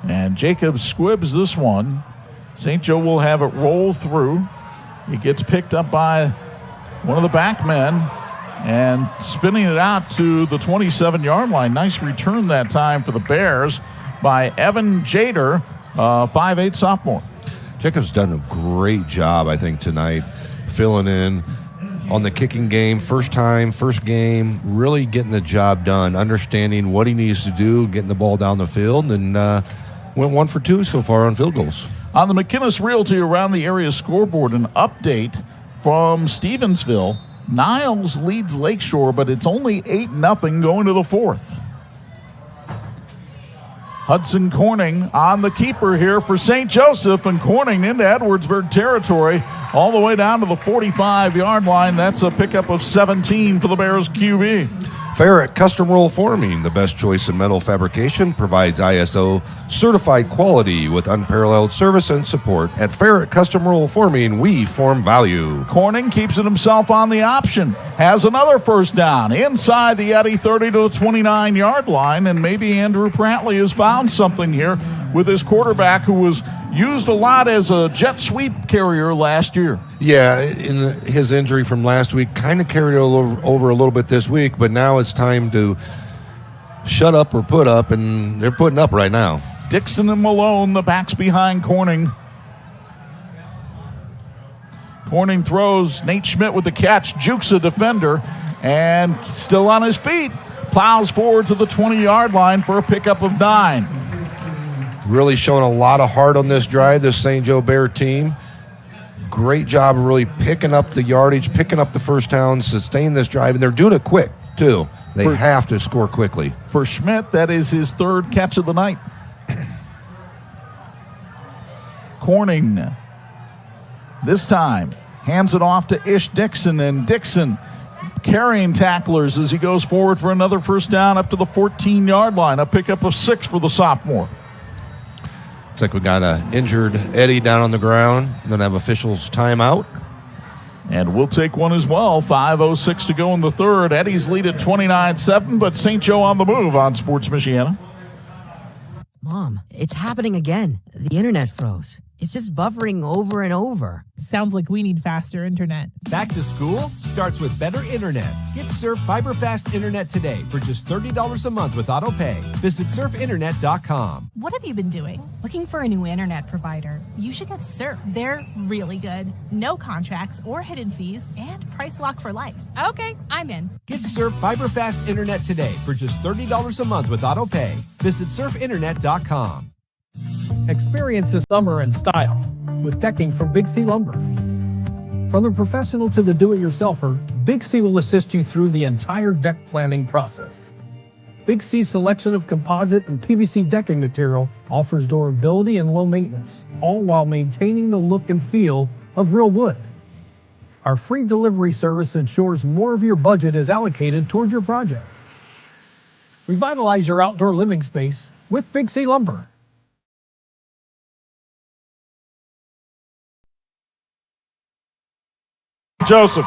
And Jacobs squibs this one. St. Joe will have it roll through. He gets picked up by one of the back men and spinning it out to the 27-yard line. Nice return that time for the Bears by Evan Jader, 5'8" sophomore. Jacob's done a great job, I think, tonight, filling in. on the kicking game. First game, really getting the job done, understanding what he needs to do, getting the ball down the field, and went 1 for 2 so far on field goals. On the McKinnis Realty Around the Area scoreboard, an update from Stevensville. Niles leads Lakeshore, but it's only 8-0 going to the fourth. Hudson Corning on the keeper here for St. Joseph, and Corning into Edwardsburg territory all the way down to the 45-yard line. That's a pickup of 17 for the Bears QB. Ferret Custom Roll Forming, the best choice in metal fabrication, provides ISO certified quality with unparalleled service and support. At Ferret Custom Roll Forming, we form value. Corning keeps it himself on the option, has another first down inside the Eddy 30 to the 29-yard line, and maybe Andrew Prattley has found something here with his quarterback, who was used a lot as a jet sweep carrier last year. Yeah, in his injury from last week kind of carried it over a little bit this week, but now it's time to shut up or put up, and they're putting up right now. Dixon and Malone, the backs behind Corning. Corning throws. Nate Schmidt with the catch, jukes a defender, and still on his feet. Plows forward to the 20-yard line for a pickup of 9. Really showing a lot of heart on this drive, this St. Joe Bear team. Great job of really picking up the yardage, picking up the first down, sustain this drive, and they're doing it quick, too. They have to score quickly. For Schmidt, that is his third catch of the night. Corning, this time, hands it off to Ish Dixon, and Dixon carrying tacklers as he goes forward for another first down up to the 14-yard line, a pickup of 6 for the sophomore. Looks like we got an injured Eddie down on the ground. Going to have officials timeout. And we'll take one as well. 5:06 to go in the third. Eddie's lead at 29-7, but St. Joe on the move on Sports Michiana. Mom, it's happening again. The internet froze. It's just buffering over and over. Sounds like we need faster internet. Back to school starts with better internet. Get Surf Fiber Fast Internet today for just $30 a month with AutoPay. Visit surfinternet.com. What have you been doing? Looking for a new internet provider. You should get Surf. They're really good. No contracts or hidden fees and price lock for life. Okay, I'm in. Get Surf Fiber Fast Internet today for just $30 a month with AutoPay. Visit surfinternet.com. Experience the summer in style with decking from Big C Lumber. From the professional to the do-it-yourselfer, Big C will assist you through the entire deck planning process. Big C's selection of composite and PVC decking material offers durability and low maintenance, all while maintaining the look and feel of real wood. Our free delivery service ensures more of your budget is allocated toward your project. Revitalize your outdoor living space with Big C Lumber. Joseph.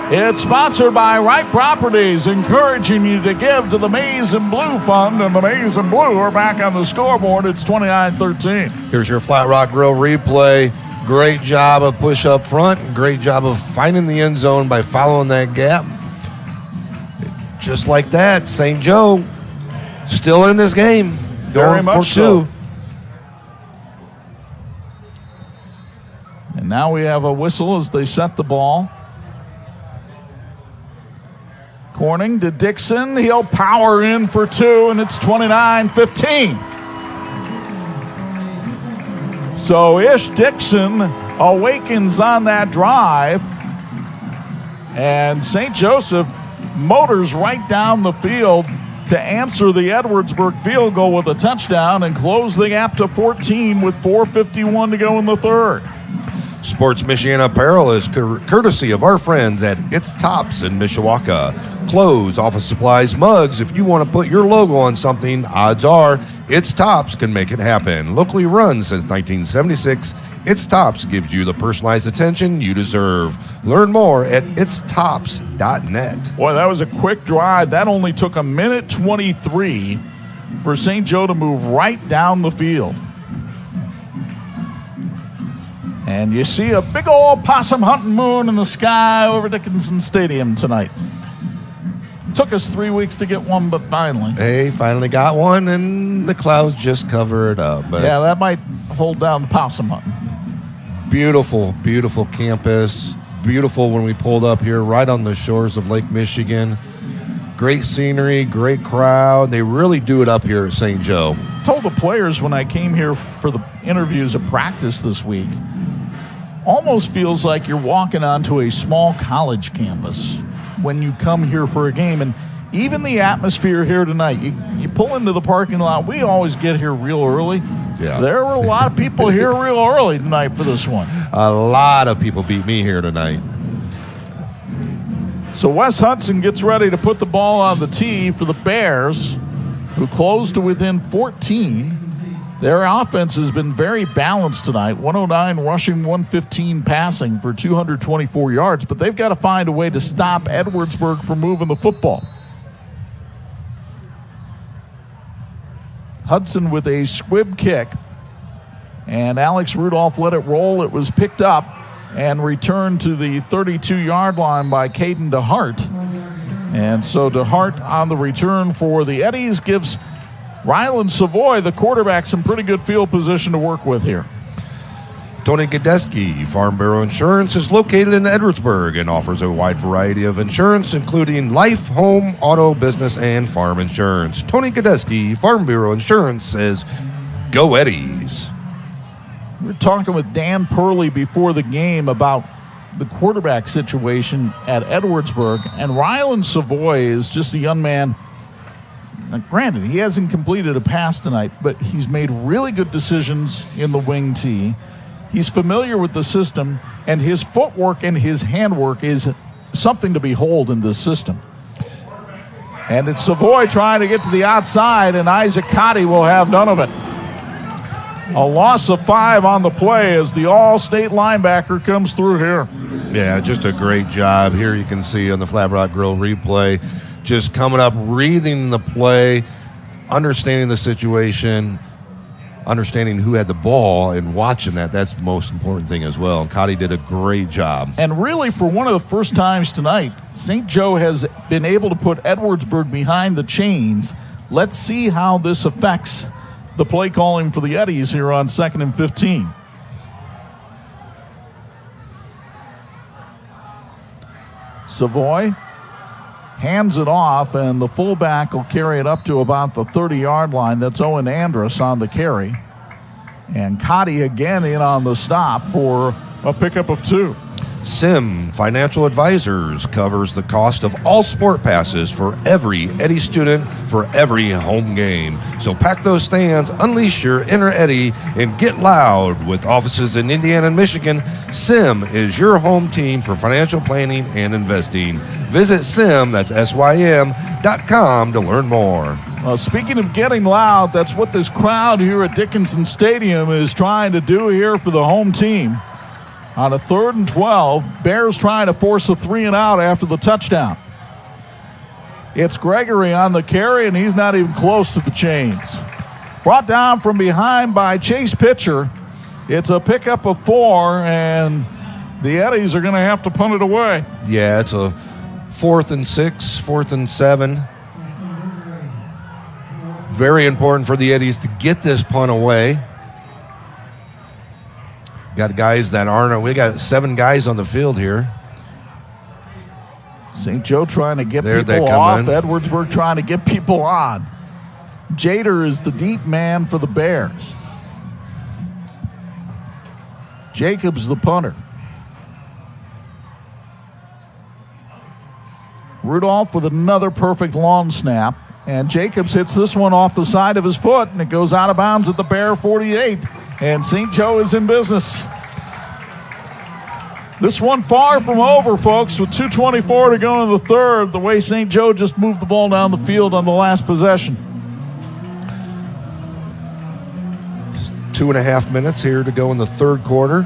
It's sponsored by Wright Properties, encouraging you to give to the Maize and Blue Fund, and the Maize and Blue are back on the scoreboard. It's 29-13. Here's your Flat Rock Grill replay. Great job of push up front. Great job of finding the end zone by following that gap. Just like that, St. Joe still in this game. Very Going much for 2. so. And now we have a whistle as they set the ball. Corning to Dixon. He'll power in for 2, and it's 29-15. So Ish Dixon awakens on that drive, and St. Joseph motors right down the field to answer the Edwardsburg field goal with a touchdown and close the gap to 14 with 4:51 to go in the third. Sports Michiana Apparel is courtesy of our friends at It's Tops in Mishawaka. Clothes, office supplies, mugs. If you want to put your logo on something, odds are It's Tops can make it happen. Locally run since 1976, It's Tops gives you the personalized attention you deserve. Learn more at itstops.net. Boy, that was a quick drive. That only took a minute 23 for St. Joe to move right down the field. And you see a big old possum hunting moon in the sky over Dickinson Stadium tonight. Took us 3 weeks to get one, but finally. Hey, finally got one, and the clouds just cover it up. But yeah, that might hold down the possum hunting. Beautiful, beautiful campus. beautiful when we pulled up here right on the shores of Lake Michigan. Great scenery, great crowd. They really do it up here at St. Joe. Told the players when I came here for the interviews at practice this week, almost feels like you're walking onto a small college campus when you come here for a game. And even the atmosphere here tonight, you pull into the parking lot. We always get here real early. Yeah. There were a lot of people here real early tonight for this one. A lot of people beat me here tonight. So Wes Hudson gets ready to put the ball on the tee for the Bears, who closed to within 14. Their offense has been very balanced tonight, 109 rushing, 115 passing for 224 yards, but they've got to find a way to stop Edwardsburg from moving the football. Hudson with a squib kick, and Alex Rudolph let it roll. It was picked up and returned to the 32-yard line by Caden DeHart. And so DeHart on the return for the Eddies gives Rylan Savoy, the quarterback, some pretty good field position to work with here. Tony Gadeski, Farm Bureau Insurance, is located in Edwardsburg and offers a wide variety of insurance, including life, home, auto, business, and farm insurance. Tony Gadeski, Farm Bureau Insurance, says, go Eddies. We were talking with Dan Purley before the game about the quarterback situation at Edwardsburg, and Rylan Savoy is just a young man. Now, granted, he hasn't completed a pass tonight, but he's made really good decisions in the wing tee. He's familiar with the system, and his footwork and his handwork is something to behold in this system. And it's Savoy trying to get to the outside, and Isaac Cotty will have none of it. A loss of 5 on the play as the all-state linebacker comes through here. Yeah, just a great job. Here you can see on the Flat Rock Grill replay, just coming up, reading the play, understanding the situation, understanding who had the ball, and watching that. That's the most important thing as well. And Cotty did a great job. And really, for one of the first times tonight, St. Joe has been able to put Edwardsburg behind the chains. Let's see how this affects the play calling for the Eddies here on 2nd and 15. Savoy hands it off, and the fullback will carry it up to about the 30-yard line. That's Owen Andrus on the carry. And Cotty again in on the stop for a pickup of 2. Sim Financial Advisors covers the cost of all sport passes for every Eddie student for every home game. So pack those stands, unleash your inner Eddie, and get loud. With offices in Indiana and Michigan, Sim is your home team for financial planning and investing. Visit Sim, that's SYM.com, to learn more. Well, speaking of getting loud, that's what this crowd here at Dickinson Stadium is trying to do here for the home team. On a 3rd and 12, Bears trying to force a 3-and-out after the touchdown. It's Gregory on the carry, and he's not even close to the chains. Brought down from behind by Chase Pitcher. It's a pickup of 4, and the Eddies are going to have to punt it away. Yeah, it's a 4th and 6, 4th and 7. Very important for the Eddies to get this punt away. Got guys that aren't. We got 7 guys on the field here. St. Joe trying to get people off. Edwardsburg trying to get people on. Jader is the deep man for the Bears. Jacobs the punter. Rudolph with another perfect long snap. And Jacobs hits this one off the side of his foot, and it goes out of bounds at the Bear 48. And St. Joe is in business. This one far from over, folks, with 2:24 to go in the 3rd, the way St. Joe just moved the ball down the field on the last possession. 2.5 minutes here to go in the 3rd quarter.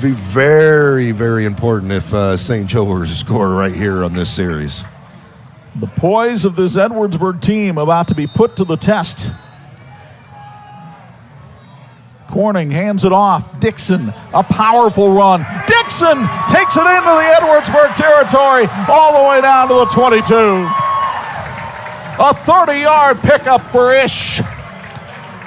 Be very, very important if St. Joe were to score right here on this series. The poise of this Edwardsburg team about to be put to the test. Corning hands it off. Dixon, a powerful run. Dixon takes it into the Edwardsburg territory all the way down to the 22. A 30-yard pickup for Ish.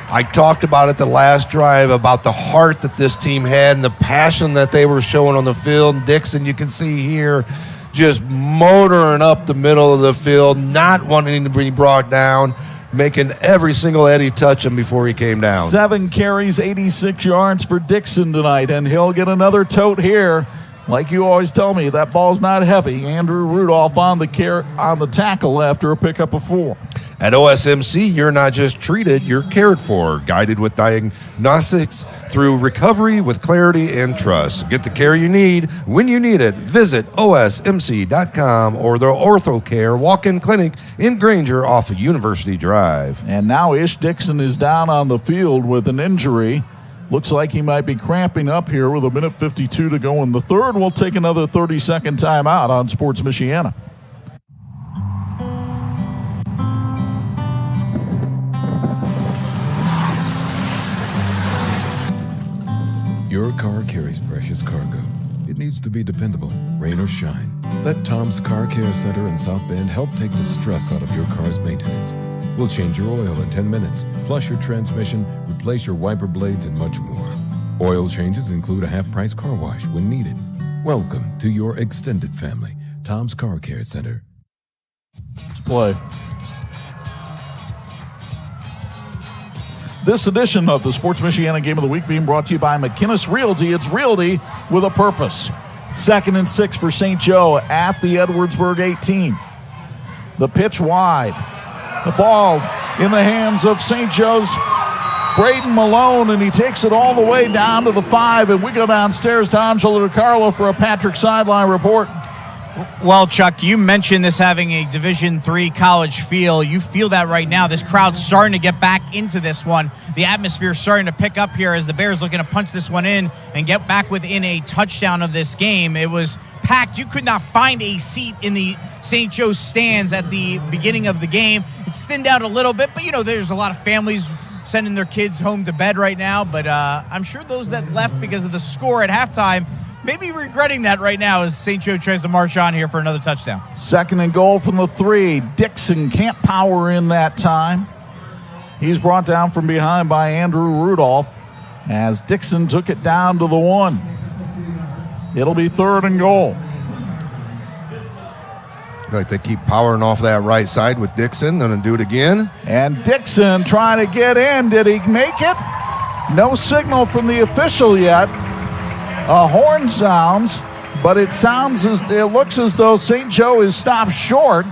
I talked about it the last drive, about the heart that this team had and the passion that they were showing on the field. Dixon, you can see here, just motoring up the middle of the field, not wanting to be brought down, making every single Eddie touch him before he came down. 7 carries, 86 yards for Dixon tonight, and he'll get another tote here. Like you always tell me, that ball's not heavy. Andrew Rudolph on the tackle after a pickup of 4. At OSMC, you're not just treated, you're cared for, guided with diagnostics through recovery with clarity and trust. Get the care you need when you need it. Visit osmc.com or the OrthoCare walk-in clinic in Granger off of University Drive. And now Ish Dixon is down on the field with an injury. Looks like he might be cramping up here with 1:52 to go in the third. We'll take another 30-second timeout on Sports Michiana. Your car carries precious cargo. It needs to be dependable, rain or shine. Let Tom's Car Care Center in South Bend help take the stress out of your car's maintenance. We'll change your oil in 10 minutes, flush your transmission, replace your wiper blades, and much more. Oil changes include a half-price car wash when needed. Welcome to your extended family, Tom's Car Care Center. Let's play. This edition of the Sports Michiana Game of the Week being brought to you by McKinnis Realty. It's realty with a purpose. 2nd and 6 for St. Joe at the Edwardsburg 18. The pitch wide. The ball in the hands of St. Joe's Braden Malone, and he takes it all the way down to the 5, and we go downstairs to Angelo Di Carlo for a Patrick Sideline report. Well, Chuck, you mentioned this having a Division III college feel. You feel that right now. This crowd's starting to get back into this one. The atmosphere's starting to pick up here as the Bears looking to punch this one in and get back within a touchdown of this game. It was packed. You could not find a seat in the St. Joe stands at the beginning of the game. It's thinned out a little bit, but, you know, there's a lot of families sending their kids home to bed right now. But I'm sure those that left because of the score at halftime maybe regretting that right now as St. Joe tries to march on here for another touchdown. 2nd and goal from the 3. Dixon can't power in that time. He's brought down from behind by Andrew Rudolph as Dixon took it down to the 1. It'll be 3rd and goal. Like they keep powering off that right side with Dixon. Going to do it again. And Dixon trying to get in. Did he make it? No signal from the official yet. A horn sounds, but it looks as though St. Joe is stopped short.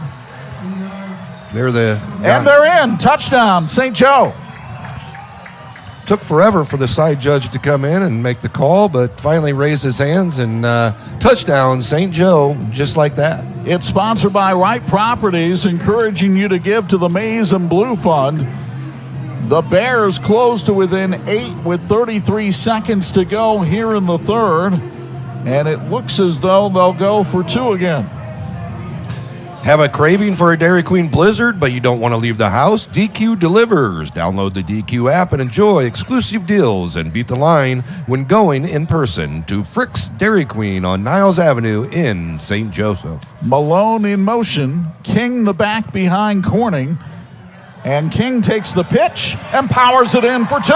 They're in. Touchdown, St. Joe. Took forever for the side judge to come in and make the call, but finally raised his hands and touchdown, St. Joe, just like that. It's sponsored by Wright Properties, encouraging you to give to the Maize and Blue Fund. The Bears close to within 8 with 33 seconds to go here in the third, and it looks as though they'll go for 2 again. Have a craving for a Dairy Queen Blizzard, but you don't want to leave the house? DQ delivers. Download the DQ app and enjoy exclusive deals and beat the line when going in person to Frick's Dairy Queen on Niles Avenue in St. Joseph. Malone in motion. King the back behind Corning. And King takes the pitch and powers it in for 2.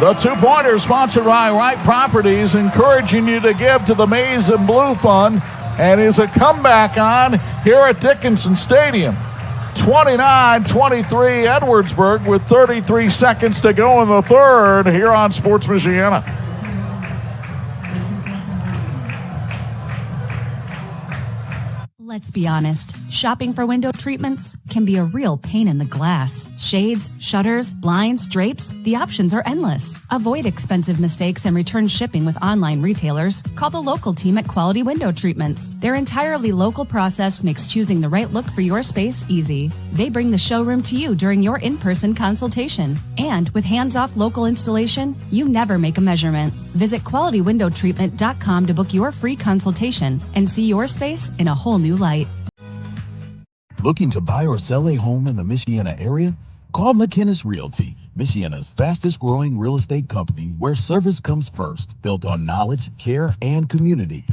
The 2-pointer sponsored by Wright Properties, encouraging you to give to the Maize and Blue Fund, and is a comeback on here at Dickinson Stadium. 29-23 Edwardsburg with 33 seconds to go in the third here on Sports Michiana. Let's be honest, shopping for window treatments can be a real pain in the glass. Shades, shutters, blinds, drapes, the options are endless. Avoid expensive mistakes and return shipping with online retailers. Call the local team at Quality Window Treatments. Their entirely local process makes choosing the right look for your space easy. They bring the showroom to you during your in-person consultation. And with hands-off local installation, you never make a measurement. Visit QualityWindowTreatment.com to book your free consultation and see your space in a whole new light. Looking to buy or sell a home in the Michiana area? Call McKinnis Realty, Michiana's fastest growing real estate company where service comes first, built on knowledge, care, and community.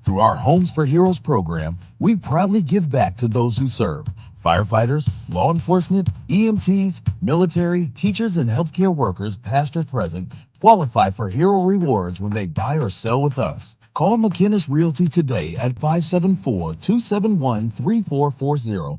Through our Homes for Heroes program, we proudly give back to those who serve. Firefighters, law enforcement, EMTs, military, teachers, and healthcare workers, past or present, qualify for hero rewards when they buy or sell with us. Call McInnes Realty today at 574-271-3440.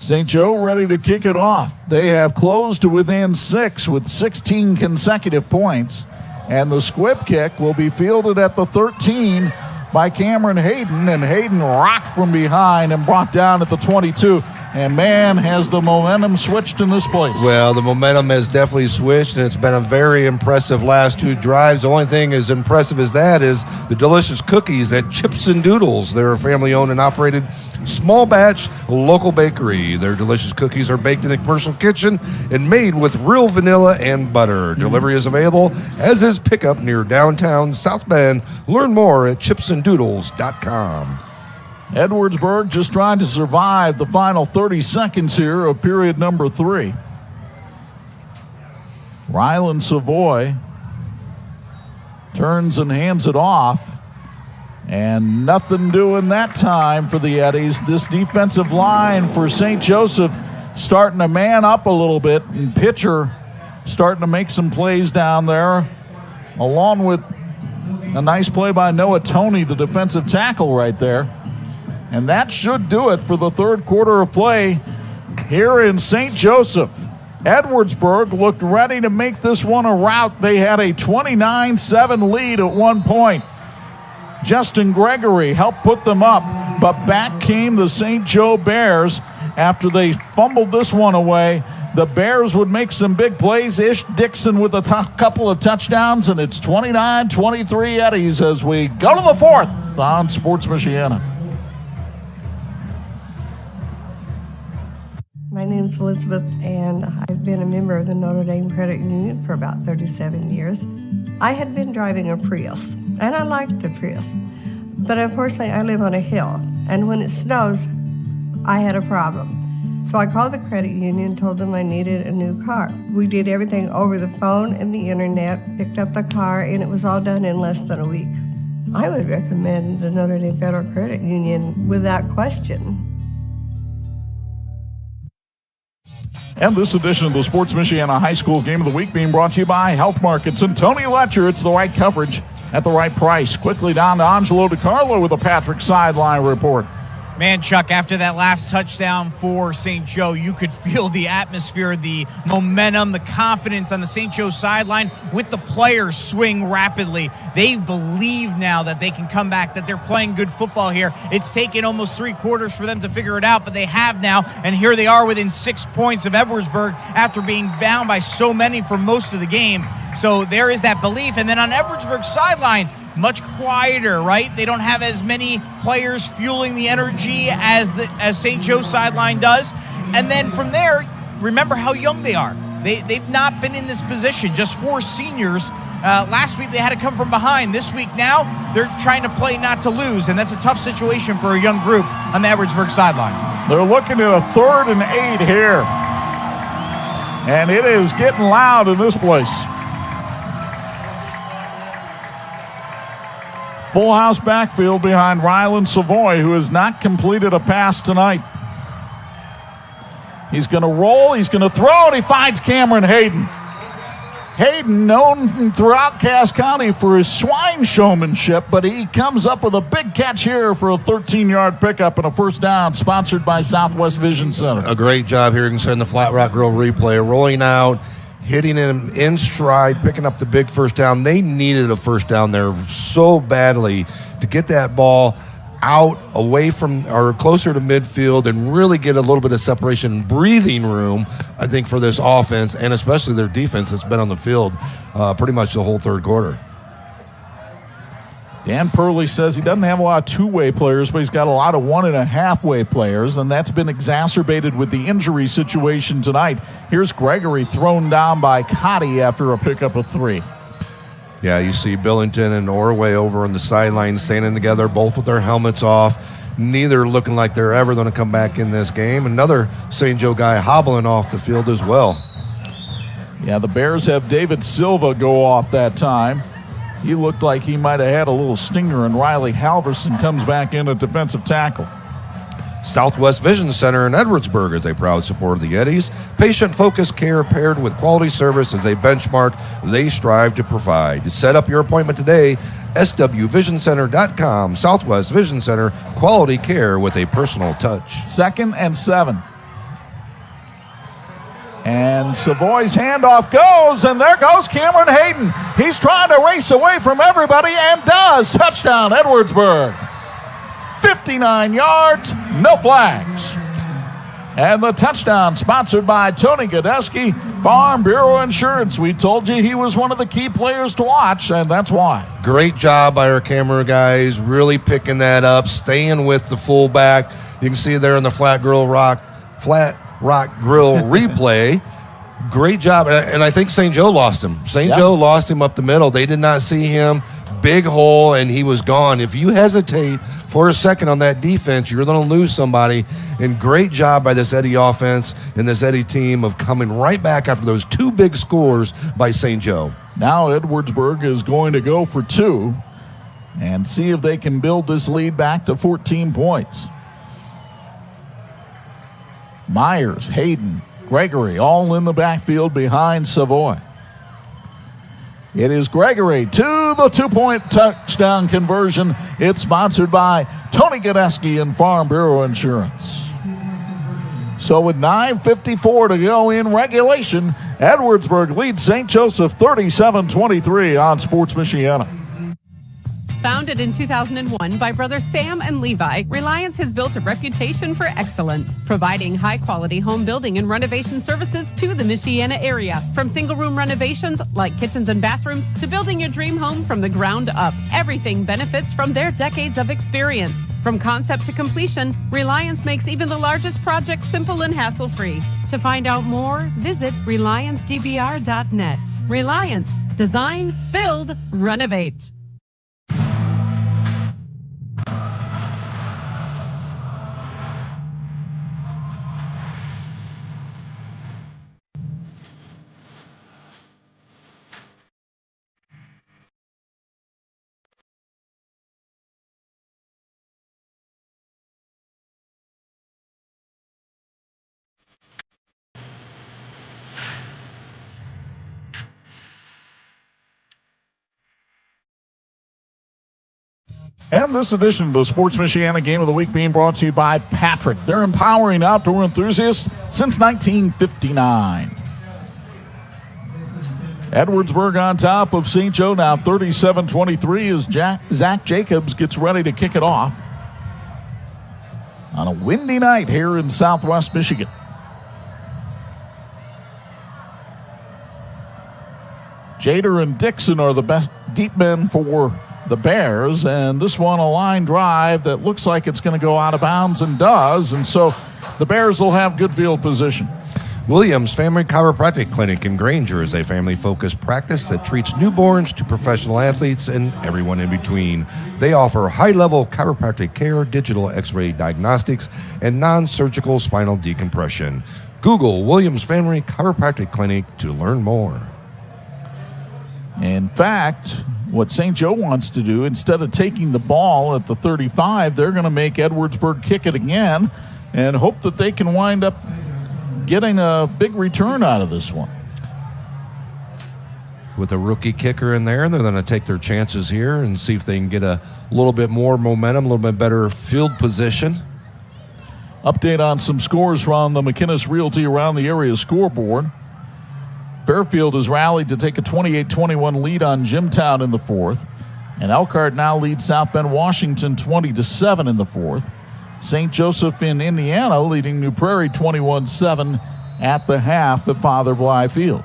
St. Joe ready to kick it off. They have closed to within 6 with 16 consecutive points. And the squib kick will be fielded at the 13 by Cameron Hayden. And Hayden rocked from behind and brought down at the 22. And, man, has the momentum switched in this place. Well, the momentum has definitely switched, and it's been a very impressive last 2 drives. The only thing as impressive as that is the delicious cookies at Chips and Doodles. They're a family-owned and operated small batch local bakery. Their delicious cookies are baked in a commercial kitchen and made with real vanilla and butter. Delivery is available, as is pickup near downtown South Bend. Learn more at chipsanddoodles.com. Edwardsburg just trying to survive the final 30 seconds here of period number 3. Rylan Savoy turns and hands it off. And nothing doing that time for the Eddies. This defensive line for St. Joseph starting to man up a little bit. And pitcher starting to make some plays down there, along with a nice play by Noah Toney, the defensive tackle right there. And that should do it for the third quarter of play here in St. Joseph. Edwardsburg looked ready to make this one a rout. They had a 29-7 lead at one point. Justin Gregory helped put them up, but back came the St. Joe Bears after they fumbled this one away. The Bears would make some big plays. Ish Dixon with a couple of touchdowns, and it's 29-23 Eddies as we go to the fourth on Sports Michiana. My name's Elizabeth, and I've been a member of the Notre Dame Credit Union for about 37 years. I had been driving a Prius, and I liked the Prius. But unfortunately, I live on a hill, and when it snows, I had a problem. So I called the credit union and told them I needed a new car. We did everything over the phone and the internet, picked up the car, and it was all done in less than a week. I would recommend the Notre Dame Federal Credit Union without question. And this edition of the Sports Michiana High School Game of the Week being brought to you by Health Markets and Tony Letcher. It's the right coverage at the right price. Quickly down to Angelo Di Carlo with a Patrick Sideline report. Man, Chuck, after that last touchdown for St. Joe, you could feel the atmosphere, the momentum, the confidence on the St. Joe sideline with the players swing rapidly. They believe now that they can come back, that they're playing good football here. It's taken almost 3 quarters for them to figure it out, but they have now, and here they are within 6 points of Edwardsburg after being down by so many for most of the game. So there is that belief. And then on Edwardsburg's sideline, much quieter, right? They don't have as many players fueling the energy as St. Joe's sideline does. And then from there, remember how young they are. They've not been in this position, just 4 seniors. Last week they had to come from behind. This week now, they're trying to play not to lose, and that's a tough situation for a young group on the Edwardsburg sideline. They're looking at a 3rd and 8 here. And it is getting loud in this place. Full house backfield behind Rylan Savoy, who has not completed a pass tonight. He's going to roll, he's going to throw, and he finds Cameron Hayden. Hayden, known throughout Cass County for his swine showmanship, but he comes up with a big catch here for a 13-yard pickup and a first down, sponsored by Southwest Vision Center. A great job here. You can send the Flat Rock Grill replay, rolling out, hitting him in stride, picking up the big first down. They needed a first down there so badly to get that ball out away from or closer to midfield and really get a little bit of separation and breathing room, I think, for this offense and especially their defense that's been on the field pretty much the whole third quarter. Dan Purley says he doesn't have a lot of two-way players, but he's got a lot of 1.5-way players, and that's been exacerbated with the injury situation tonight. Here's Gregory thrown down by Cotty after a pickup of 3. Yeah, you see Billington and Orway over on the sideline standing together, both with their helmets off. Neither looking like they're ever going to come back in this game. Another St. Joe guy hobbling off the field as well. Yeah, the Bears have David Silva go off that time. He looked like he might have had a little stinger, and Riley Halverson comes back in at defensive tackle. Southwest Vision Center in Edwardsburg is a proud supporter of the Eddies. Patient-focused care paired with quality service is a benchmark they strive to provide. Set up your appointment today, swvisioncenter.com. Southwest Vision Center, quality care with a personal touch. 2nd and 7. And Savoy's handoff goes, and there goes Cameron Hayden. He's trying to race away from everybody and does. Touchdown, Edwardsburg. 59 yards, no flags. And the touchdown sponsored by Tony Godesky, Farm Bureau Insurance. We told you he was one of the key players to watch, and that's why. Great job by our camera guys, really picking that up, staying with the fullback. You can see there in the Flat Rock Grill replay. Great job. And I think St. Joe lost him. St. Joe lost him up the middle. They did not see him. Big hole, and he was gone. If you hesitate for a second on that defense, you're going to lose somebody. And great job by this Eddie offense and this Eddie team of coming right back after those 2 big scores by St. Joe. Now Edwardsburg is going to go for 2 and see if they can build this lead back to 14 points. Myers, Hayden, Gregory, all in the backfield behind Savoy. It is Gregory to the 2-point touchdown conversion. It's sponsored by Tony Godesky and Farm Bureau Insurance. So with 9:54 to go in regulation, Edwardsburg leads St. Joseph 37-23 on Sports Michiana. Founded in 2001 by brothers Sam and Levi, Reliance has built a reputation for excellence, providing high-quality home building and renovation services to the Michiana area. From single-room renovations like kitchens and bathrooms to building your dream home from the ground up, everything benefits from their decades of experience. From concept to completion, Reliance makes even the largest projects simple and hassle-free. To find out more, visit RelianceDBR.net. Reliance. Design, build, renovate. And this edition of the Sports Michiana Game of the Week being brought to you by Patrick. They're empowering outdoor enthusiasts since 1959. Edwardsburg on top of St. Joe now 37-23 as Zach Jacobs gets ready to kick it off on a windy night here in Southwest Michigan. Jader and Dixon are the best deep men for the Bears, and this one a line drive that looks like it's going to go out of bounds and does, and so the Bears will have good field position. Williams Family Chiropractic Clinic in Granger is a family-focused practice that treats newborns to professional athletes and everyone in between. They offer high-level chiropractic care, digital x-ray diagnostics, and non-surgical spinal decompression. Google Williams Family Chiropractic Clinic to learn more. In fact, what St. Joe wants to do, instead of taking the ball at the 35, they're going to make Edwardsburg kick it again and hope that they can wind up getting a big return out of this one. With a rookie kicker in there, they're going to take their chances here and see if they can get a little bit more momentum, a little bit better field position. Update on some scores from the McInnes Realty Around the Area scoreboard. Fairfield has rallied to take a 28-21 lead on Jimtown in the fourth. And Elkhart now leads South Bend, Washington 20-7 in the fourth. St. Joseph in Indiana leading New Prairie 21-7 at the half at Father Bly Field.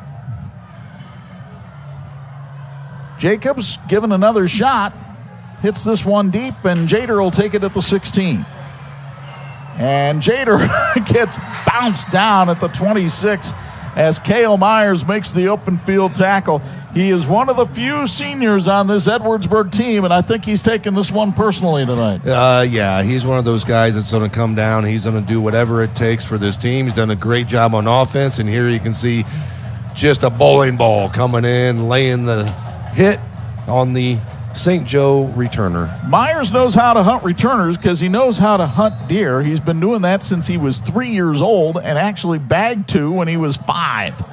Jacobs given another shot. Hits this one deep, and Jader will take it at the 16. And Jader gets bounced down at the 26 as Cale Myers makes the open field tackle. He is one of the few seniors on this Edwardsburg team, and I think he's taking this one personally tonight. Yeah, he's one of those guys that's going to come down. He's going to do whatever it takes for this team. He's done a great job on offense, and here you can see just a bowling ball coming in, laying the hit on the St. Joe returner. Myers knows how to hunt returners because he knows how to hunt deer. He's been doing that since he was 3 years old and actually bagged 2 when he was 5.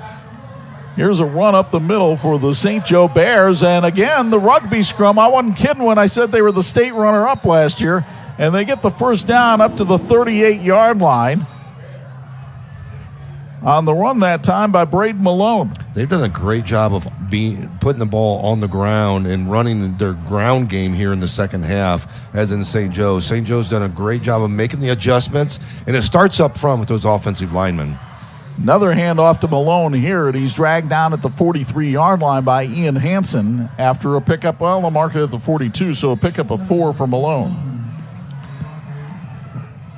Here's a run up the middle for the St. Joe Bears. And again, the rugby scrum. I wasn't kidding when I said they were the state runner-up last year. And they get the first down up to the 38-yard line. On the run that time by Braden Malone. They've done a great job of putting the ball on the ground and running their ground game here in the second half, as in St. Joe. St. Joe's done a great job of making the adjustments, and it starts up front with those offensive linemen. Another handoff to Malone here, and he's dragged down at the 43-yard line by Ian Hansen after a pickup. Well, they'll mark it at the 42, so a pickup of 4 for Malone.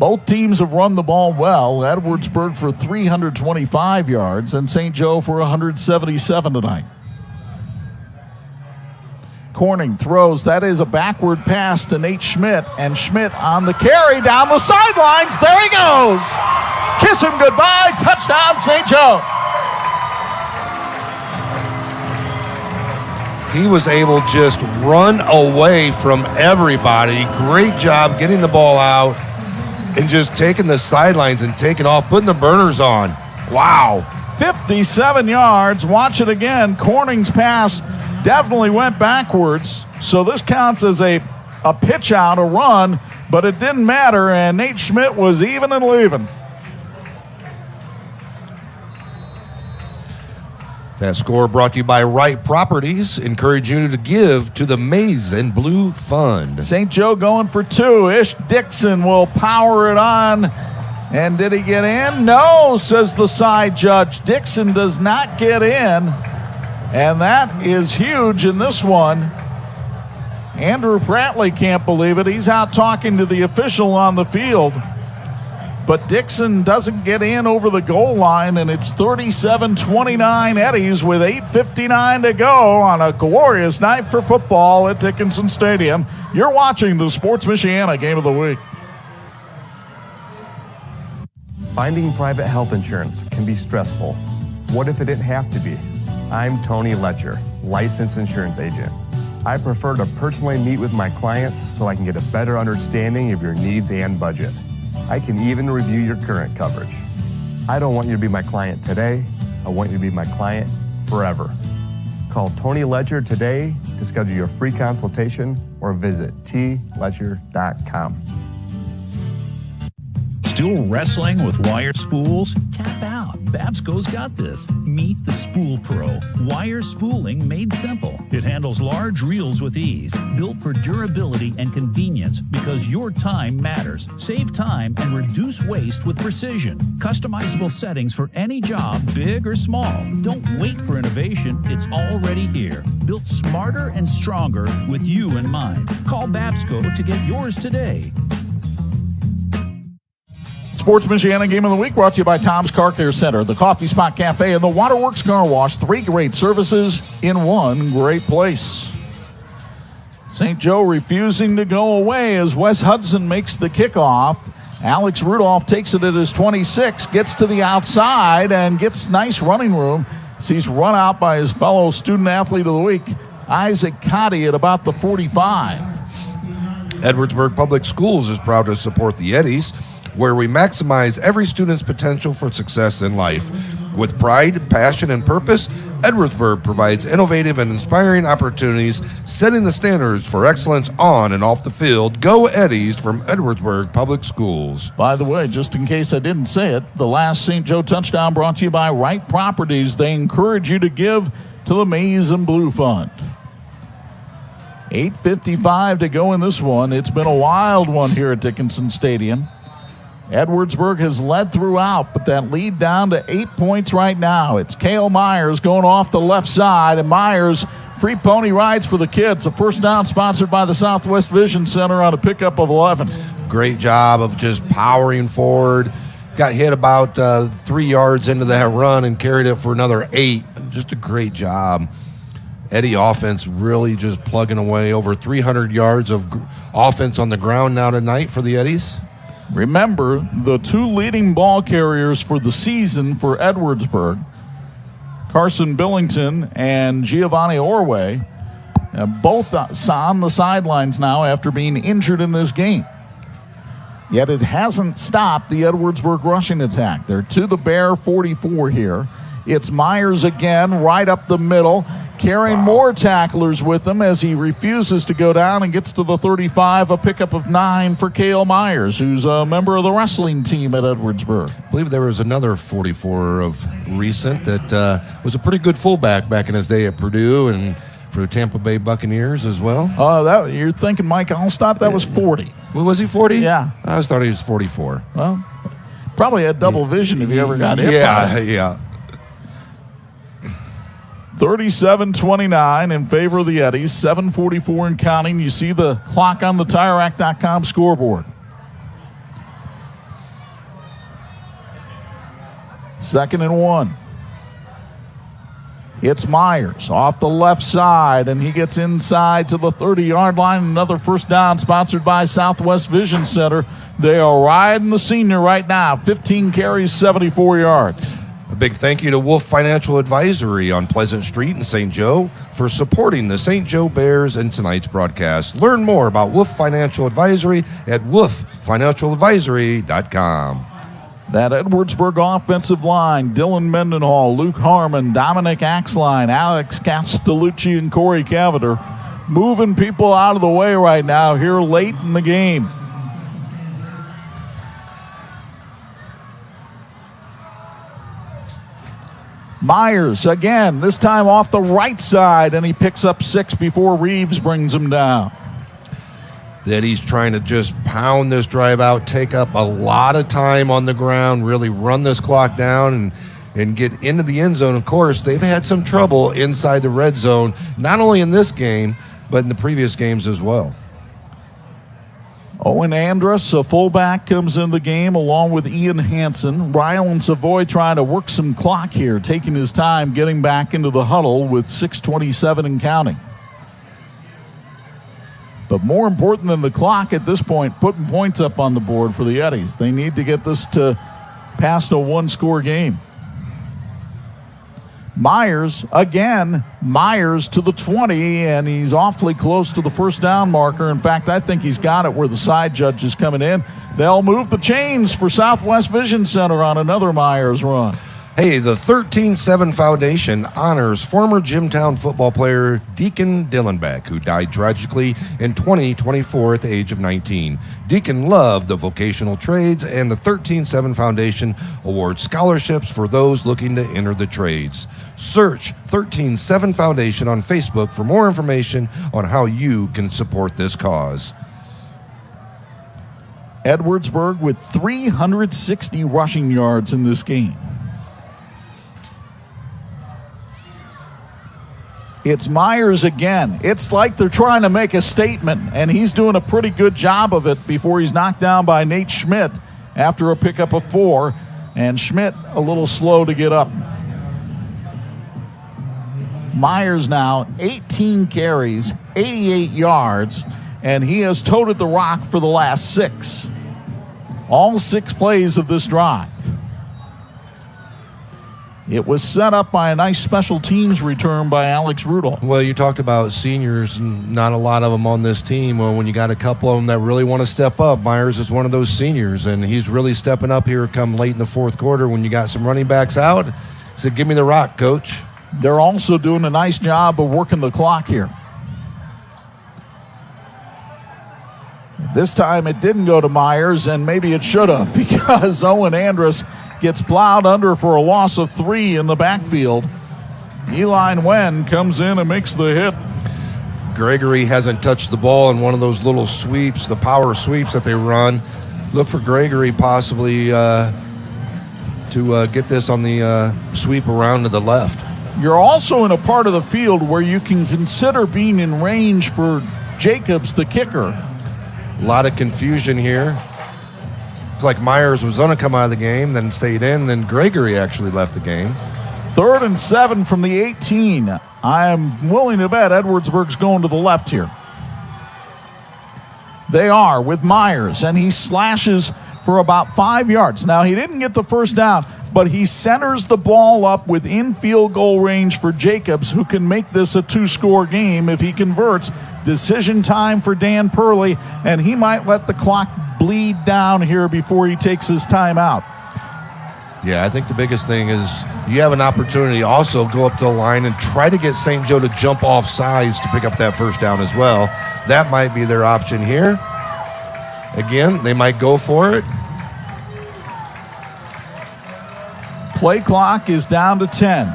Both teams have run the ball well. Edwardsburg for 325 yards and St. Joe for 177 tonight. Corning throws. That is a backward pass to Nate Schmidt, and Schmidt on the carry down the sidelines. There he goes. Kiss him goodbye. Touchdown, St. Joe. He was able to just run away from everybody. Great job getting the ball out and just taking the sidelines and taking off, putting the burners on. Wow. 57 yards. Watch it again. Corning's pass definitely went backwards. So this counts as a pitch out, a run, but it didn't matter, and Nate Schmidt was even and leaving. That score brought to you by Wright Properties. Encourage you to give to the Maize and Blue Fund. St. Joe going for 2. Ish Dixon will power it on. And did he get in? No, says the side judge. Dixon does not get in. And that is huge in this one. Andrew Pratley can't believe it. He's out talking to the official on the field. But Dixon doesn't get in over the goal line, and it's 37-29 Eddies with 8:59 to go on a glorious night for football at Dickinson Stadium. You're watching the Sports Michiana Game of the Week. Finding private health insurance can be stressful. What if it didn't have to be? I'm Tony Letcher, licensed insurance agent. I prefer to personally meet with my clients so I can get a better understanding of your needs and budget. I can even review your current coverage. I don't want you to be my client today. I want you to be my client forever. Call Tony Ledger today to schedule your free consultation or visit tledger.com. Still wrestling with wire spools? Tap out. Babsco's got this. Meet the Spool Pro. Wire spooling made simple. It handles large reels with ease. Built for durability and convenience because your time matters. Save time and reduce waste with precision. Customizable settings for any job, big or small. Don't wait for innovation. It's already here. Built smarter and stronger with you in mind. Call Babsco to get yours today. Sports Michiana Game of the Week brought to you by Tom's Car Care Center, the Coffee Spot Cafe, and the Waterworks Car Wash. 3 great services in one great place. St. Joe refusing to go away as Wes Hudson makes the kickoff. Alex Rudolph takes it at his 26, gets to the outside, and gets nice running room. He's run out by his fellow Student Athlete of the Week, Isaac Cotty, at about the 45. Edwardsburg Public Schools is proud to support the Eddies, where we maximize every student's potential for success in life. With pride, passion, and purpose, Edwardsburg provides innovative and inspiring opportunities, setting the standards for excellence on and off the field. Go Eddies from Edwardsburg Public Schools. By the way, just in case I didn't say it, the last St. Joe touchdown brought to you by Wright Properties. They encourage you to give to the Maize and Blue Fund. 8:55 to go in this one. It's been a wild one here at Dickinson Stadium. Edwardsburg has led throughout, but that lead down to 8 points right now. It's Cale Myers going off the left side, and Myers, free pony rides for the kids. A first down sponsored by the Southwest Vision Center on a pickup of 11. Great job of just powering forward. Got hit about 3 yards into that run and carried it for another 8. Just a great job. Eddie offense really just plugging away. Over 300 yards of offense on the ground now tonight for the Eddies. Remember, the 2 leading ball carriers for the season for Edwardsburg, Carson Billington and Giovanni Orway, Both on the sidelines now after being injured in this game. Yet it hasn't stopped the Edwardsburg rushing attack. They're to the Bear 44 here. It's Myers again, right up the middle, carrying more tacklers with him as he refuses to go down and gets to the 35, a pickup of 9 for Cale Myers, who's a member of the wrestling team at Edwardsburg. I believe there was another 44 of recent that was a pretty good fullback back in his day at Purdue and for the Tampa Bay Buccaneers as well. You're thinking Mike Allstott, that was 40. Well, was he 40? Yeah. I always thought he was 44. Well, probably had double vision if he ever got hit by it. Yeah. 37-29 in favor of the Eddies, 7:44 and counting. You see the clock on the TireRack.com scoreboard. 2nd and 1. It's Myers off the left side, and he gets inside to the 30-yard line. Another first down sponsored by Southwest Vision Center. They are riding the senior right now. 15 carries, 74 yards. A big thank you to Wolf Financial Advisory on Pleasant Street in St. Joe for supporting the St. Joe Bears in tonight's broadcast. Learn more about Wolf Financial Advisory at wolffinancialadvisory.com. That Edwardsburg offensive line, Dylan Mendenhall, Luke Harmon, Dominic Axline, Alex Castellucci, and Corey Caviter, moving people out of the way right now here late in the game. Myers again, this time off the right side, and he picks up 6 before Reeves brings him down. That he's trying to just pound this drive out, take up a lot of time on the ground, really run this clock down and get into the end zone. Of course, they've had some trouble inside the red zone, not only in this game, but in the previous games as well. Owen Andrus, a fullback, comes in the game along with Ian Hansen. Rylan Savoy trying to work some clock here, taking his time getting back into the huddle with 6:27 and counting. But more important than the clock at this point, putting points up on the board for the Eddies. They need to get this to past a one-score game. Myers, again, Myers to the 20, and he's awfully close to the first down marker. In fact, I think he's got it where the side judge is coming in. They'll move the chains for Southwest Vision Center on another Myers run. Hey, the 13-7 Foundation honors former Jimtown football player Deacon Dillenbeck, who died tragically in 2024 at the age of 19. Deacon loved the vocational trades, and the 13-7 Foundation awards scholarships for those looking to enter the trades. Search 13-7 Foundation on Facebook for more information on how you can support this cause. Edwardsburg with 360 rushing yards in this game. It's Myers again. It's like they're trying to make a statement, and he's doing a pretty good job of it before he's knocked down by Nate Schmidt after a pickup of 4, and Schmidt a little slow to get up. Myers now 18 carries, 88 yards, and he has toted the rock for the last 6. All 6 plays of this drive. It was set up by a nice special teams return by Alex Rudolph. Well, you talked about seniors and not a lot of them on this team. Well, when you got a couple of them that really want to step up, Myers is one of those seniors, and he's really stepping up here come late in the fourth quarter when you got some running backs out. He said, give me the rock, coach. They're also doing a nice job of working the clock here. This time it didn't go to Myers, and maybe it should have, because Owen Andrus gets plowed under for a loss of 3 in the backfield. Eli Nguyen comes in and makes the hit. Gregory hasn't touched the ball in one of those little sweeps, the power sweeps that they run. Look for Gregory possibly to get this on the sweep around to the left. You're also in a part of the field where you can consider being in range for Jacobs, the kicker. A lot of confusion here. Like Myers was going to come out of the game, then stayed in, then Gregory actually left the game. 3rd and 7 from the 18. I am willing to bet Edwardsburg's going to the left here. They are with Myers, and he slashes for about 5 yards. Now, he didn't get the first down, but he centers the ball up within field goal range for Jacobs, who can make this a 2-score game if he converts. Decision time for Dan Purley, and he might let the clock bleed down here before he takes his timeout. Yeah, I think the biggest thing is you have an opportunity to also go up to the line and try to get St. Joe to jump off sides to pick up that first down as well. That might be their option here. Again, they might go for it. Play clock is down to 10.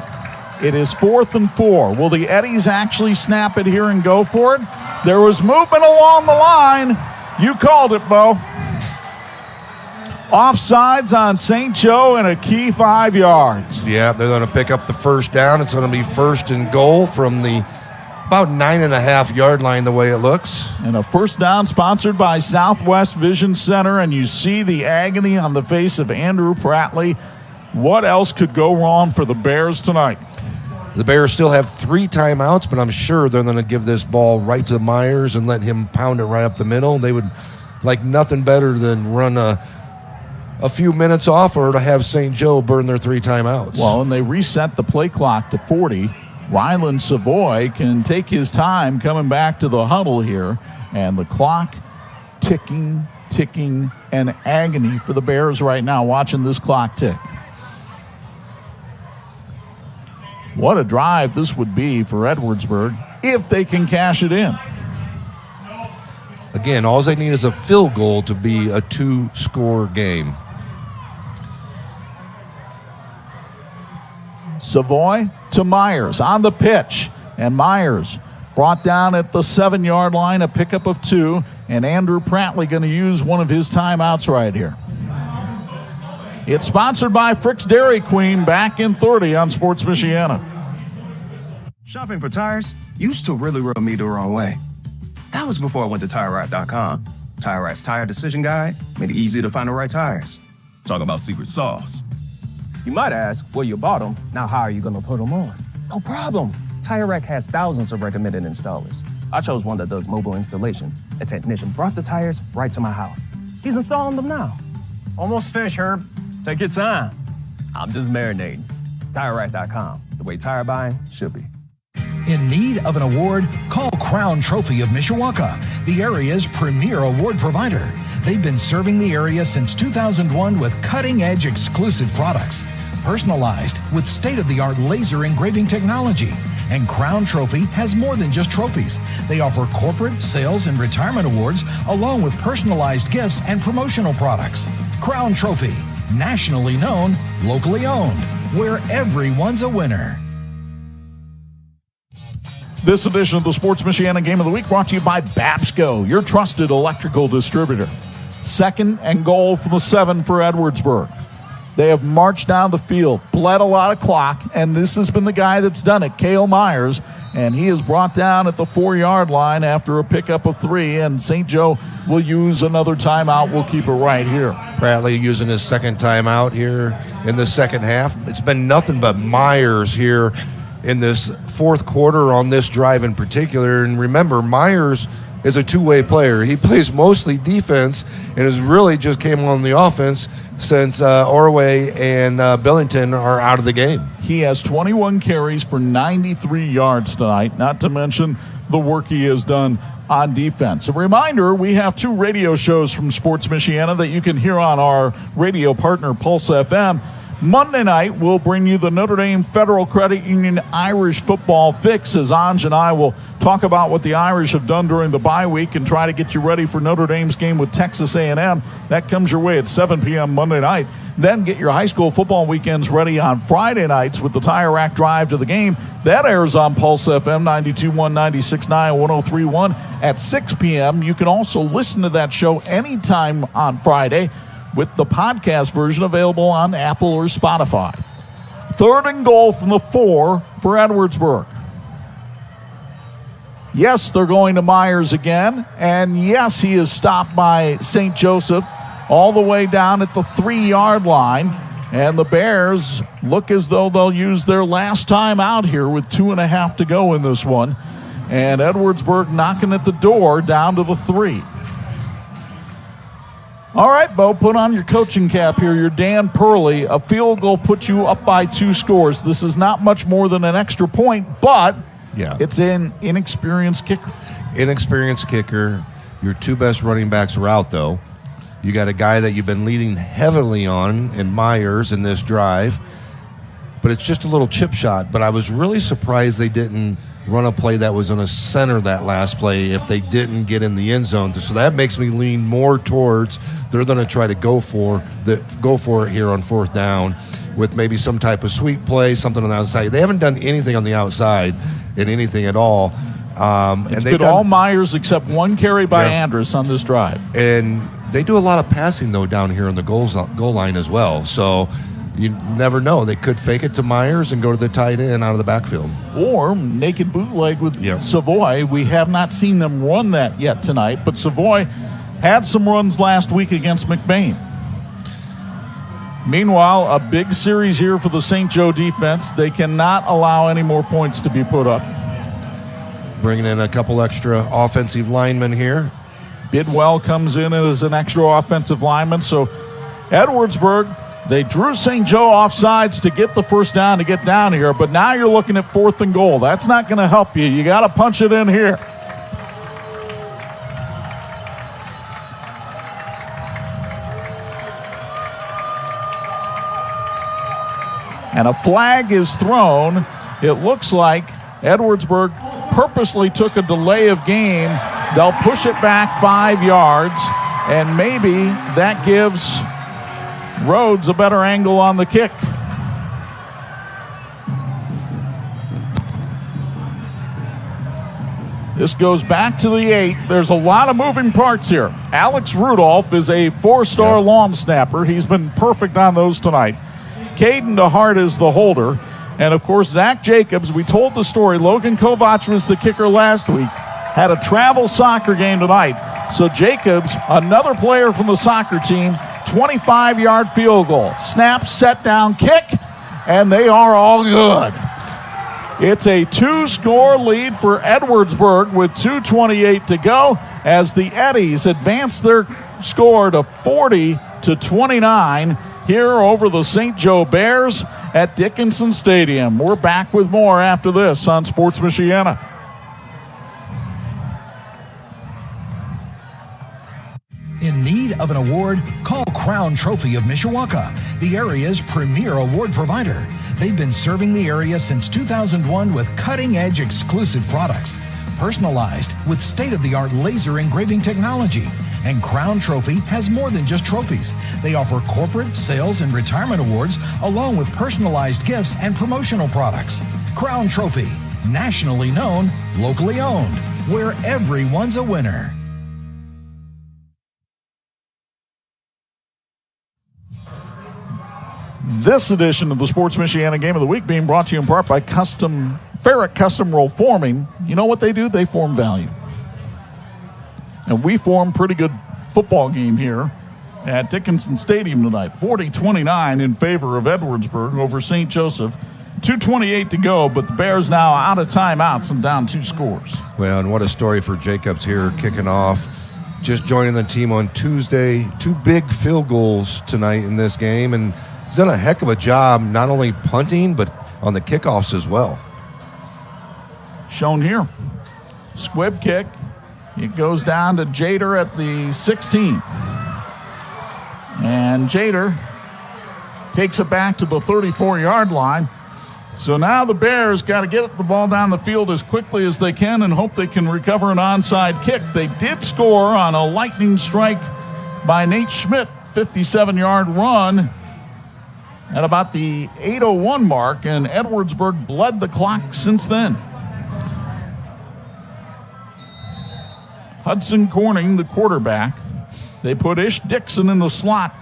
It is 4th and 4. Will the Eddies actually snap it here and go for it? There was movement along the line. You called it, Bo. Offsides on St. Joe and a key 5 yards. Yeah, they're going to pick up the first down. It's going to be 1st and goal from the about 9.5-yard line the way it looks. And a first down sponsored by Southwest Vision Center, and you see the agony on the face of Andrew Prattley. What else could go wrong for the Bears tonight? The Bears still have 3 timeouts, but I'm sure they're going to give this ball right to Myers and let him pound it right up the middle. They would like nothing better than run a few minutes off or to have St. Joe burn their 3 timeouts. Well, and they reset the play clock to 40. Ryland Savoy can take his time coming back to the huddle here, and the clock ticking, and agony for the Bears right now, watching this clock tick. What a drive this would be for Edwardsburg if they can cash it in. Again, all they need is a field goal to be a 2-score game. Savoy to Myers on the pitch, and Myers brought down at the 7-yard line, a pickup of 2, and Andrew Prattley going to use one of his timeouts right here. It's sponsored by Frick's Dairy Queen, back in 30 on Sports Michiana. Shopping for tires used to really rub me the wrong way. That was before I went to TireRack.com. TireRack's tire decision guide made it easy to find the right tires. Talk about secret sauce. You might ask, well, you bought them. Now how are you going to put them on? No problem. Tire Rack has thousands of recommended installers. I chose one that does mobile installation. A technician brought the tires right to my house. He's installing them now. Almost finished, Herb. Take your time. I'm just marinating. TireRack.com, the way tire buying should be. In need of an award? Call Crown Trophy of Mishawaka, the area's premier award provider. They've been serving the area since 2001 with cutting-edge exclusive products, personalized with state-of-the-art laser engraving technology. And Crown Trophy has more than just trophies. They offer corporate, sales, and retirement awards, along with personalized gifts and promotional products. Crown Trophy, nationally known, locally owned, where everyone's a winner. This edition of the Sports Michiana Game of the Week brought to you by Babsco, your trusted electrical distributor. 2nd and goal from the 7 for Edwardsburg. They have marched down the field, bled a lot of clock, and this has been the guy that's done it, Cale Myers, and he is brought down at the 4-yard line after a pickup of 3, and St. Joe will use another timeout. We'll keep it right here. Prattley using his 2nd timeout here in the second half. It's been nothing but Myers here in this 4th quarter on this drive in particular. And remember, Myers is a 2-way player. He plays mostly defense and has really just came on the offense since Orway and Billington are out of the game. He has 21 carries for 93 yards tonight, not to mention the work he has done on defense. A reminder, we have 2 radio shows from Sports Michiana that you can hear on our radio partner, Pulse FM. Monday night, we'll bring you the Notre Dame Federal Credit Union Irish Football Fix, as Anj and I will talk about what the Irish have done during the bye week and try to get you ready for Notre Dame's game with Texas A&M. That comes your way at 7 p.m. Monday night. Then get your high school football weekends ready on Friday nights with the Tire Rack Drive to the Game. That airs on Pulse FM 92.1, 96.9, 103.1 at 6 p.m. You can also listen to that show anytime on Friday with the podcast version available on Apple or Spotify. 3rd and goal from the 4 for Edwardsburg. Yes, they're going to Myers again, and yes, he is stopped by St. Joseph all the way down at the 3-yard line, and the Bears look as though they'll use their last time out here with 2.5 to go in this one, and Edwardsburg knocking at the door down to the 3. All right, Bo, put on your coaching cap here. You're Dan Purley. A field goal puts you up by 2 scores. This is not much more than an extra point, but it's an inexperienced kicker. Inexperienced kicker. Your 2 best running backs are out, though. You got a guy that you've been leading heavily on in Myers in this drive, but it's just a little chip shot. But I was really surprised they didn't run a play that was in a center that last play if they didn't get in the end zone. So that makes me lean more towards they're going to try to go for it here on 4th down with maybe some type of sweep play, something on the outside. They haven't done anything on the outside in anything at all. It's been all Myers except 1 carry by Andrus on this drive. And they do a lot of passing, though, down here on the goal line as well. So you never know. They could fake it to Myers and go to the tight end out of the backfield. Or naked bootleg with Savoy. We have not seen them run that yet tonight, but Savoy had some runs last week against McBain. Meanwhile, a big series here for the St. Joe defense. They cannot allow any more points to be put up. Bringing in a couple extra offensive linemen here. Bidwell comes in as an extra offensive lineman. So Edwardsburg, they drew St. Joe off sides to get the first down to get down here, but now you're looking at 4th and goal. That's not going to help you. You got to punch it in here. And a flag is thrown. It looks like Edwardsburg purposely took a delay of game. They'll push it back 5 yards, and maybe that gives Rhodes a better angle on the kick. This goes back to the 8. There's a lot of moving parts here. Alex Rudolph is a 4-star long snapper. He's been perfect on those tonight. Caden DeHart is the holder. And, of course, Zach Jacobs, we told the story. Logan Kovach was the kicker last week. Had a travel soccer game tonight. So Jacobs, another player from the soccer team, 25-yard field goal. Snap, set down, kick, and they are all good. It's a 2-score lead for Edwardsburg with 2:28 to go as the Eddies advance their score to 40-29 here over the St. Joe Bears at Dickinson Stadium. We're back with more after this on Sports Michiana. In need of an award? Call Crown Trophy of Mishawaka, the area's premier award provider. They've been serving the area since 2001 with cutting-edge exclusive products, personalized with state-of-the-art laser engraving technology. And Crown Trophy has more than just trophies. They offer corporate, sales, and retirement awards, along with personalized gifts and promotional products. Crown Trophy, nationally known, locally owned, where everyone's a winner. This edition of the Sports Michiana Game of the Week being brought to you in part by Ferric Custom Roll Forming. You know what they do? They form value. And we form pretty good football game here at Dickinson Stadium tonight. 40-29 in favor of Edwardsburg over St. Joseph. 2:28 to go, but the Bears now out of timeouts and down 2 scores. Well, and what a story for Jacobs here kicking off. Just joining the team on Tuesday. 2 big field goals tonight in this game, and he's done a heck of a job not only punting but on the kickoffs as well. Shown here. Squib kick. It goes down to Jader at the 16. And Jader takes it back to the 34-yard line. So now the Bears got to get the ball down the field as quickly as they can and hope they can recover an onside kick. They did score on a lightning strike by Nate Schmidt, 57-yard run at about the 8:01 mark, and Edwardsburg bled the clock since then. Hudson Corning, the quarterback. They put Ish Dixon in the slot.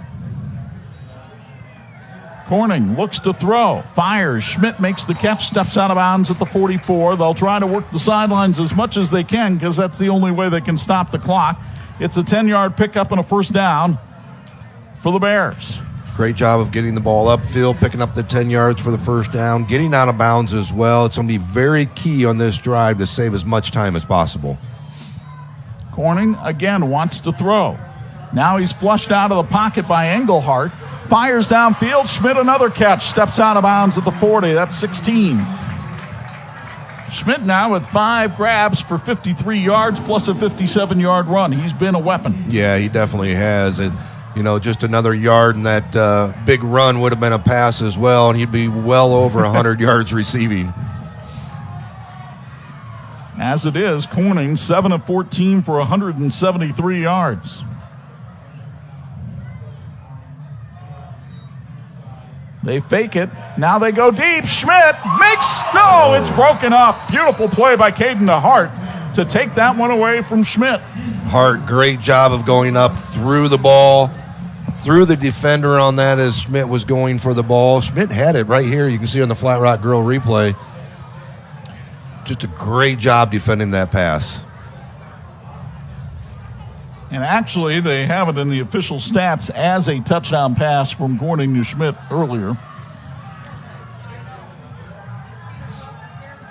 Corning looks to throw, fires. Schmidt makes the catch, steps out of bounds at the 44. They'll try to work the sidelines as much as they can because that's the only way they can stop the clock. It's a 10-yard pickup and a first down for the Bears. Great job of getting the ball upfield, picking up the 10 yards for the first down, getting out of bounds as well. It's going to be very key on this drive to save as much time as possible. Corning again wants to throw. Now he's flushed out of the pocket by Engelhardt. Fires downfield. Schmidt another catch. Steps out of bounds at the 40. That's 16. Schmidt now with 5 grabs for 53 yards plus a 57-yard run. He's been a weapon. Yeah, he definitely has. And, just another yard and that big run would have been a pass as well, and he'd be well over 100 yards receiving. As it is, Corning 7 of 14 for 173 yards. They fake it. Now they go deep. Schmidt makes, no, it's broken up. Beautiful play by Caden Hart to take that one away from Schmidt. Hart, great job of going up through the ball, through the defender on that as Schmidt was going for the ball. Schmidt had it right here. You can see on the Flat Rock Grill replay. Just a great job defending that pass. And actually, they have it in the official stats as a touchdown pass from Corning to Schmidt earlier.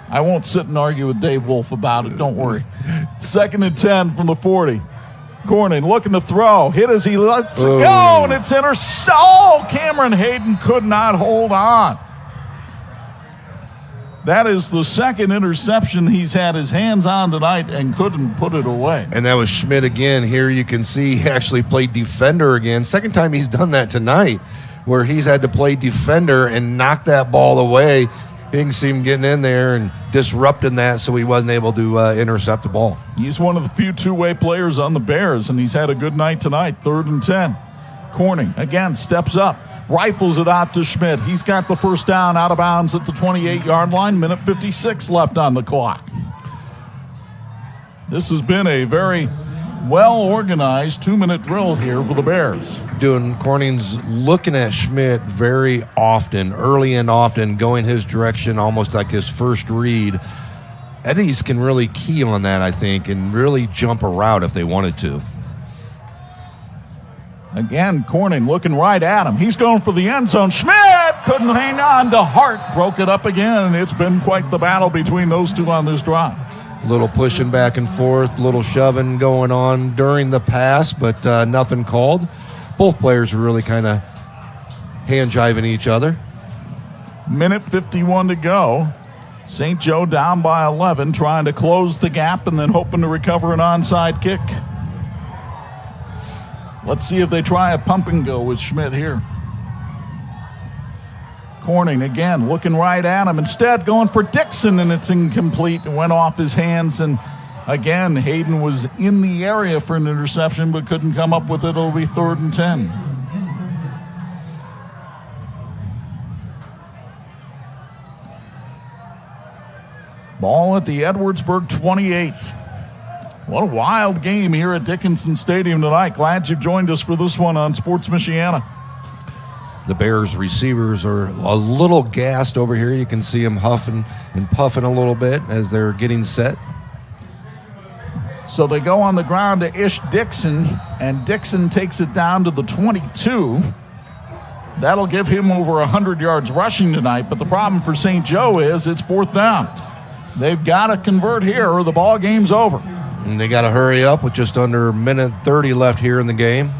I won't sit and argue with Dave Wolf about it. Don't worry. 2nd and 10 from the 40. Corning looking to throw. Hit as he lets it go, and it's intercepted. Oh, Cameron Hayden could not hold on. That is the second interception he's had his hands on tonight and couldn't put it away. And that was Schmidt again. Here you can see he actually played defender again. Second time he's done that tonight, where he's had to play defender and knock that ball away. You can see him getting in there and disrupting that so he wasn't able to intercept the ball. He's one of the few two-way players on the Bears, and he's had a good night tonight. 3rd and 10. Corning, again, steps up. Rifles it out to Schmidt. He's got the first down out of bounds at the 28-yard line. Minute 56 left on the clock. This has been a very well-organized 2-minute drill here for the Bears. Corning's looking at Schmidt very often, early and often, going his direction almost like his first read. Eddies can really key on that, I think, and really jump a route if they wanted to. Again, Corning looking right at him. He's going for the end zone. Schmidt couldn't hang on to Hart. Broke it up again. It's been quite the battle between those two on this drive. Little pushing back and forth, little shoving going on during the pass, but nothing called. Both players were really kind of hand-jiving each other. Minute 51 to go. St. Joe down by 11, trying to close the gap and then hoping to recover an onside kick. Let's see if they try a pump and go with Schmidt here. Corning again looking right at him. Instead going for Dixon, and it's incomplete. It went off his hands, and again Hayden was in the area for an interception but couldn't come up with it. It'll be 3rd and 10. Ball at the Edwardsburg 28. What a wild game here at Dickinson Stadium tonight. Glad you've joined us for this one on Sports Michiana. The Bears receivers are a little gassed over here. You can see them huffing and puffing a little bit as they're getting set. So they go on the ground to Ish Dixon, and Dixon takes it down to the 22. That'll give him over 100 yards rushing tonight, but the problem for St. Joe is it's 4th down. They've got to convert here or the ball game's over. And they got to hurry up with just under a minute 30 left here in the game.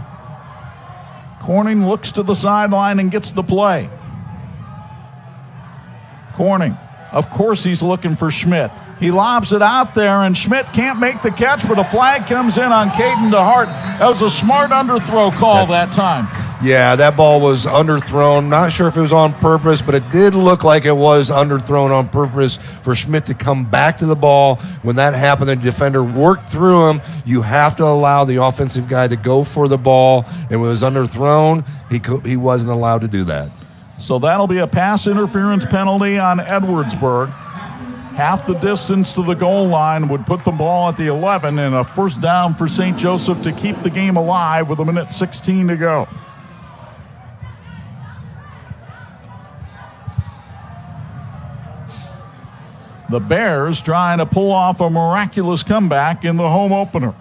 Corning looks to the sideline and gets the play. Corning, of course he's looking for Schmidt. He lobs it out there, and Schmidt can't make the catch, but a flag comes in on Caden Hart. That was a smart underthrow call that time. Yeah, that ball was underthrown. Not sure if it was on purpose, but it did look like it was underthrown on purpose for Schmidt to come back to the ball. When that happened, the defender worked through him. You have to allow the offensive guy to go for the ball. And when it was underthrown, he wasn't allowed to do that. So that'll be a pass interference penalty on Edwardsburg. Half the distance to the goal line would put the ball at the 11, and a first down for St. Joseph to keep the game alive with a minute 16 to go. The Bears trying to pull off a miraculous comeback in the home opener.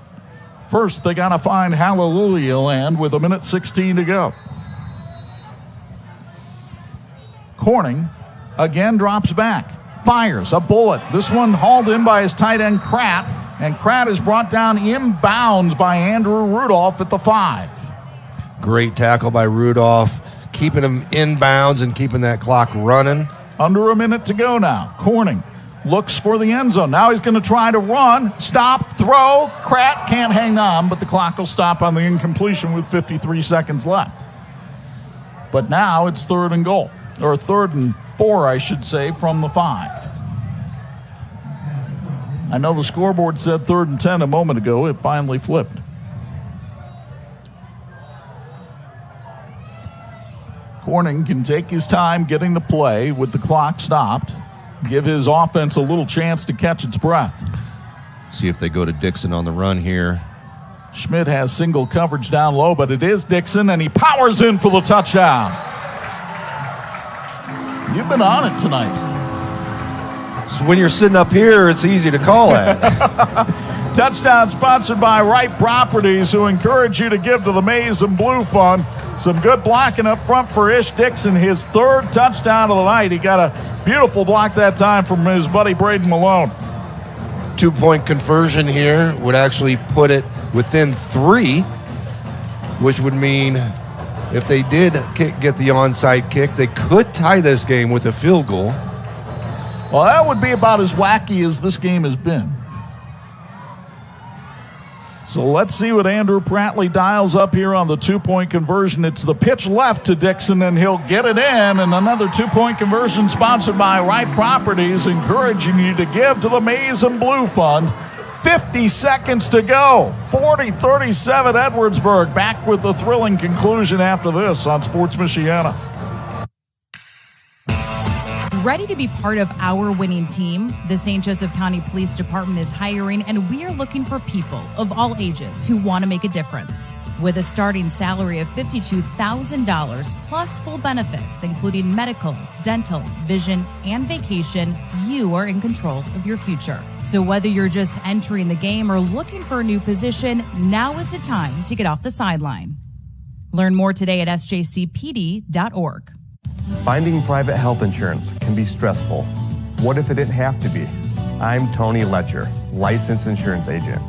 First, they got to find Hallelujah Land with a minute 16 to go. Corning again drops back, fires a bullet. This one hauled in by his tight end Kratt. And Pratt is brought down inbounds by Andrew Rudolph at the 5. Great tackle by Rudolph, keeping him inbounds and keeping that clock running. Under a minute to go now. Corning looks for the end zone. Now he's going to try to run, stop, throw. Pratt can't hang on, but the clock will stop on the incompletion with 53 seconds left. But now it's 3rd and goal, or 3rd and 4, I should say, from the 5. I know the scoreboard said 3rd and 10 a moment ago. It finally flipped. Corning can take his time getting the play with the clock stopped, give his offense a little chance to catch its breath. See if they go to Dixon on the run here. Schmidt has single coverage down low, but it is Dixon, and he powers in for the touchdown. You've been on it tonight. So when you're sitting up here, it's easy to call at. Touchdown sponsored by Wright Properties, who encourage you to give to the Maize and Blue Fund. Some good blocking up front for Ish Dixon, his 3rd touchdown of the night. He got a beautiful block that time from his buddy Braden Malone. 2-point conversion here would actually put it within 3, which would mean if they did get the onside kick, they could tie this game with a field goal. Well, that would be about as wacky as this game has been. So let's see what Andrew Prattley dials up here on the 2-point conversion. It's the pitch left to Dixon, and he'll get it in. And another 2-point conversion sponsored by Wright Properties, encouraging you to give to the Maize and Blue Fund. 50 seconds to go. 40-37 Edwardsburg. Back with the thrilling conclusion after this on Sports Michiana. Ready to be part of our winning team? The St. Joseph County Police Department is hiring, and we are looking for people of all ages who want to make a difference. With a starting salary of $52,000 plus full benefits, including medical, dental, vision, and vacation, you are in control of your future. So whether you're just entering the game or looking for a new position, now is the time to get off the sideline. Learn more today at sjcpd.org. Finding private health insurance can be stressful. What if it didn't have to be? I'm Tony Letcher, licensed insurance agent.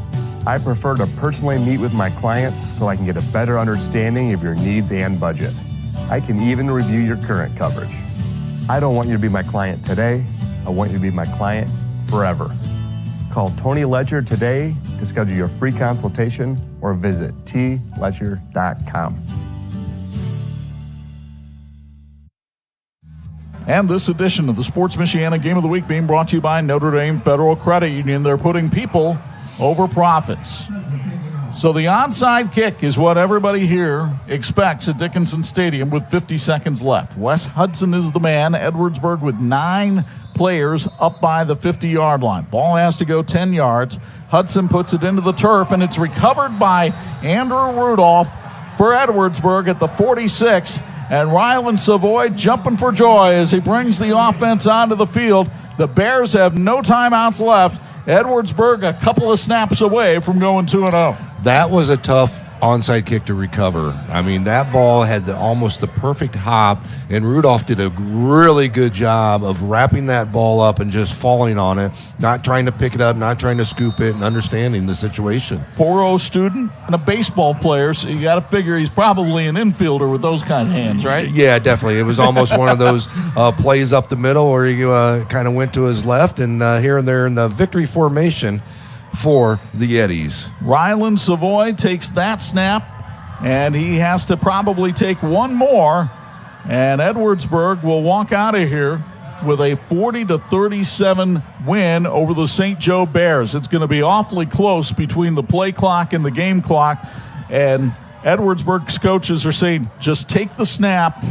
I prefer to personally meet with my clients so I can get a better understanding of your needs and budget. I can even review your current coverage. I don't want you to be my client today. I want you to be my client forever. Call Tony Letcher today to schedule your free consultation or visit tletcher.com. And this edition of the Sports Michiana Game of the Week being brought to you by Notre Dame Federal Credit Union. They're putting people over profits. So the onside kick is what everybody here expects at Dickinson Stadium with 50 seconds left. Wes Hudson is the man. Edwardsburg with 9 players up by the 50-yard line. Ball has to go 10 yards. Hudson puts it into the turf, and it's recovered by Andrew Rudolph for Edwardsburg at the 46. And Rylan Savoy jumping for joy as he brings the offense onto the field. The Bears have no timeouts left. Edwardsburg a couple of snaps away from going 2-0. That was a tough onside kick to recover. I mean, that ball had almost the perfect hop, and Rudolph did a really good job of wrapping that ball up and just falling on it, not trying to pick it up, not trying to scoop it, and understanding the situation. 4-0 student and a baseball player, so you got to figure he's probably an infielder with those kind of hands, right? Yeah, definitely. It was almost one of those plays up the middle where he kind of went to his left, and here and there in the victory formation for the Eddies. Rylan Savoy takes that snap, and he has to probably take one more, and Edwardsburg will walk out of here with a 40-37 win over the St. Joe Bears. It's going to be awfully close between the play clock and the game clock, and Edwardsburg's coaches are saying just take the snap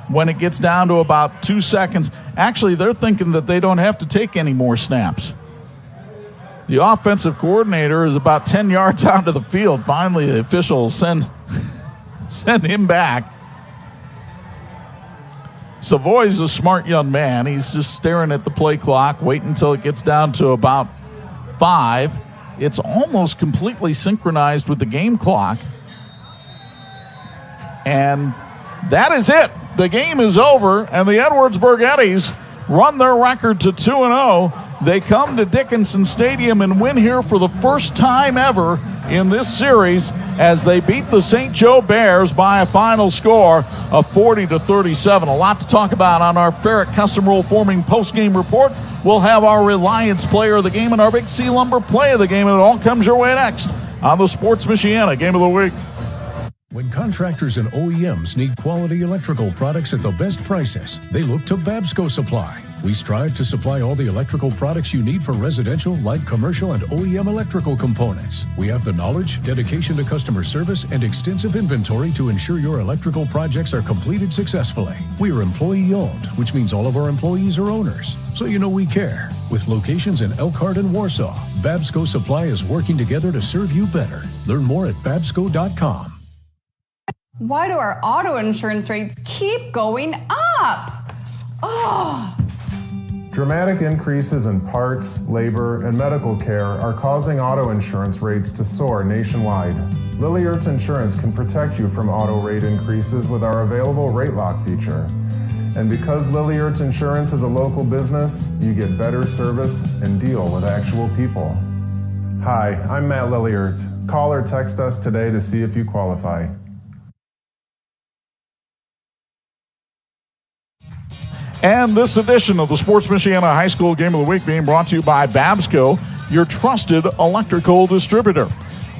when it gets down to about 2 seconds. Actually, they're thinking that they don't have to take any more snaps. The offensive coordinator is about 10 yards out of the field. Finally, the officials send him back. Savoy's a smart young man. He's just staring at the play clock, waiting until it gets down to about 5. It's almost completely synchronized with the game clock. And that is it. The game is over, and the Edwardsburg Eddies run their record to 2-0 They come to Dickinson Stadium and win here for the first time ever in this series as they beat the St. Joe Bears by a final score of 40-37. A lot to talk about on our Ferret Custom Roll Forming postgame report. We'll have our Reliance player of the game and our Big C Lumber play of the game, and it all comes your way next on the Sports Michiana Game of the Week. When contractors and OEMs need quality electrical products at the best prices, they look to Babsco Supply. We strive to supply all the electrical products you need for residential, light commercial, and OEM electrical components. We have the knowledge, dedication to customer service, and extensive inventory to ensure your electrical projects are completed successfully. We are employee-owned, which means all of our employees are owners. So you know we care. With locations in Elkhart and Warsaw, Babsco Supply is working together to serve you better. Learn more at babsco.com. Why do our auto insurance rates keep going up? Oh. Dramatic increases in parts, labor, and medical care are causing auto insurance rates to soar nationwide. Lilliard's Insurance can protect you from auto rate increases with our available rate lock feature. And because Lilliard's Insurance is a local business, you get better service and deal with actual people. Hi, I'm Matt Lilliard. Call or text us today to see if you qualify. And this edition of the Sports Michiana High School Game of the Week being brought to you by Babsco, your trusted electrical distributor.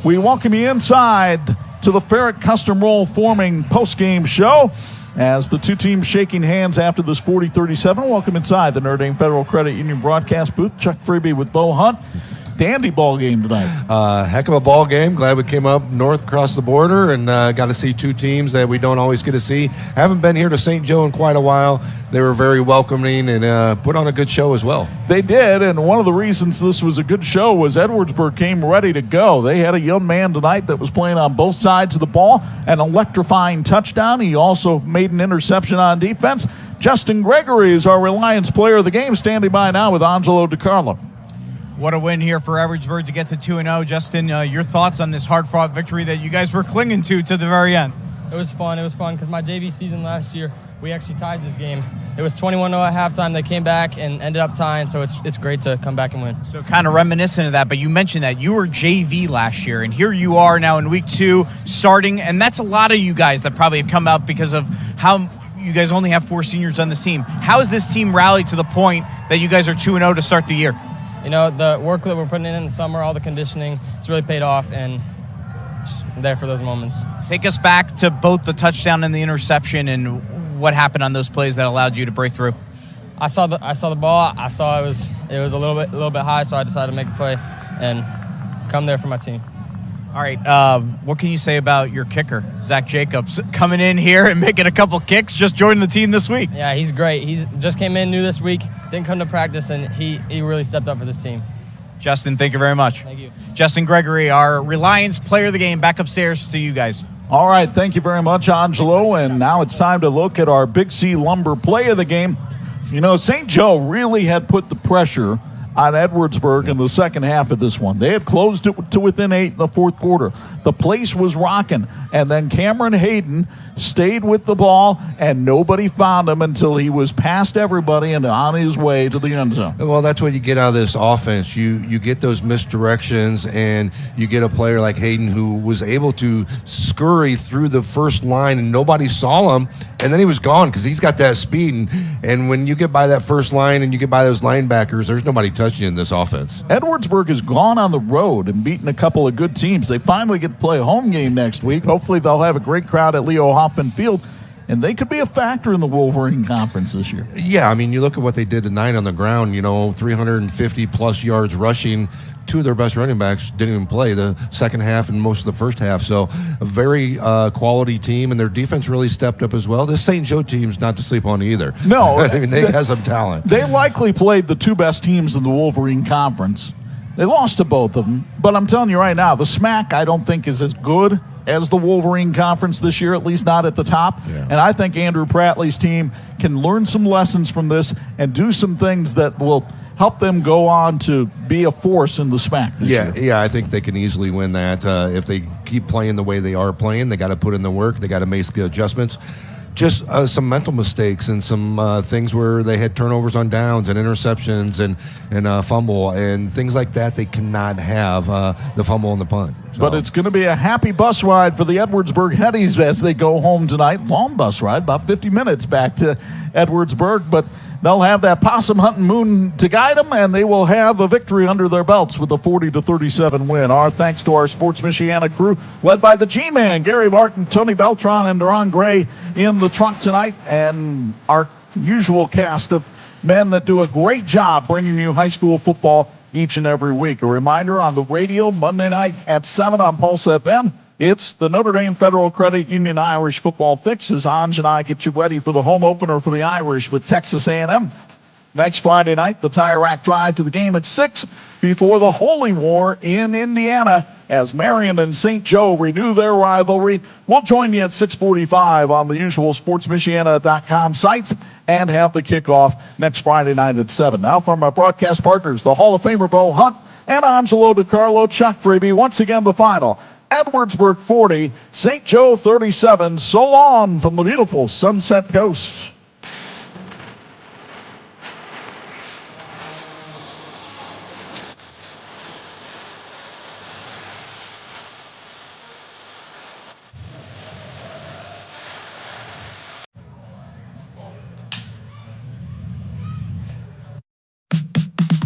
We welcome you inside to the Ferret Custom Roll Forming postgame show as the two teams shaking hands after this 40-37. Welcome inside the Notre Dame Federal Credit Union broadcast booth. Chuck Freeby with Bo Hundt. Dandy ball game tonight. Heck of a ball game. Glad we came up north across the border and got to see two teams that we don't always get to see. Haven't been here to St. Joe in quite a while. They were very welcoming and put on a good show as well. They did, and one of the reasons this was a good show was Edwardsburg came ready to go. They had a young man tonight that was playing on both sides of the ball, an electrifying touchdown. He also made an interception on defense. Justin Gregory is our Reliance player of the game, standing by now with Angelo Di Carlo. What a win here for Edwardsburg to get to 2-0. Justin, your thoughts on this hard-fought victory that you guys were clinging to the very end? It was fun. It was fun because my JV season last year, we actually tied this game. It was 21-0 at halftime. They came back and ended up tying, so it's great to come back and win. So kind of reminiscent of that, but you mentioned that you were JV last year, and here you are now in week 2 starting, and that's a lot of you guys that probably have come out because of how you guys only have 4 seniors on this team. How has this team rallied to the point that you guys are 2-0 to start the year? You know, the work that we're putting in the summer, all the conditioning, it's really paid off, and just there for those moments. Take us back to both the touchdown and the interception and what happened on those plays that allowed you to break through. I saw the ball. I saw it was a little bit high, so I decided to make a play and come there for my team. All right, what can you say about your kicker, Zach Jacobs, coming in here and making a couple kicks, just joining the team this week? Yeah, he's great. He's just came in new this week, didn't come to practice, and he really stepped up for this team. Justin, thank you very much. Thank you. Justin Gregory, our Reliance player of the game, back upstairs to you guys. All right, thank you very much, Angelo, and now it's time to look at our Big C Lumber play of the game. You know, St. Joe really had put the pressure on Edwardsburg in the second half of this one. They had closed it to within 8 in the fourth quarter. The place was rocking, and then Cameron Hayden stayed with the ball, and nobody found him until he was past everybody and on his way to the end zone. Well, that's what you get out of this offense. You get those misdirections, and you get a player like Hayden who was able to scurry through the first line, and nobody saw him, and then he was gone because he's got that speed. And when you get by that first line and you get by those linebackers, there's nobody touching you in this offense. Edwardsburg has gone on the road and beaten a couple of good teams. They finally get to play a home game next week. Hopefully they'll have a great crowd at Leo Hoffman Field, and they could be a factor in the Wolverine Conference this year. Yeah, I mean, you look at what they did tonight on the ground, 350-plus yards rushing. 2 of their best running backs didn't even play the second half and most of the first half. So a very quality team, and their defense really stepped up as well. This St. Joe team's not to sleep on either. No. I mean, they have some talent. They likely played the 2 best teams in the Wolverine Conference. They lost to both of them, but I'm telling you right now, the SMAC I don't think is as good as the Wolverine Conference this year, at least not at the top. Yeah. And I think Andrew Prattley's team can learn some lessons from this and do some things that will help them go on to be a force in the SMAC this year. Yeah, I think they can easily win that if they keep playing the way they are playing. They got to put in the work. They got to make adjustments. just some mental mistakes and some things where they had turnovers on downs and interceptions and fumble and things like that. They cannot have the fumble and the punt. So. But it's going to be a happy bus ride for the Edwardsburg Headies as they go home tonight. Long bus ride, about 50 minutes back to Edwardsburg, but they'll have that possum hunting moon to guide them, and they will have a victory under their belts with a 40-37 win. Our thanks to our Sports Michiana crew, led by the G-Man, Gary Martin, Tony Beltran, and Deron Gray in the truck tonight, and our usual cast of men that do a great job bringing you high school football each and every week. A reminder, on the radio Monday night at 7 on Pulse FM, it's the Notre Dame Federal Credit Union Irish Football Fix as Anj and I get you ready for the home opener for the Irish with Texas A&M. Next Friday night, the Tire Rack Drive to the game at 6 before the Holy War in Indiana as Marion and St. Joe renew their rivalry. We'll join you at 6:45 on the usual sportsmichiana.com sites and have the kickoff next Friday night at 7. Now from our broadcast partners, the Hall of Famer Bo Hundt and Angelo Di Carlo, Chuck Freeby. Once again, the final. Edwardsburg 40, St. Joe 37. So long from the beautiful Sunset Coast.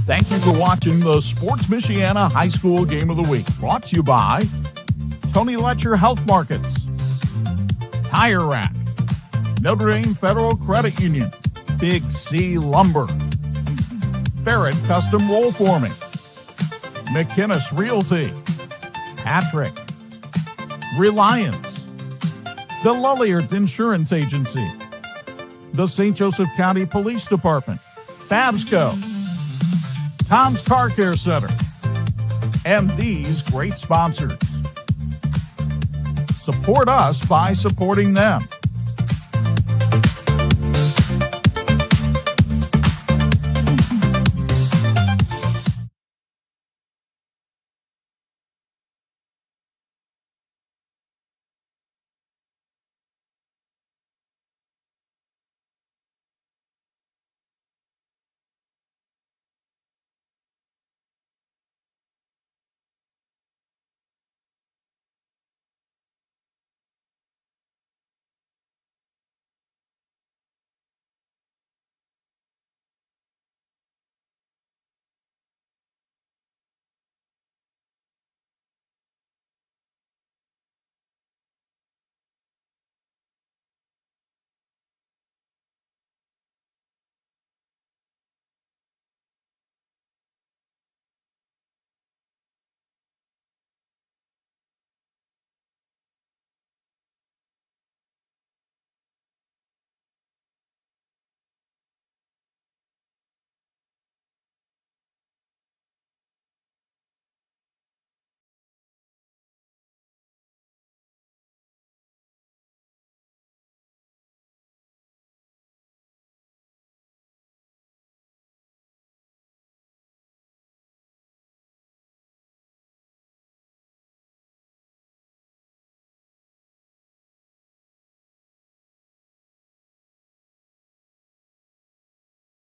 Thank you for watching the Sports Michiana High School Game of the Week. Brought to you by Tony Letcher Health Markets, Tire Rack, Notre Dame Federal Credit Union, Big C Lumber, Barrett Custom Roll Forming, McInnes Realty, Patrick, Reliance, the Lulliard Insurance Agency, the St. Joseph County Police Department, Babsco, Tom's Car Care Center, and these great sponsors. Support us by supporting them.